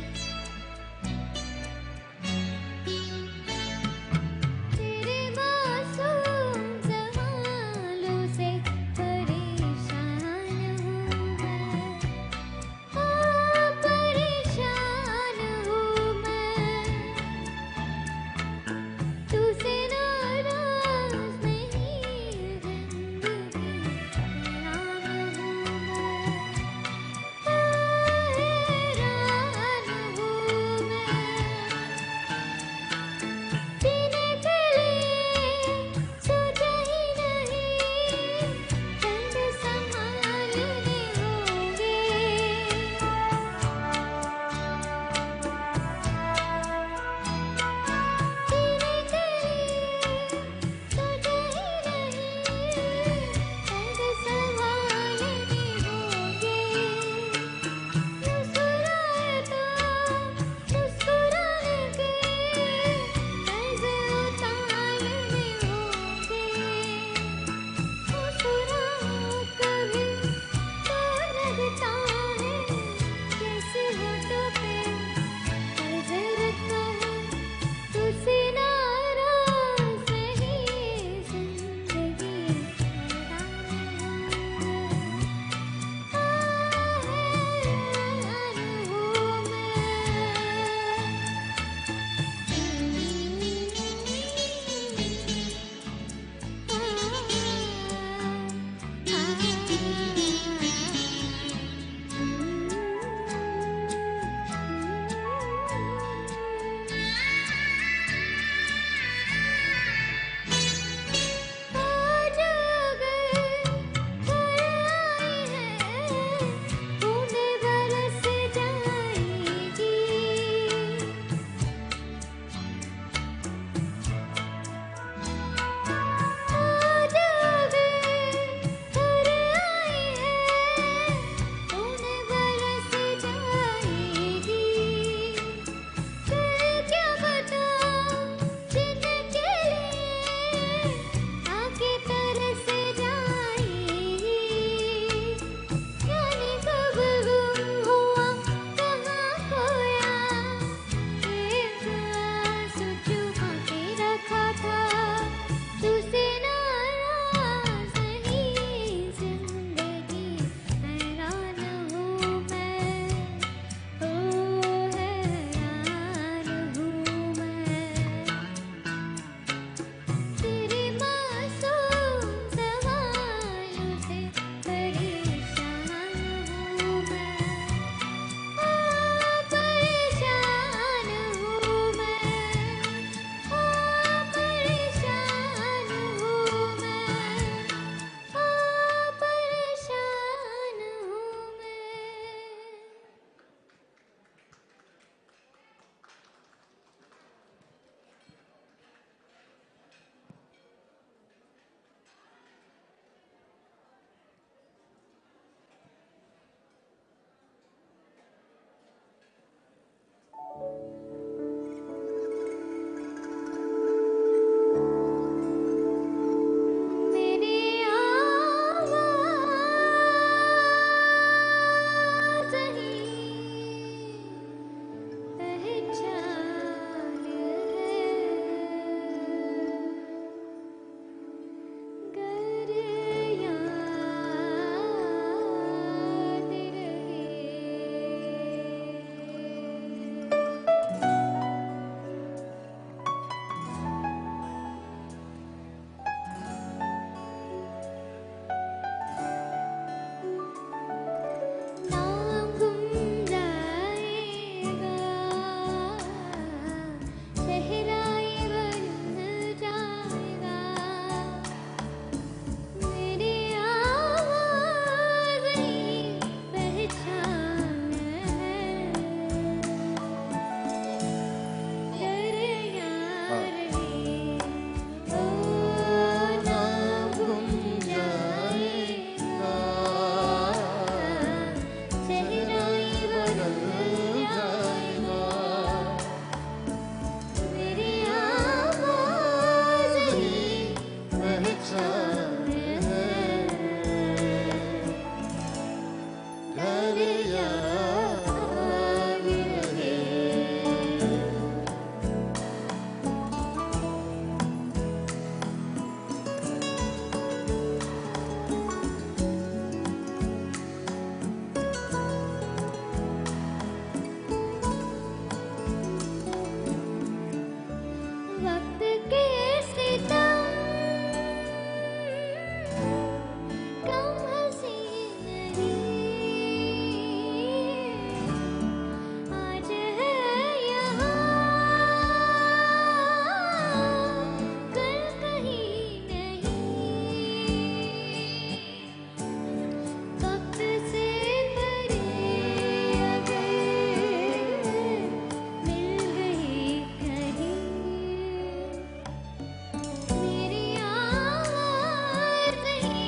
घर याद रहे। वक्त के सितम कम हंसी नहीं, आज है यहाँ कल कहीं नहीं। वक्त से परे अगर मिल गई कहीं मेरी आवाज़ ही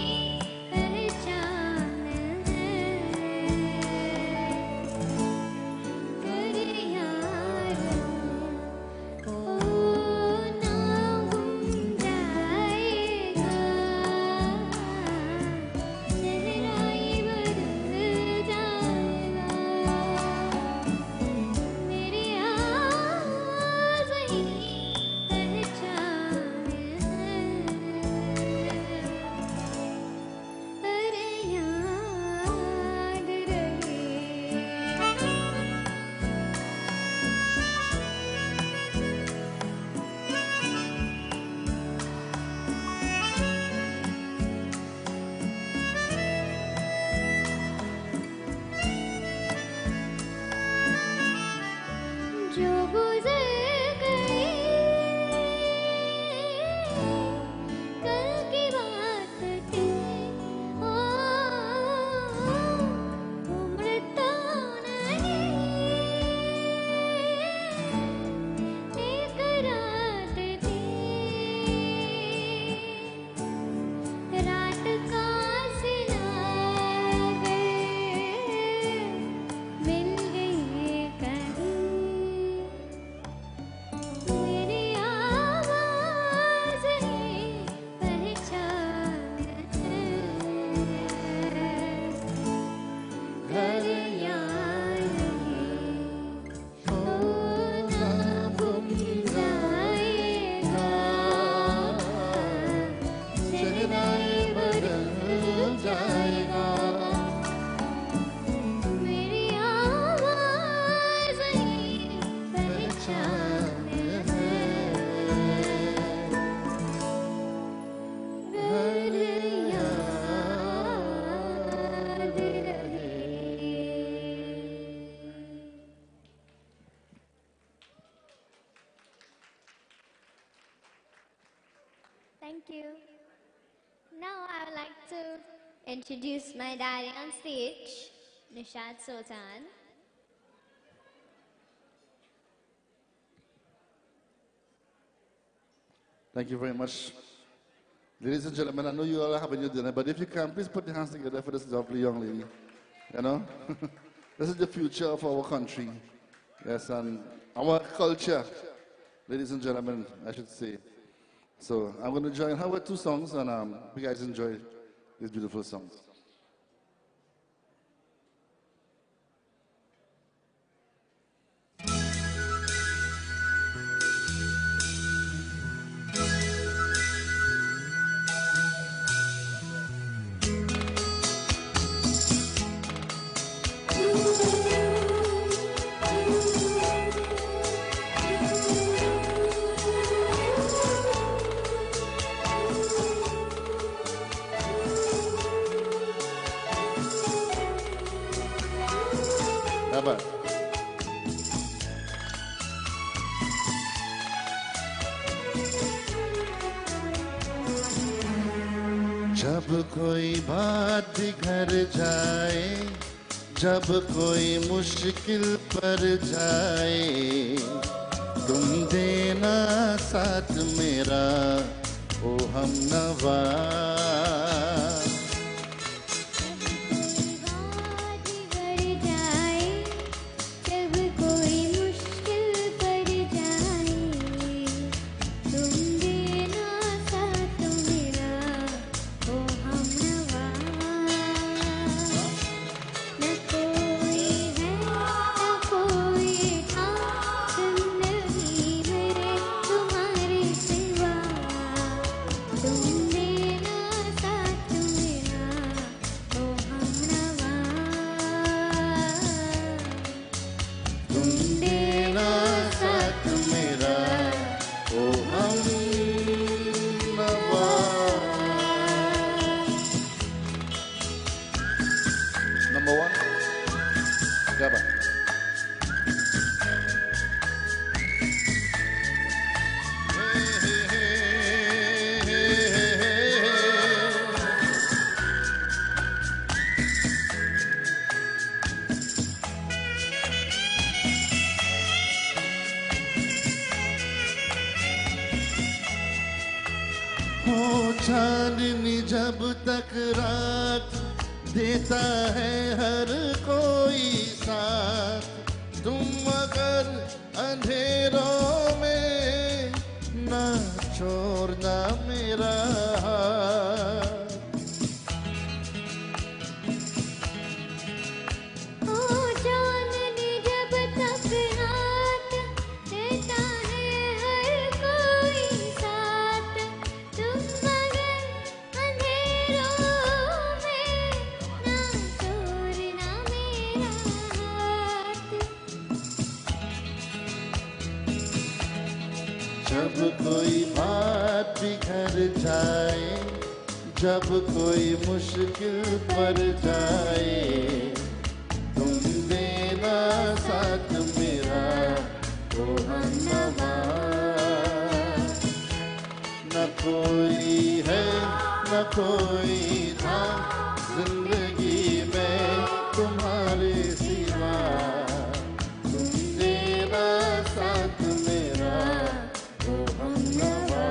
पहचान है। कर यार ओ ना गुम जाएगा, चेहरा ही बदल जाएगा। मेरी आवाज़ ही पहचान है। अरे याद रहे। जो गुजर गई कल की बात थी, ओ उम्र तो नहीं एक रात थी। रात का सिला मिल गई कहीं मेरी आवाज़ ही पहचान है। घर याद रहे ओ ना गुम जाएगा, चेहरा ही बदल जाएगा। मेरी आवाज़ ही पहचान है। घर याद रहे। Thank you. Now I would like to introduce my daddy on stage, Nishad Sultan. Thank you very much. Ladies and gentlemen, I know you all are having your dinner, but if you can, please put your hands together for this lovely young lady. You know? This is the future of our country. Yes, and our culture, ladies and gentlemen, I should say. So I'm going to join her with two songs, and you guys enjoy these beautiful songs. How about? जब कोई बात घर जाए, जब कोई मुश्किल पर जाए, तुम देना साथ मेरा ओ हमनवा। number one. क्या बात? चांदनी जब तक रात देता है हर कोई साथ, तुम अगर अंधेरों में ना छोड़ना मेरा हाथ। ओ चांदनी जब तक रात देता है हर कोई साथ, तुम मगर अंधेरों में ना छोड़ना मेरा हाथ। जब कोई बात बिखर जाए, जब कोई मुश्किल पड़ जाए, तुम देना साथ मेरा ओ हमनवा। न कोई है न कोई था जिंदगी में तुम्हारे सिवा, तुम देना साथ मेरा ओ हमनवा।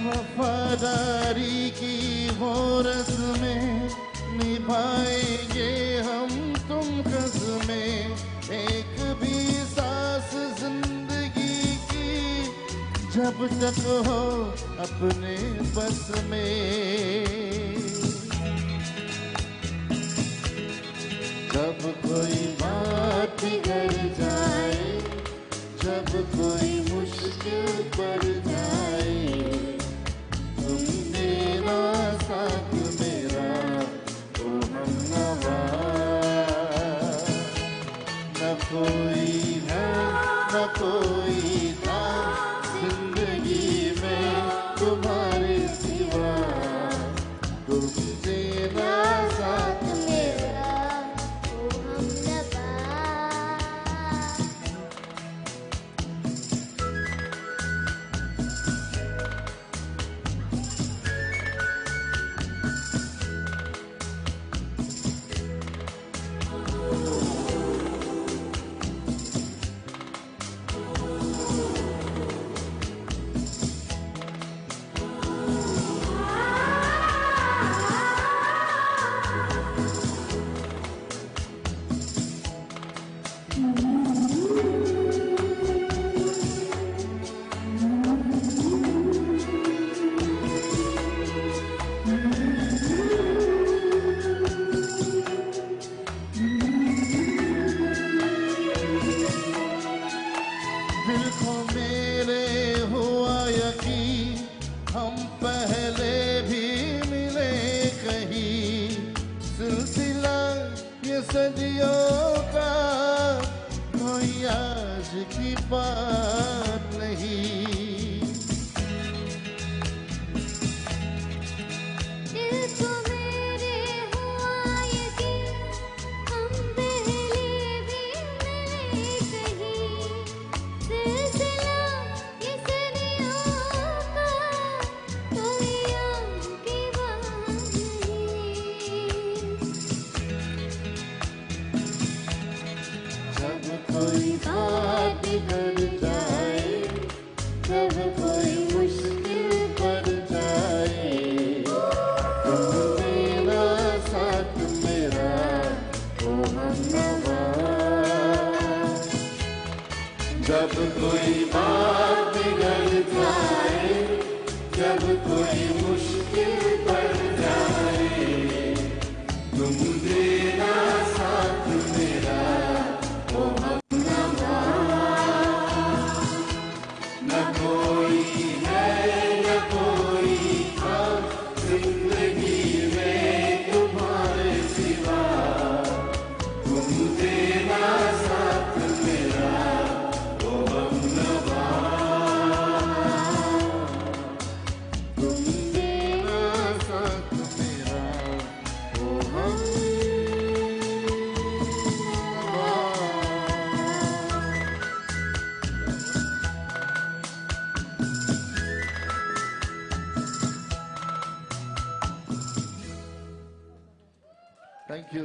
वफादारी की वो रस्में निभाएंगे हम तुम कसमें, एक भी सांस जिंदगी की जब तक हो अपने बस में। जब कोई बात बिगड़ जाए, जब कोई मुश्किल पड़ जाए, तुम देना साथ मेरा ओ हमनवा। न कोई है न कोई था जिंदगी में तुम्हारे सिवा, तुम देना साथ मेरा ओ हमनवा। दिल को मेरे हुआ यकीन, हम पहले भी मिले कहीं, सिलसिला ये सदियों का कोई आज की बात नहीं। दिल को मेरे हुआ यकीन, हम पहले भी मिले कहीं, सिलसिला ये सदियों का कोई आज की बात नहीं। जब कोई बात बिगड़ जब कोई बात बिगड़ जाए, जब कोई मुश्किल पड़ जाए, तुम देना साथ मेरा, ओ हमनवा। न कोई है न कोई था जिंदगी में तुम्हारे सिवा, तुम देना साथ मेरा, ओ हमनवा। तुम देना साथ मेरा, ओ हमनवा।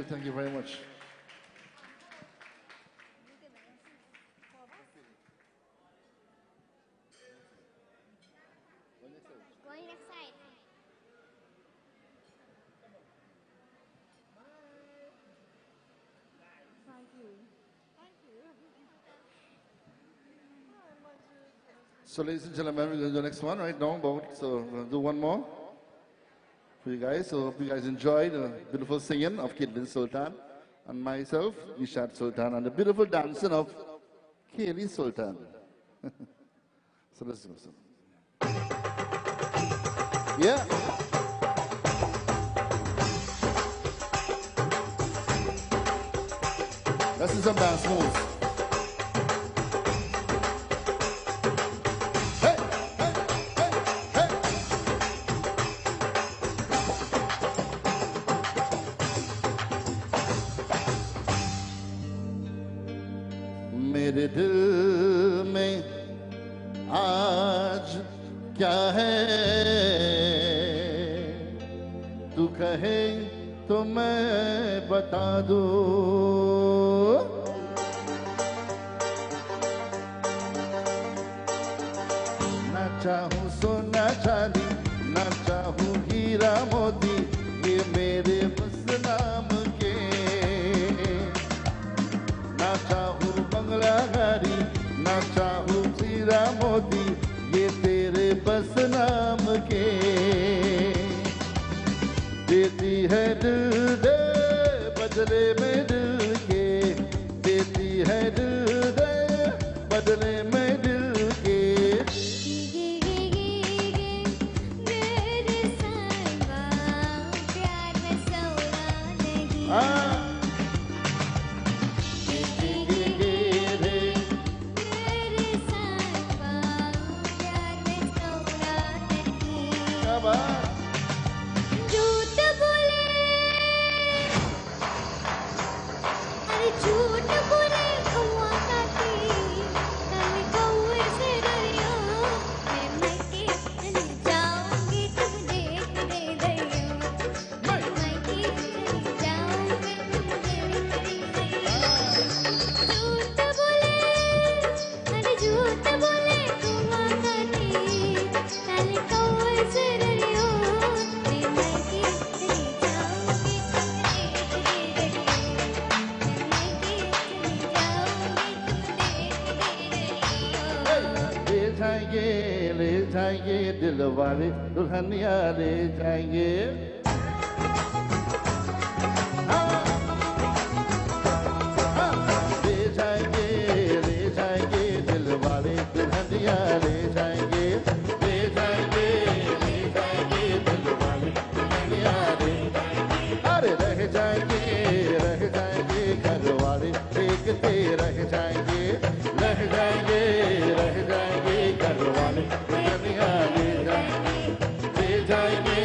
Thank you very much. Going next side. So, ladies and gentlemen, we're going to do the next one right now. So, we're going to do one more for you guys. So, hope you guys enjoyed the beautiful singing of Kirtan Sultan and myself, Nishat Sultan, and the beautiful dancing of Kaylee Sultan. So, let's go. Yeah. Let's do some dance moves. Hey, hey, hey, hey. मेरे दिल में आज क्या है, तू कहे तो मैं बता दूं। ना चाहूं सोना चांदी, ना चाहूं हीरा मोती, ये मेरे बस नाम के। ना चाहूं बंगला गाड़ी, ना चाहूं हीरा मोती, ये तेरे बस नाम के। देती है दिल दे बदले में दिल के, देती है दिल दे बदले में दिल के। मेरे साहिबा प्यार में सौदा नहीं। मेरे साहिबा प्यार में सौदा नहीं। झूठ बोले, अरे झूठ बोले कौआ काटी, कल कौए से डरियो, मैं मैके चली जाऊंगी तुम देख दे दैयो, मैं मैके चली जाऊंगी तुम देख दे दैयो। झूठ बोले, अरे झूठ बोले कौआ काटी, कल कौए से डरियो, मैं मैके चली जाऊंगी तुम देख दे दैयो, मैं मैके चली जाऊंगी तुम देख दे दैयो। ले जाएंगे दिल वाले दुल्हनिया ले जाएंगे। ले जाएंगे दिल वाले दुल्हनिया ले जाएंगे। ले जाएंगे दिल वाले दुल्हनिया ले जाएंगे। अरे रह जाएंगे घर वाले देखते रह जाएंगे। रह जाएंगे घर वाले दुल्हनिया ले जाएंगे। ले जाएंगे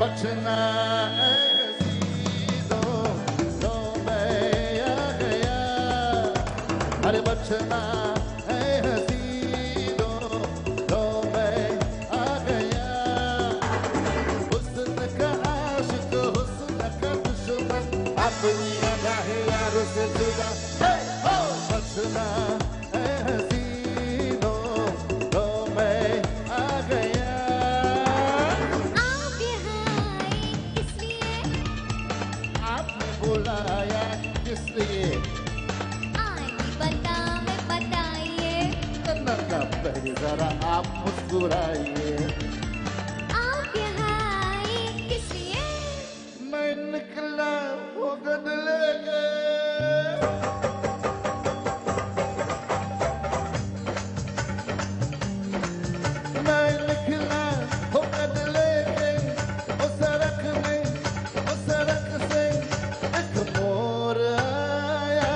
बचना हसीनो तो मैं आ गया अरे बचना है हसीनो तो मैं आ गया हुस्न का आशिक हुस्न का दुश्मन अपनी राहें यार से जुदा बचना है हसीनो तो मैं आ गया आप यहाँ आए किस लिए आपने बुलाया किस लिए आए बताइए नन्ना पहले जरा आप मुस्कुराइए आप यहाँ आए किस लिए मैं निकला वो गन लेके मैं निकला वो गन लेके उस सड़क से एक मोर आया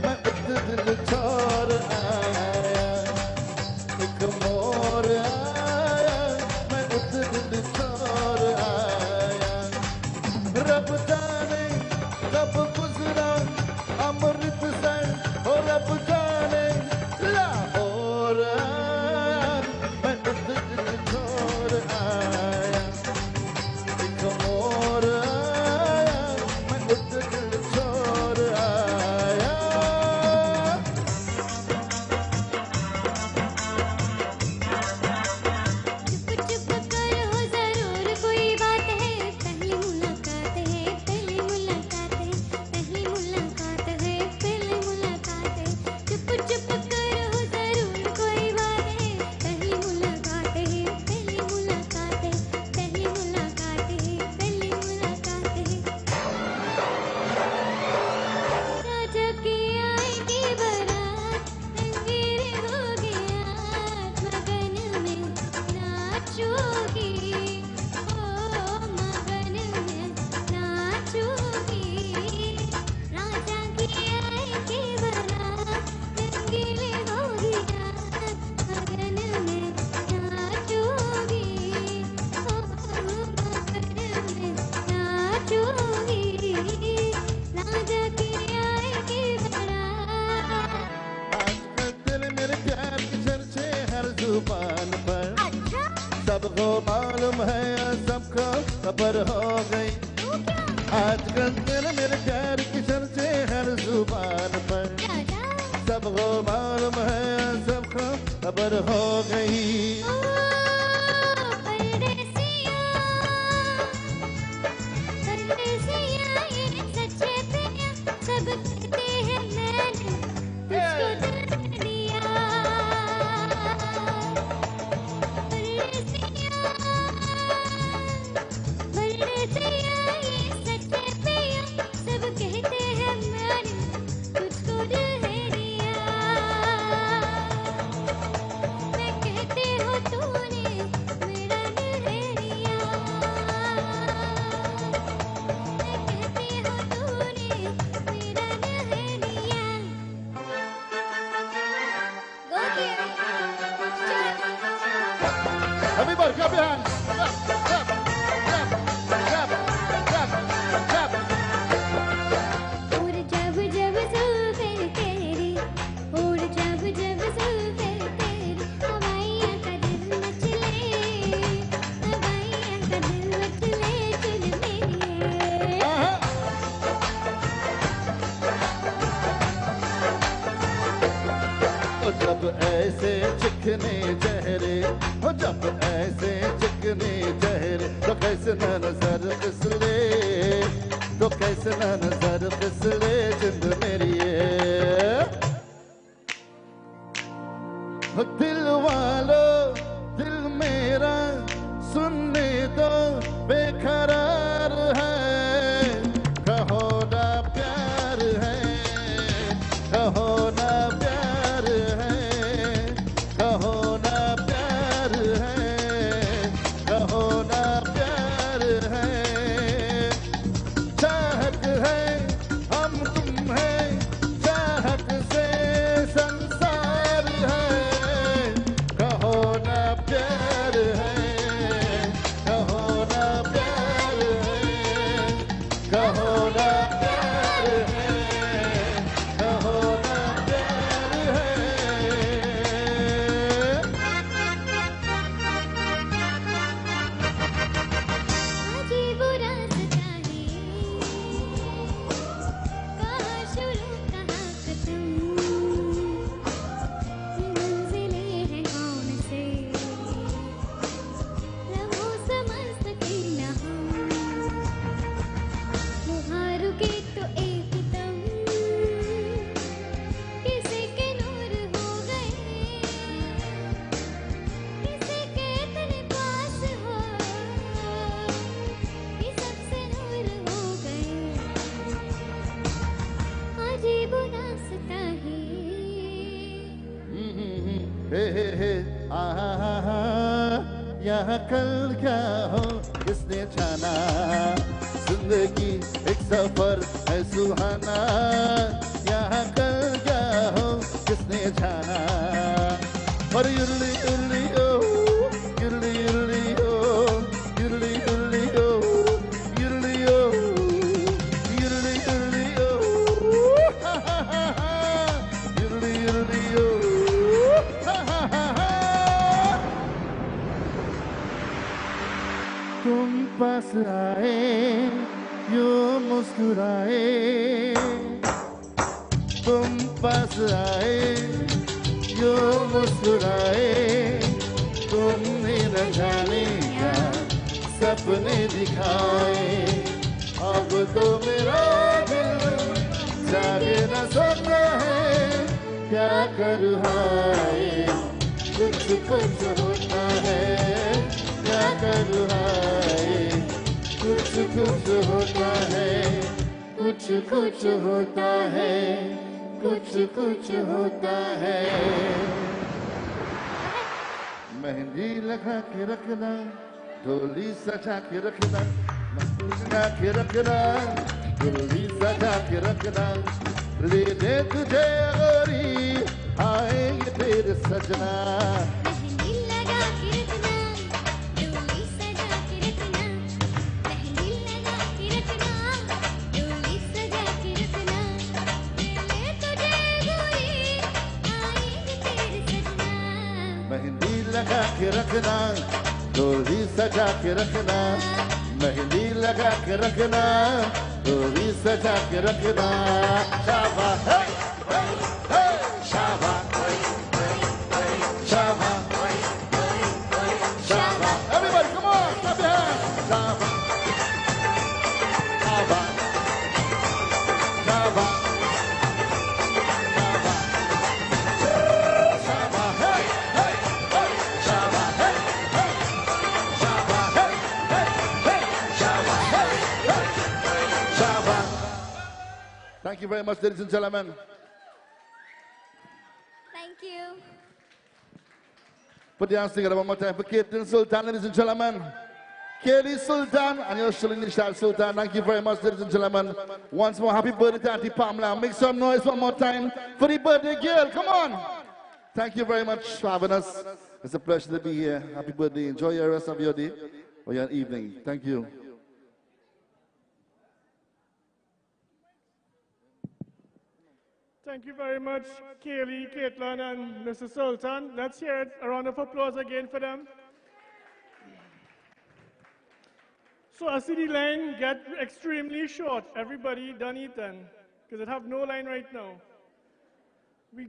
मैं उस दिल छोड़ आया एक मोर आया मैं उस दिल छोड़ आया रब जाने कब गुजरा अमृतसर और रब जाने लाहौर आया मैं उस दिल छोड़ आया एक मोर आया मैं उस दिल छोड़ आया चुप चुप करो जरूर कोई बात है पहली मुलाकात है पहली मुलाकात है पहली मुलाकात है पहली मुलाकात है चुप चुप करो जरूर कोई बात है पहली मुलाकात है पहली मुलाकात है पहली मुलाकात है पहली मुलाकात है राजा की आएगी बारात अंगेरे हो गया मगन में नाचोगी ओ मगन में नाचोगी राजा की आएगी बारात रंगीले हो गया मगन में नाचोगी ओ मगन में नाचोगी राजा की आएगी बारात आजकल दिल मेरे प्यार की चर्चे हर जुबान पर अच्छा सबको मालूम है सबको खबर हो गई तू क्या आजकल दिल मेरे प्यार की चर्चे हर जुबान पर राजा सबको मालूम है सबको खबर हो गई ओ परदेसिया ये सच्चे प्रिया सब कहते हैं मैंने तुझको दिल दिया परदेसिया ये सच्चे प्रिया सब कहते हैं मैंने तुझको दिल दिया मैं कहती हूँ तूने मेरा दिल दिया मैं कहती हूँ तूने मेरा दिल दिया Go Kiri. Everybody clap your hands clap clap clap clap clap clap और जब जब जुल्फें तेरी और जब जब जुल्फें तेरी हवाइयाँ का दिल मचले हवाइयाँ का दिल मचले चुन मेरी ओ जब ऐसे चिकने चेहरे हो जब ऐसे चिकने चेहरे तो कैसे न नजर फिसले तो कैसे न नजर फिसले जिंद मेरी हो दिल वालो दिल मेरा सुनने दो बेकरार है कहो ना प्यार है कहो ना प्यार है कहो ना प्यार है यहाँ कल क्या हो किसने जाना जिंदगी एक सफर है सुहाना यहाँ कल क्या हो किसने जाना और युरली युरली ओ युरली युरली ओ युरली युरली ओ युरली ओ युरली युरली ओ हा हा हा हा युरली युरली ओ हा हा हा हा तुम पास आए यूं मुस्कुराए तुम पास आए यूं मुस्कुराए तुमने न जाने क्या सपने दिखाए अब तो मेरा दिल जागे न सकता है क्या करूँ हाय कुछ कुछ होता है क्या करूँ हाय कुछ कुछ होता है कुछ कुछ होता है कुछ कुछ होता है मेहंदी लगा के रखना डोली सजा के रखना सजा के रखना डोली सजा के रखना ले दे तुझे गोरी आएंगे तेरे सजना मेहंदी लगा के रखना डोली सजा के रखना मेहंदी लगा के रखना डोली सजा के रखना ले तुझे गोरी आएंगे तेरे सजना मेहंदी लगा के रखना डोली सजा के रखना मेहंदी लगा के रखना डोली सजा के रखना शाबाश हे हे हे शाबाश शाबाश शाबाश everybody come on clap your hands शाबाश शाबाश शाबाश Thank you very much, ladies and gentlemen. Thank you. Put your hands together one more time for Kirtan Sultan, ladies and gentlemen. Kelly Sultan and your Shilin Nishal Sultan. Thank you very much, ladies and gentlemen. Once more, happy birthday to Auntie Pamela. Make some noise one more time for the birthday girl. Come on. Thank you very much for having us. It's a pleasure to be here. Happy birthday. Enjoy your rest of your day or your evening. Thank you. Thank you very much, Kaylee, Caitlin, and Mr. Sultan. Let's hear it. A round of applause again for them. So I see the line get extremely short. Everybody done eating, because it have no line right now.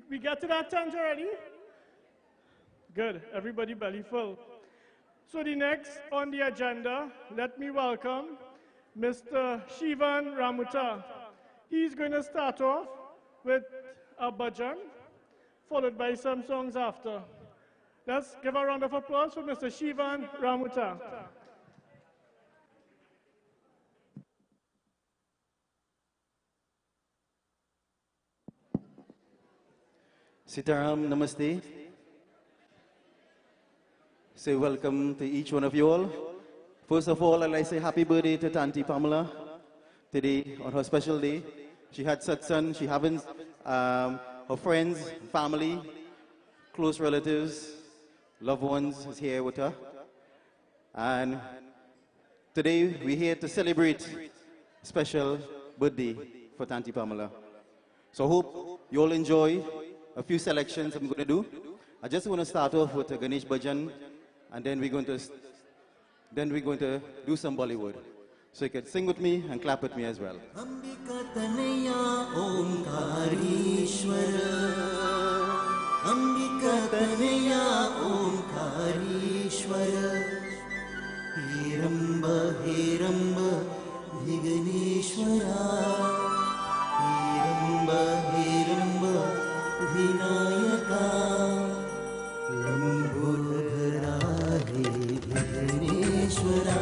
We get to that tent already? Good. Everybody belly full. So the next on the agenda, let me welcome Mr. Shivan Ramuta. He's going to start off with a bhajan, followed by some songs after. Let's give a round of applause for Mr. Shivan Ramuta. Sitaram, namaste. Say welcome to each one of you all. First of all, I'd like to say happy birthday to Auntie Pamela today on her special day. She had satsang, she having her friends, family, close relatives, loved ones is here with her. And today we're here to celebrate special birthday for Auntie Pamela. So I hope you all enjoy a few selections I'm going to do. I just want to start off with a Ganesh Bhajan, and then we're going to do some Bollywood. So you can sing with me and clap with me as well. Ambika Tanaya Omkarishwara Ambika Tanaya Omkarishwara Hiramba Hiramba Viganeshwara Hiramba Hiramba Vinayaka Lambodhara He Viganeshwara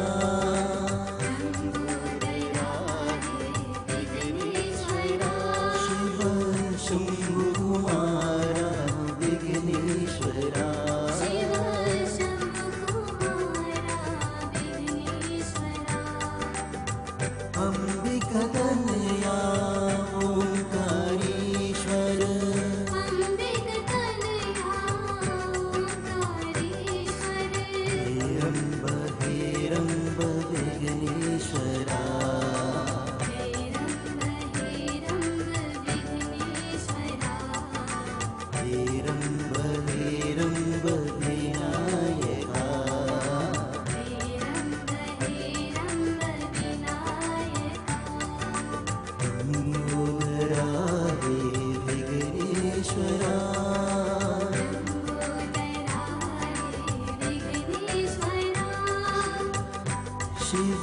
Shiv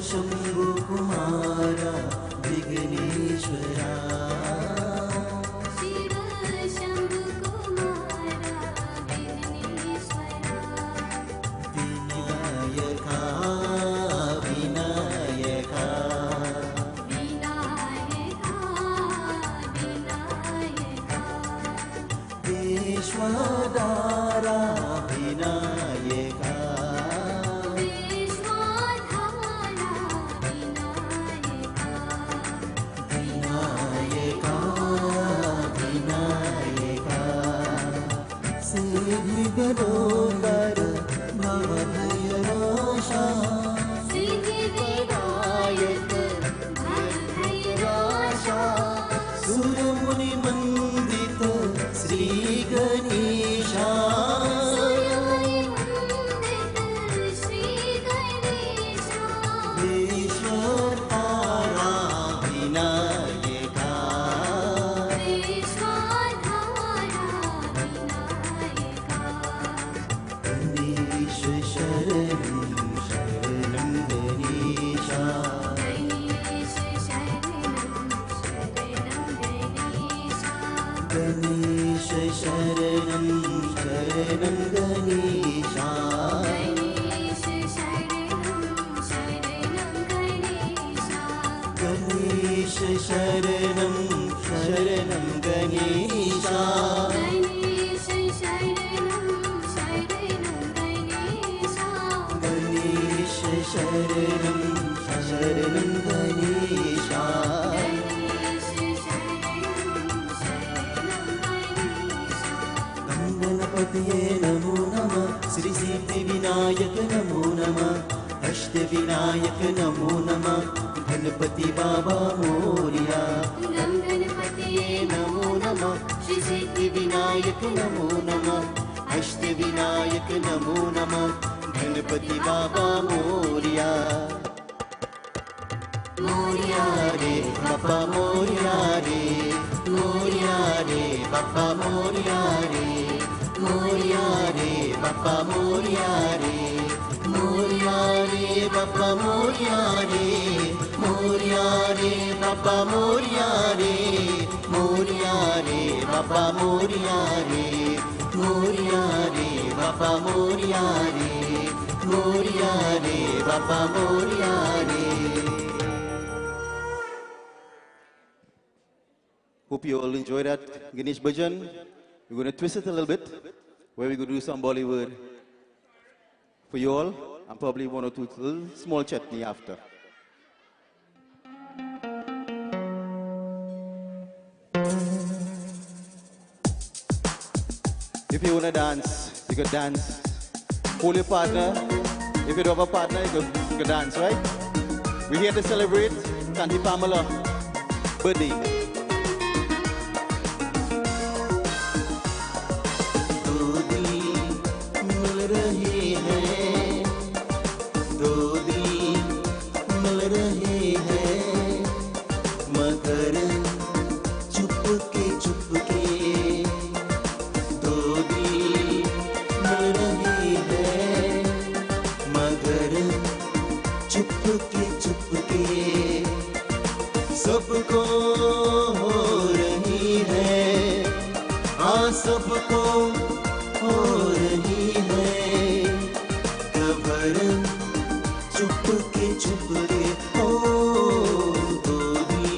Shambhu Kumara Vighneshwara Shiv Shambhu Kumara Vighneshwara Vinayaka Vinayaka Vinayaka Vinayaka विश्वदारा Vinayaka विश्वधारा Vinayaka Vinayaka Vinayaka सिद्धि गणोदर भवभयनाशा सिद्धिविनायक भवभयनाशा सुरमुनि वन्दित श्री गणेशा सूर्यमणिवन्दित श्री गणेशा विश्वतारा विनायका विश्वधारा विनायका गणेश शरणं शरणं गणेशा गणेश शरणं शरणं गणेशा गणेश शरणं शरणं गणेशा गणेश शरणं शरणं गणेशा गणेश शरणं शरणं गणेशा गणेश शरणं शरणं गणेशा गणेश शरणं शरणं गणेशा गणेश शरणं शरणं गणेशा गणपतये नमो नमः श्री सिद्धि विनायक नमो नमः अष्ट विनायक नमो नमः गणपति बाबा मोरिया गं गणपतये नमो नमः श्री सिद्धि विनायक नमो नमः अष्ट विनायक नमो नमः गणपति बाबा मोरिया मोरिया रे बाबा मोरिया रे मोरिया रे बाबा मोरिया रे मोरिया रे बाबा मोरिया रे मोरिया रे बाबा मोरिया रे मोरिया रे बाबा मोरिया रे मोरिया रे बाबा मोरिया रे मोरिया रे बाबा मोरिया रे मोरिया रे बाबा मोरिया रे. Hope you all enjoy that Ganesh Bhajan. We're going to twist it a little bit, where we're going to do some Bollywood for you all, and probably one or two little small chutney after. If you want to dance, you can dance. Hold your partner. If you don't have a partner, you can dance, right? We're here to celebrate Auntie Pamela birthday. सबको हो रही है, हाँ सबको हो रही है खबर, चुपके चुपके हो तो भी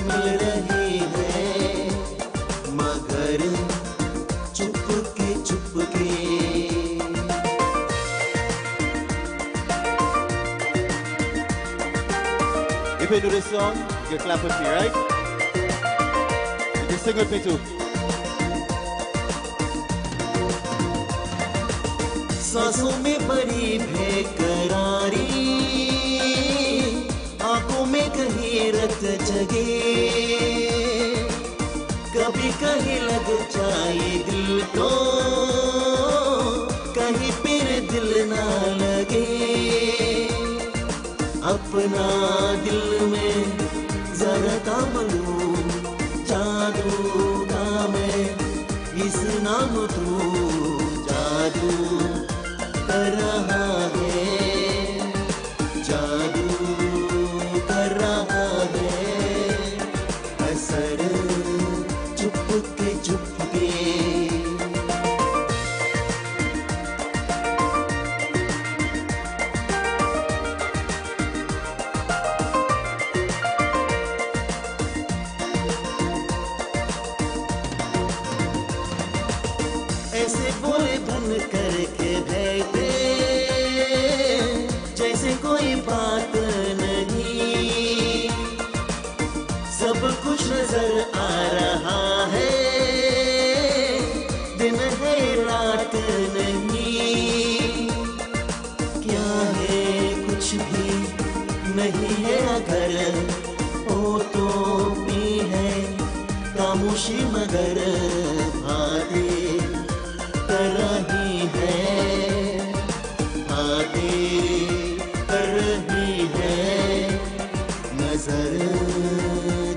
मिल रही है, मगर Chupke Chupke. If you do this song, you can clap with me, right? You can sing with me too. सांसों में बड़ी बेकरारी, आंखों में कहीं रत जगे, कभी कहीं लग जाए दिल को, कहीं फिर दिल ना लगे. अपना दिल में जरा काम लूं, जादू का मैं इस नाम तू जादू कर रहा है. कोई बात नहीं, सब कुछ नजर आ रहा है, दिन है रात नहीं, क्या है कुछ भी नहीं है अगर, ओ तो भी है खामोशी मगर बातें कर रही है, बातें कर रही है, नजर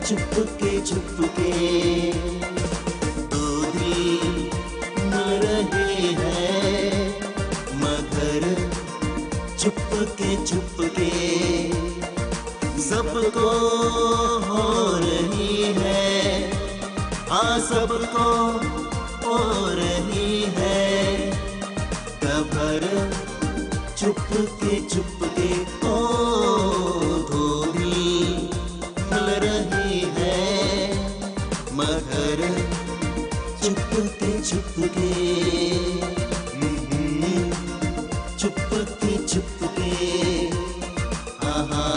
चुपके दूरी मिल रही है, मगर चुपके सबको हो रही है, हाँ सबको हो रही है, खबर चुपके ओ दूरी मिल रही है, मगर चुपके चुपके आहा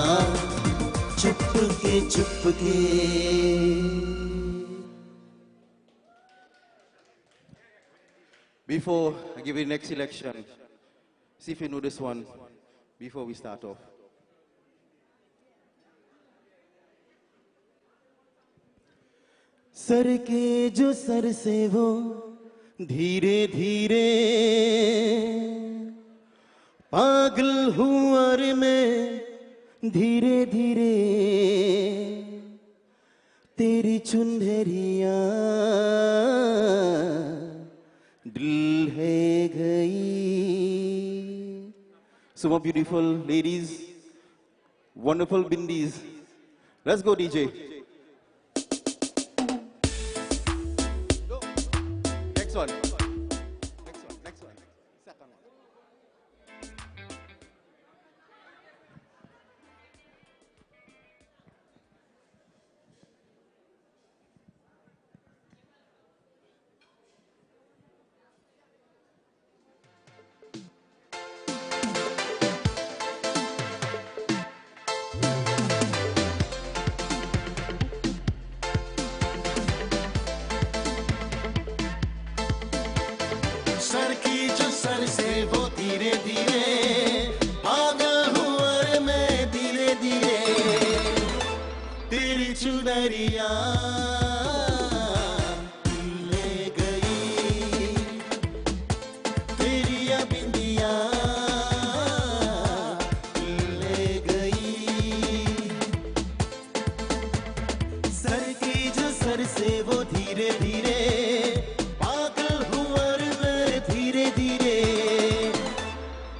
चुपके Before I give you the next selection, see if you know this one before we start off. Sir के जो सर से वो धीरे धीरे पागल हुआ रे मैं धीरे धीरे, तेरी चुनरिया दिल है गई. So more beautiful ladies, wonderful bindis. Let's go, DJ. Next one. Next one. Second one. Sir की जो सर से वो धीरे धीरे पागल हुआ रे मैं धीरे धीरे, तेरी चुनरिया ले गई, तेरी ये बिंदिया ले गई, सर की जो सर से वो धीरे धीरे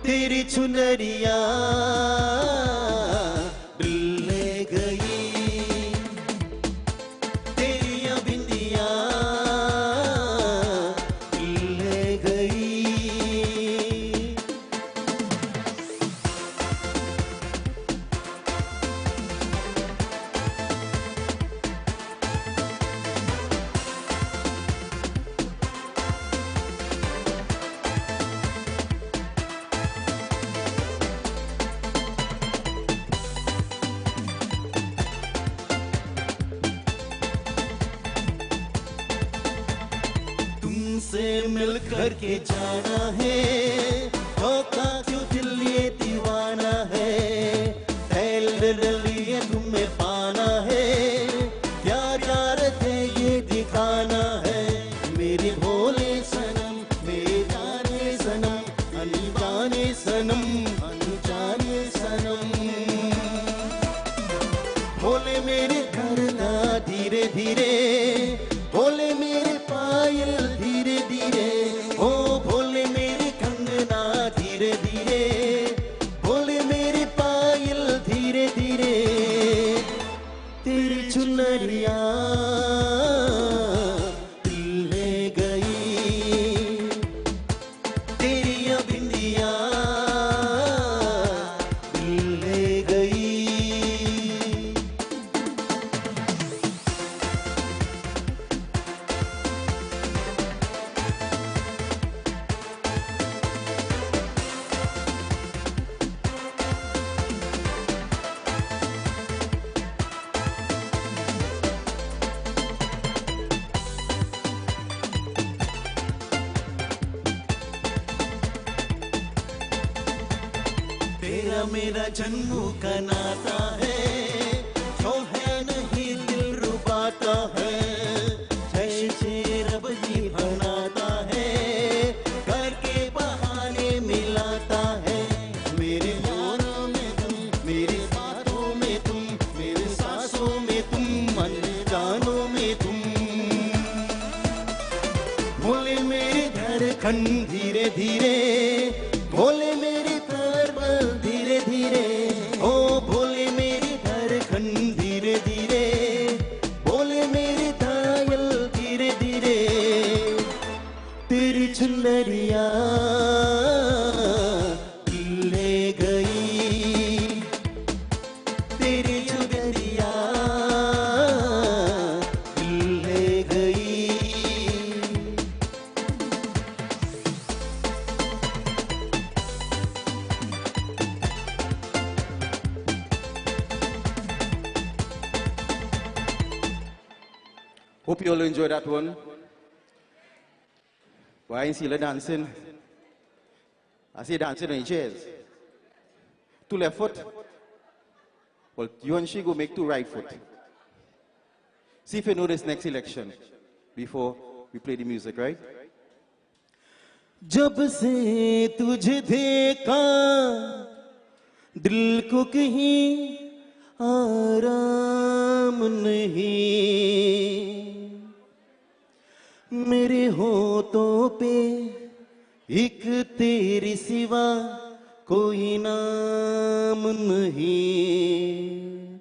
तेरी चुनरिया ले गई, तेरी ये बिंदिया ले गई. तुमसे मिल कर के जाना है, होता क्यों दिल ये दीवाना है, लिए तुम्हें पाना है, प्यार यार थे ये दिखाना है, मेरे भोले सनम मेरे जाने सनम अनजाने सनम अनजाने सनम, भोले मेरे करना धीरे धीरे, भोले मेरे पायल धीरे धीरे, ओ भोले मेरे कंगना धीरे धीरे, भोले मेरे पायल धीरे धीरे, तेरी चुनरिया ले गई, तेरी ये बिंदिया ले गई. तेरा मेरा जन्मों का नाता है, जो है नहीं दिल रुबाता है, जैसे रब जी बनाता है, घर के बहाने मिलाता है। मेरे यारों में तुम, मेरे बातों में तुम, मेरे सांसों में तुम, अनजानों में तुम, भोले मेरे धड़कन धीरे धीरे, भोले मेरी धड़कन धीरे धीरे, ओ भोले मेरी धड़कन धीरे धीरे, भोले मेरी घायल धीरे धीरे, तेरी चुनरिया ले गई, तेरी चुनरिया ले गई। Hope you all enjoy that one. Why I see you dancing? I see you dancing on your chairs. Two left foot. Well, you and she go make two right foot. See if you know this next election before we play the music, right? जब से तुझे देखा दिल को कहीं आराम नहीं, मेरे होठों पे एक तेरी सिवा कोई नाम नहीं,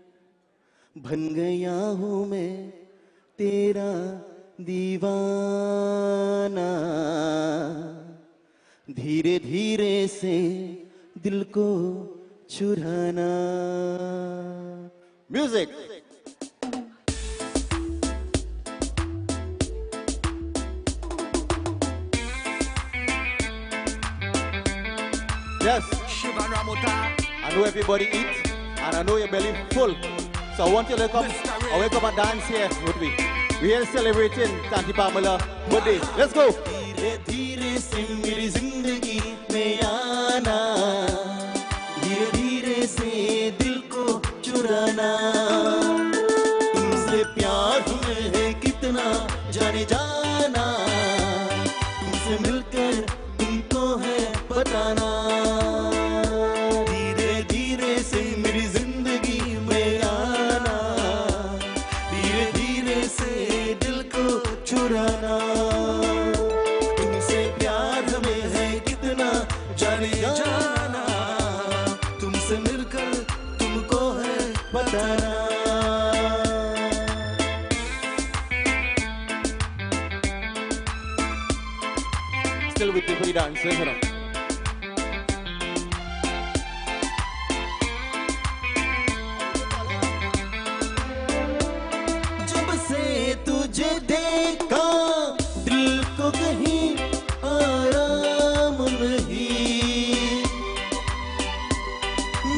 बन गया हूँ मैं तेरा दीवाना, धीरे धीरे से दिल को चुराना। Music. Yes. I know everybody eat, and I know your belly full. So I want you to come and dance here with me. We are celebrating Auntie Pamela birthday. Let's go. धीरे धीरे से मेरी जिंदगी में आना, धीरे धीरे से दिल को चुराना, तुमसे प्यार हमें है कितना जाने जाना, तुमसे मिलकर तुमको है बताना, धीरे धीरे से मेरी जिंदगी में आना, धीरे धीरे से दिल को चुराना, तुमसे प्यार हमें है कितना जाने जाना, तुमसे मिलकर तुमको है बताना। Still with you for the dance, listen up. जब से तुझे देखा दिल को कहीं आराम नहीं,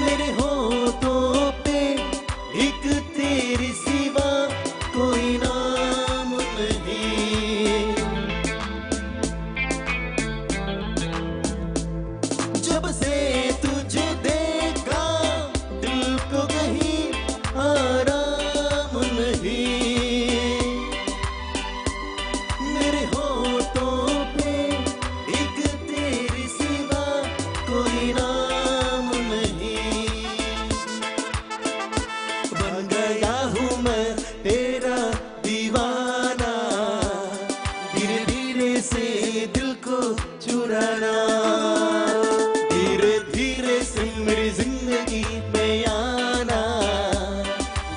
मेरे होठों पे एक तेरी सिवा कोई नाम नहीं, जब से तुझे देखा दिल को कहीं आराम नहीं, मेरे होठों पे एक तेरी सिवा कोई नाम नहीं, बन गया हूँ मैं तेरा दीवाना, धीरे धीरे से दिल को चुराना, धीरे धीरे से मेरी जिंदगी में आना,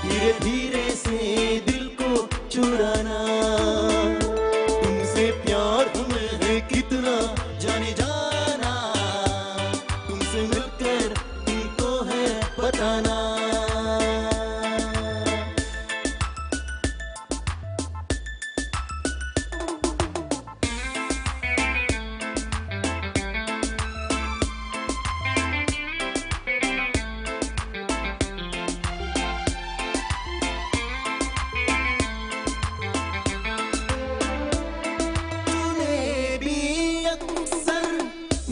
धीरे धीरे से दिल को चुराना, तुमसे प्यार हमें है कितना जाने जाना, तुमसे मिलकर तुमको है बताना।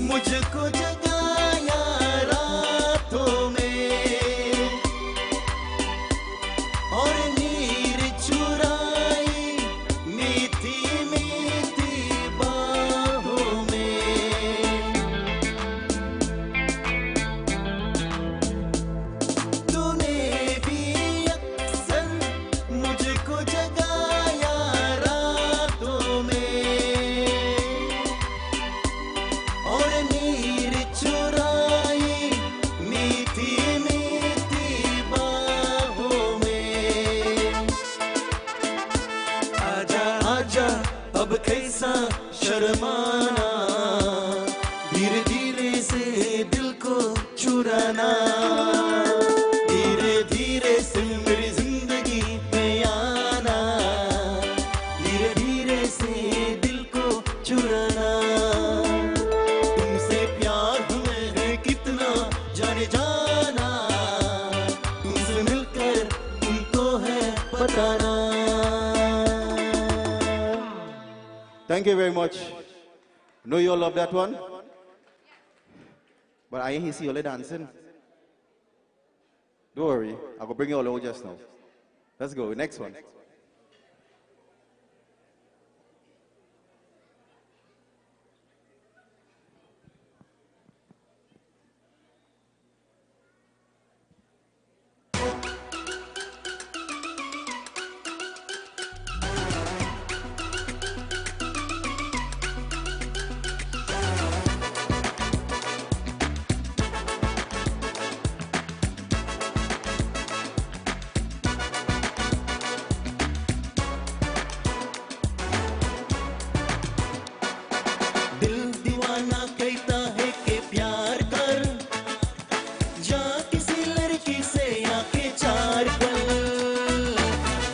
मुझको जगाया रातों पुराना धीरे धीरे से मेरी जिंदगी में आना धीरे धीरे से दिल को चुराना तुमसे प्यार हमें है कितना जाने जाना तुमसे मिलकर तुमको है बताना. Thank you very much. Know you all love that one? But I ain't see you all dancing. Don't worry, I'll go bring you all over just now. Let's go, next one. दिल दीवाना कहता है कि प्यार कर जा किसी लड़की से आके चार पल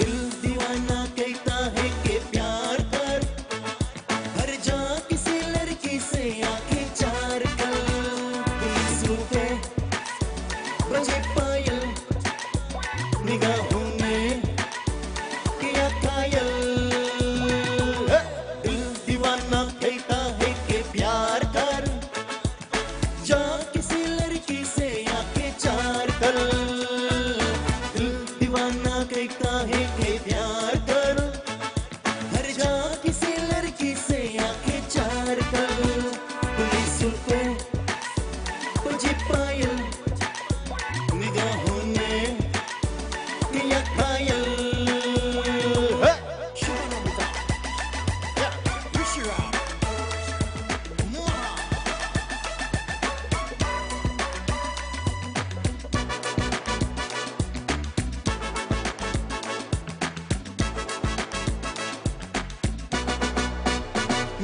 दिल दीवाना कहता है कि प्यार कर हर जा किसी लड़की से आके चार पल पुलिसों पे बजे पायल निगाहों में किया घायल दिल दीवाना कहता है कि प्यार कर जा किसी लड़की से आके चार कर दिल दीवाना कहता है कि प्यार कर हर जा किसी लड़की से आके चार कर पुलिस पे बजे पायल निगाहों में किया घायल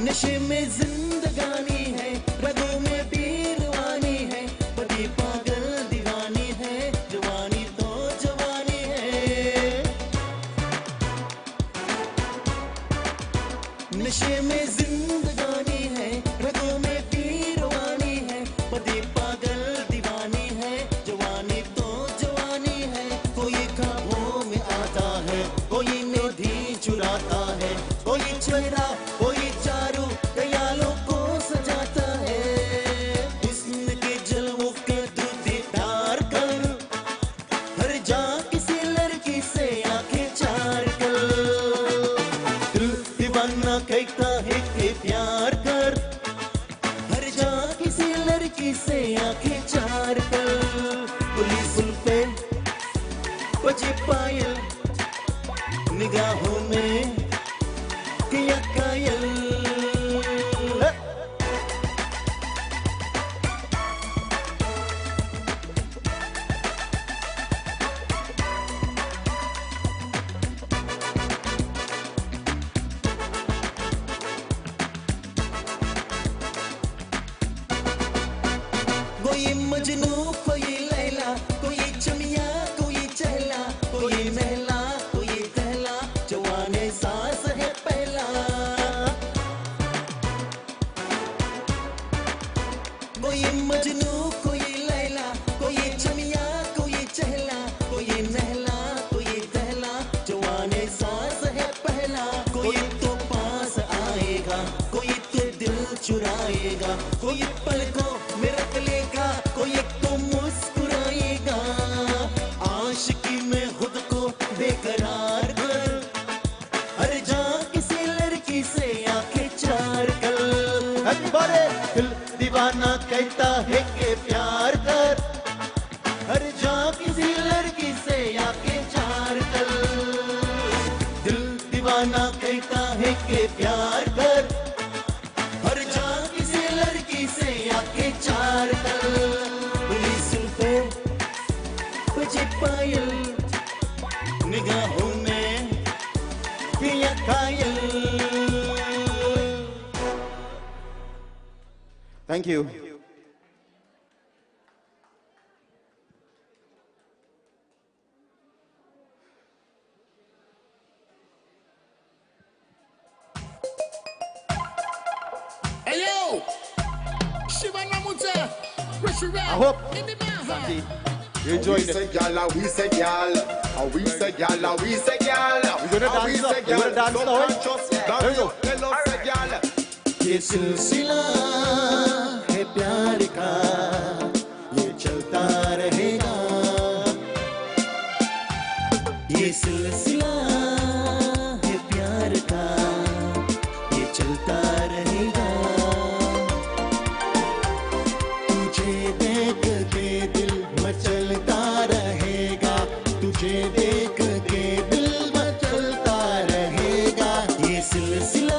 नशे में जिंदगानी है रगों में पीरवानी है पति पागल दीवानी है जवानी तो जवानी है नशे में जिंदगानी है रगों में पीरवानी है पति पागल दीवानी है जवानी तो जवानी है कोई ख्वाबों में आता है कोई निधि चुराता है कोई चेहरा कोई चारू कयालों को सजाता है हुस्न के जलवों के दीदार कर हर जा किसी लड़की से आंखें चार कर दिल दीवाना कहता है कि प्यार कर हर जा किसी लड़की से आंखें चार कर पुलिस पे बजे पायल निगाहों में किया घायल कोई मजनू कोई लैला कोई चमिया कोई चहला कोई महला कोई कहला जवाने सास है पहला कोई मजनू कोई लैला कोई चमिया कोई चहला कोई महला कोई कहला जवाने सास है पहला कोई तो पास आएगा कोई तो दिल चुराएगा कोई पलकों में रख लेगा कोई तो मुस्कुराएगा आशिकी में खुद को बेकरार कर हर जा किसी लड़की से आंखें चार कर दिल दीवाना कहता है कि प्यार कर हर जा किसी लड़की से आंखें चार कर दिल दीवाना कहता है कि प्यार कर हर जा किसी लड़की से आंखें चार कर पुलिस पे बजे पायल निगाहों में किया घायल. Thank you. I hope, Santi, you enjoyed it. We say gal, we say gal. We say gal, we say gal. We're gonna dance now. There we go. ये सिलसिला है प्यार का ये चलता रहेगा ये सिलसिला है प्यार का ये चलता रहेगा तुझे देख के दिल मचलता रहेगा तुझे देख के दिल मचलता रहेगा ये सिलसिला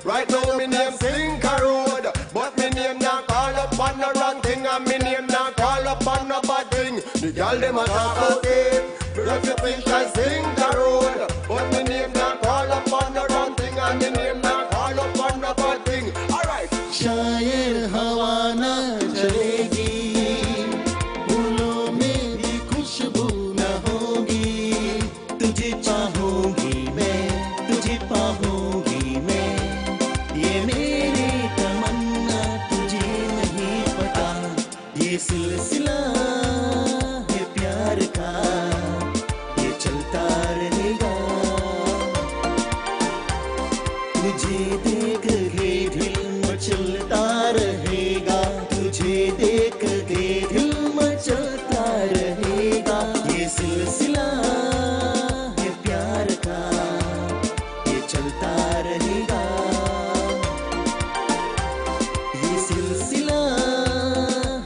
Right now, me name Slinker Road, but me name not call up on the wrong thing, and me name not call up on the bad thing. The girl dem a talk about it, if you think I Slinker Road, but me name not call up on the wrong thing, and me name not call up on the bad thing. All right. शायर हवा न चलेगी फूलों में भी खुशबू न होगी तुझे चाहूंगी मैं तुझे पाऊंगी मैं ये मेरी तमन्ना तुझे नहीं पता ये सिलसिला है प्यार का ये चलता रहेगा तुझे देख के दिल मचलता रहेगा तुझे देख के दिल मचलता रहेगा ये सिलसिला है प्यार का ये चलता रहेगा ये सिलसिला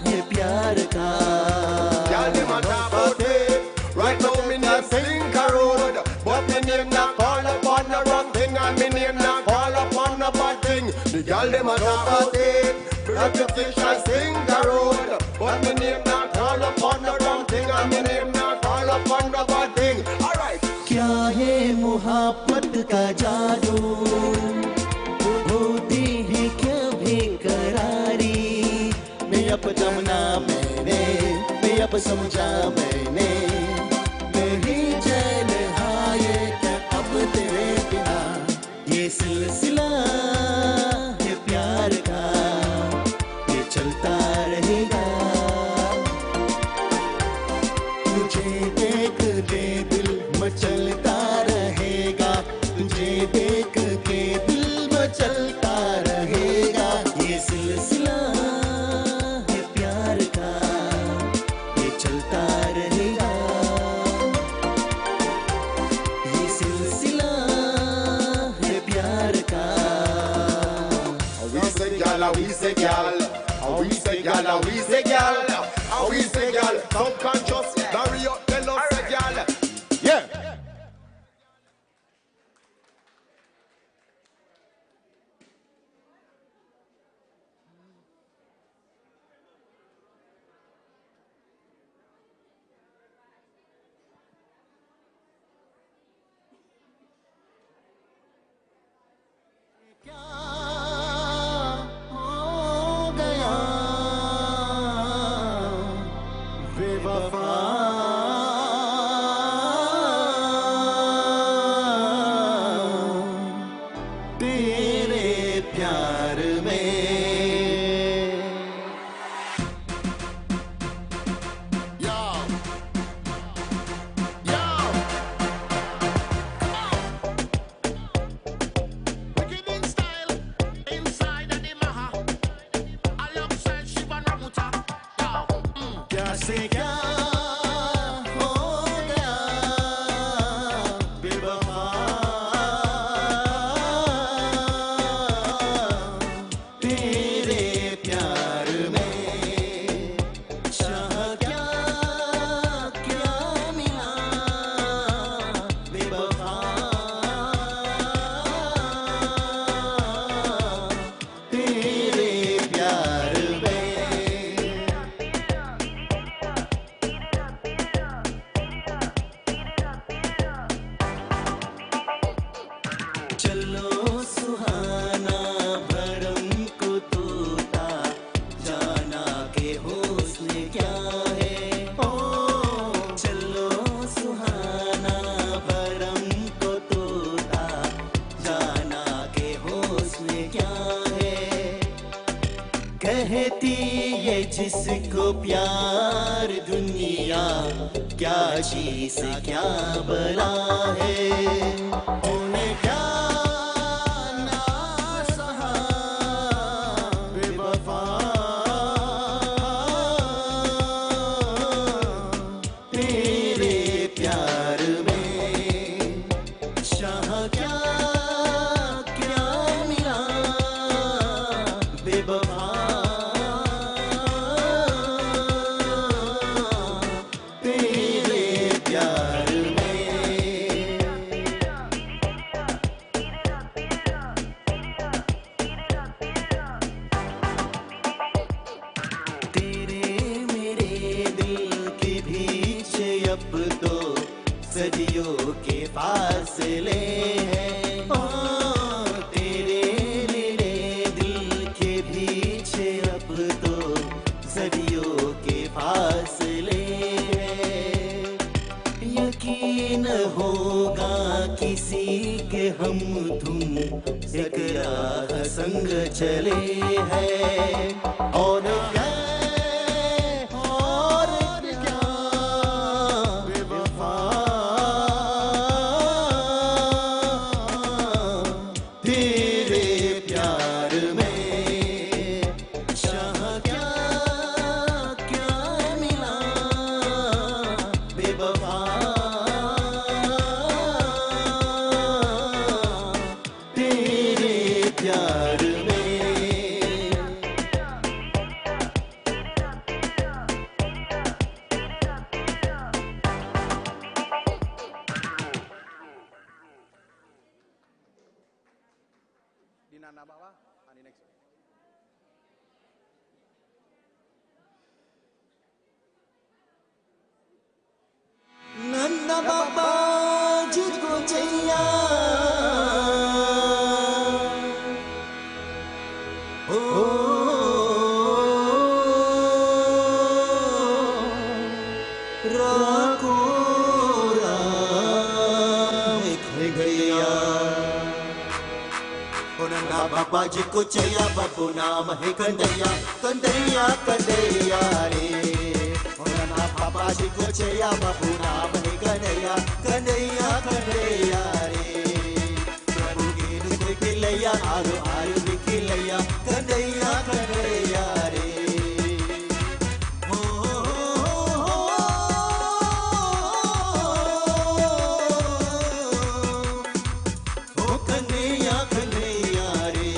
है प्यार का Girl, dem a talk about it. Right now, me name Slinker Road, but me name not call up on the wrong thing, and me name not call up on the bad thing. The girl dem a talk about it. Reputation Slinker Road, but me name not call up on the wrong thing, and me name not call up on the bad thing. All right. क्या है मुहब्बत का जादू होती है क्या बेकरारी मैं अब जमना मैंने मैं अब समझा मैंने नहीं चैन हाय क्या अब तेरे बिना ये सिलसिला है प्यार का ये चलता रहेगा तुझे देख के दिल मचलता रहेगा तुझे देख के दिल मचलता रहेगा ये सिलसिला है प्यार का ये चलता रहेगा ये सिलसिला है प्यार का We say gal, we say gal. We say gal, we say gal. We say gal. Subconscious, marry up, tell us say gal. Yeah. क्या हो गया बेवफा तेरे प्यार में क्या से क्या जिसको प्यार दुनिया क्या चीज क्या बला है उन्हें क्या ना सहा बेवफा तेरे प्यार में शाह क्या क्या मिला बेवफा तेरे प्यार में तेरे मेरे दिल के बीच अब तो सदियों के फासले हैं तेरे मेरे दिल के बीच अब तो सदियों के फासले हैं यकीन होगा किसी के हम तुम एक राह संग चले हैं और क्या बेवफा तेरे प्यार में शाह क्या क्या मिला बेवफा तेरे प्यार में नन्ना बाबा जिसको चाहिए ओ राको राम गया नन्ना बाबा जिसको चाहिए बाबू नाम है कंदैया कंदैया कंदैया रे बाबा जी को चया बाबू नाम है कन्हैया कन्हैया कन्हैया रे प्रभु गीत के खिलैया आरो आरो भी खिलैया कन्हैया कन्हैया रे ओ कन्हैया कन्हैया रे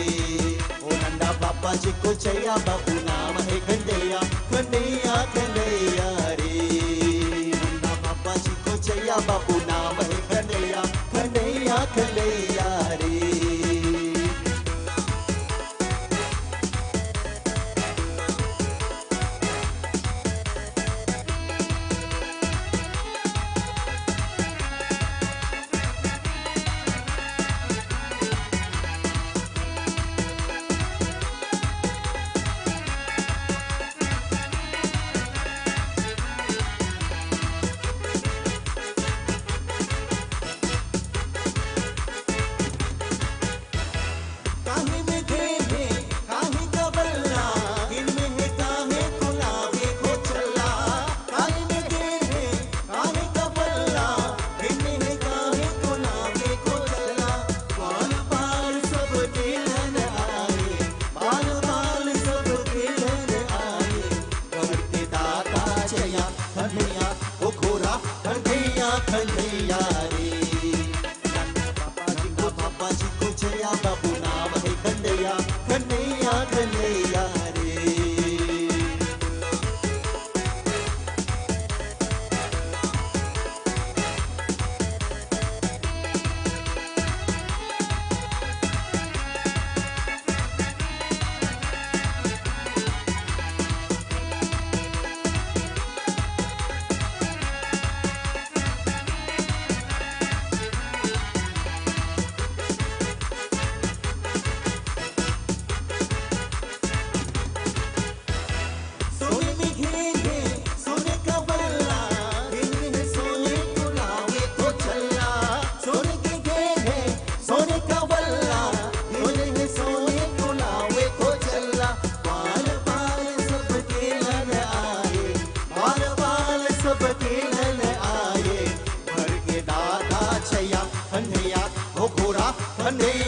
ओ नन्ना बाबा जी को चया बाबू नाम है कन्हैया कन्हैया कन्हैया रे नन्ना बाबा जी को चया बाबू नाम है कन्हैया कन्हैया कन्हैया रे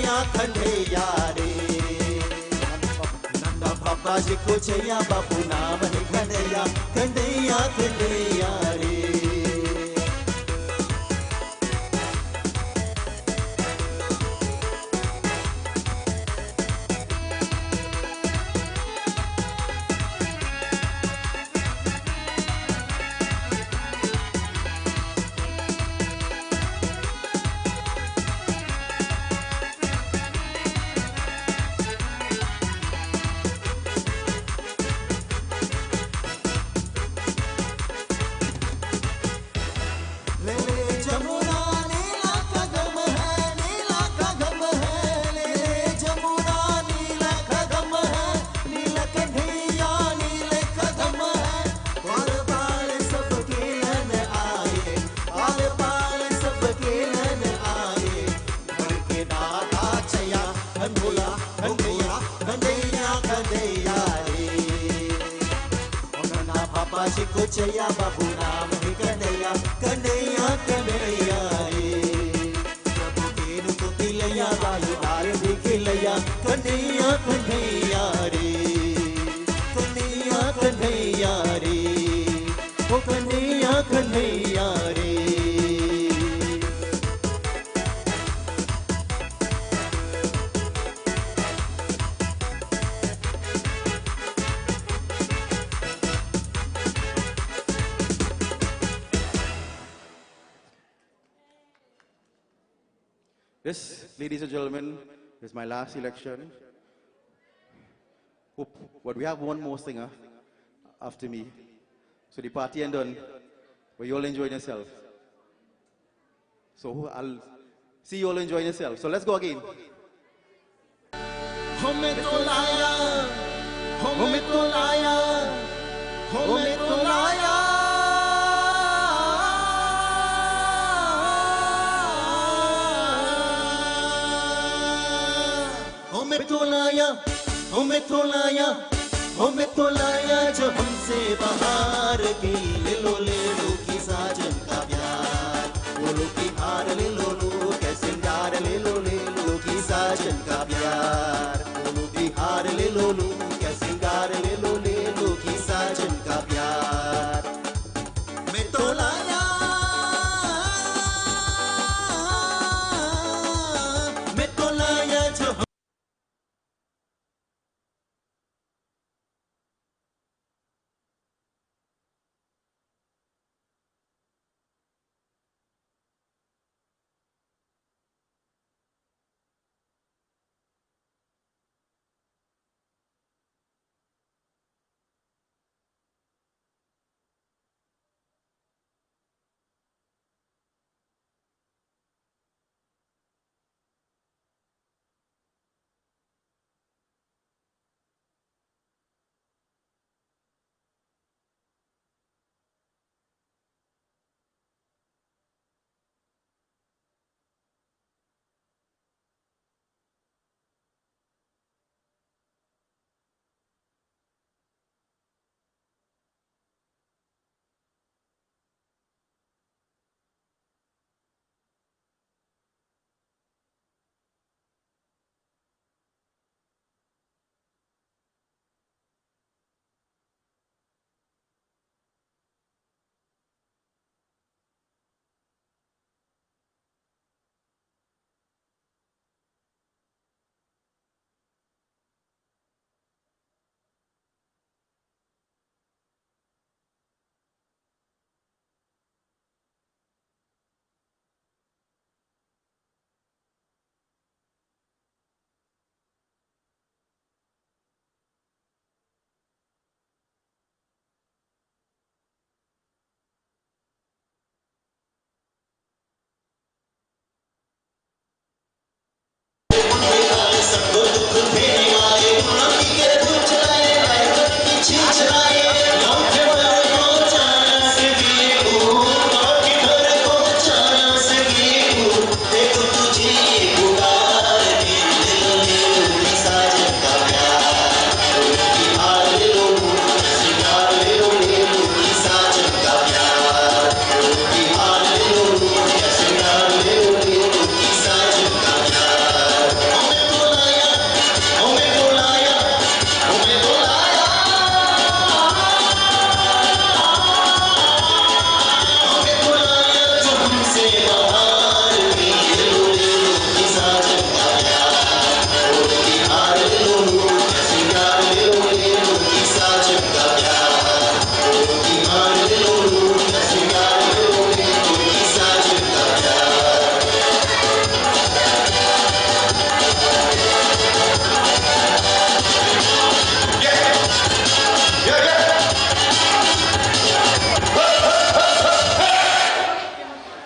कन्हैया कन्हैया रे नंदा पापा जी को जया बाबू नाम है कन्हैया कन्हैया कन्हैया रे जया बाबू नाम है कन्हैया कन्हैया कन्हैया रे प्रभु केनु को दिलैया बालू बाल भी खिलैया कन्हैया कन्हैया रे कन्हैया कन्हैया रे ओ कन्हैया कन्हैया रे This, ladies and gentlemen, is my last election. But we have one more singer after me. So the party ain't done, but you all enjoying yourself. So I'll see you all enjoying yourself. So let's go again. हमें तो लाया हमें तो लाया हमें तो लाया हमें तो लाया हमें तो लाया हमें तो लाया जो हमसे बाहर की ले लो की साजन का प्यार बोलो की हार ले लो के सिंगार ले लो की साजन का प्यार बोलो की हार ले लो के सिंगार ले लो की साजन का प्यार मैं तो लाया मैं तो लाया जो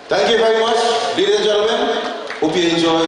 Thank you very much, ladies and gentlemen. Hope you enjoy.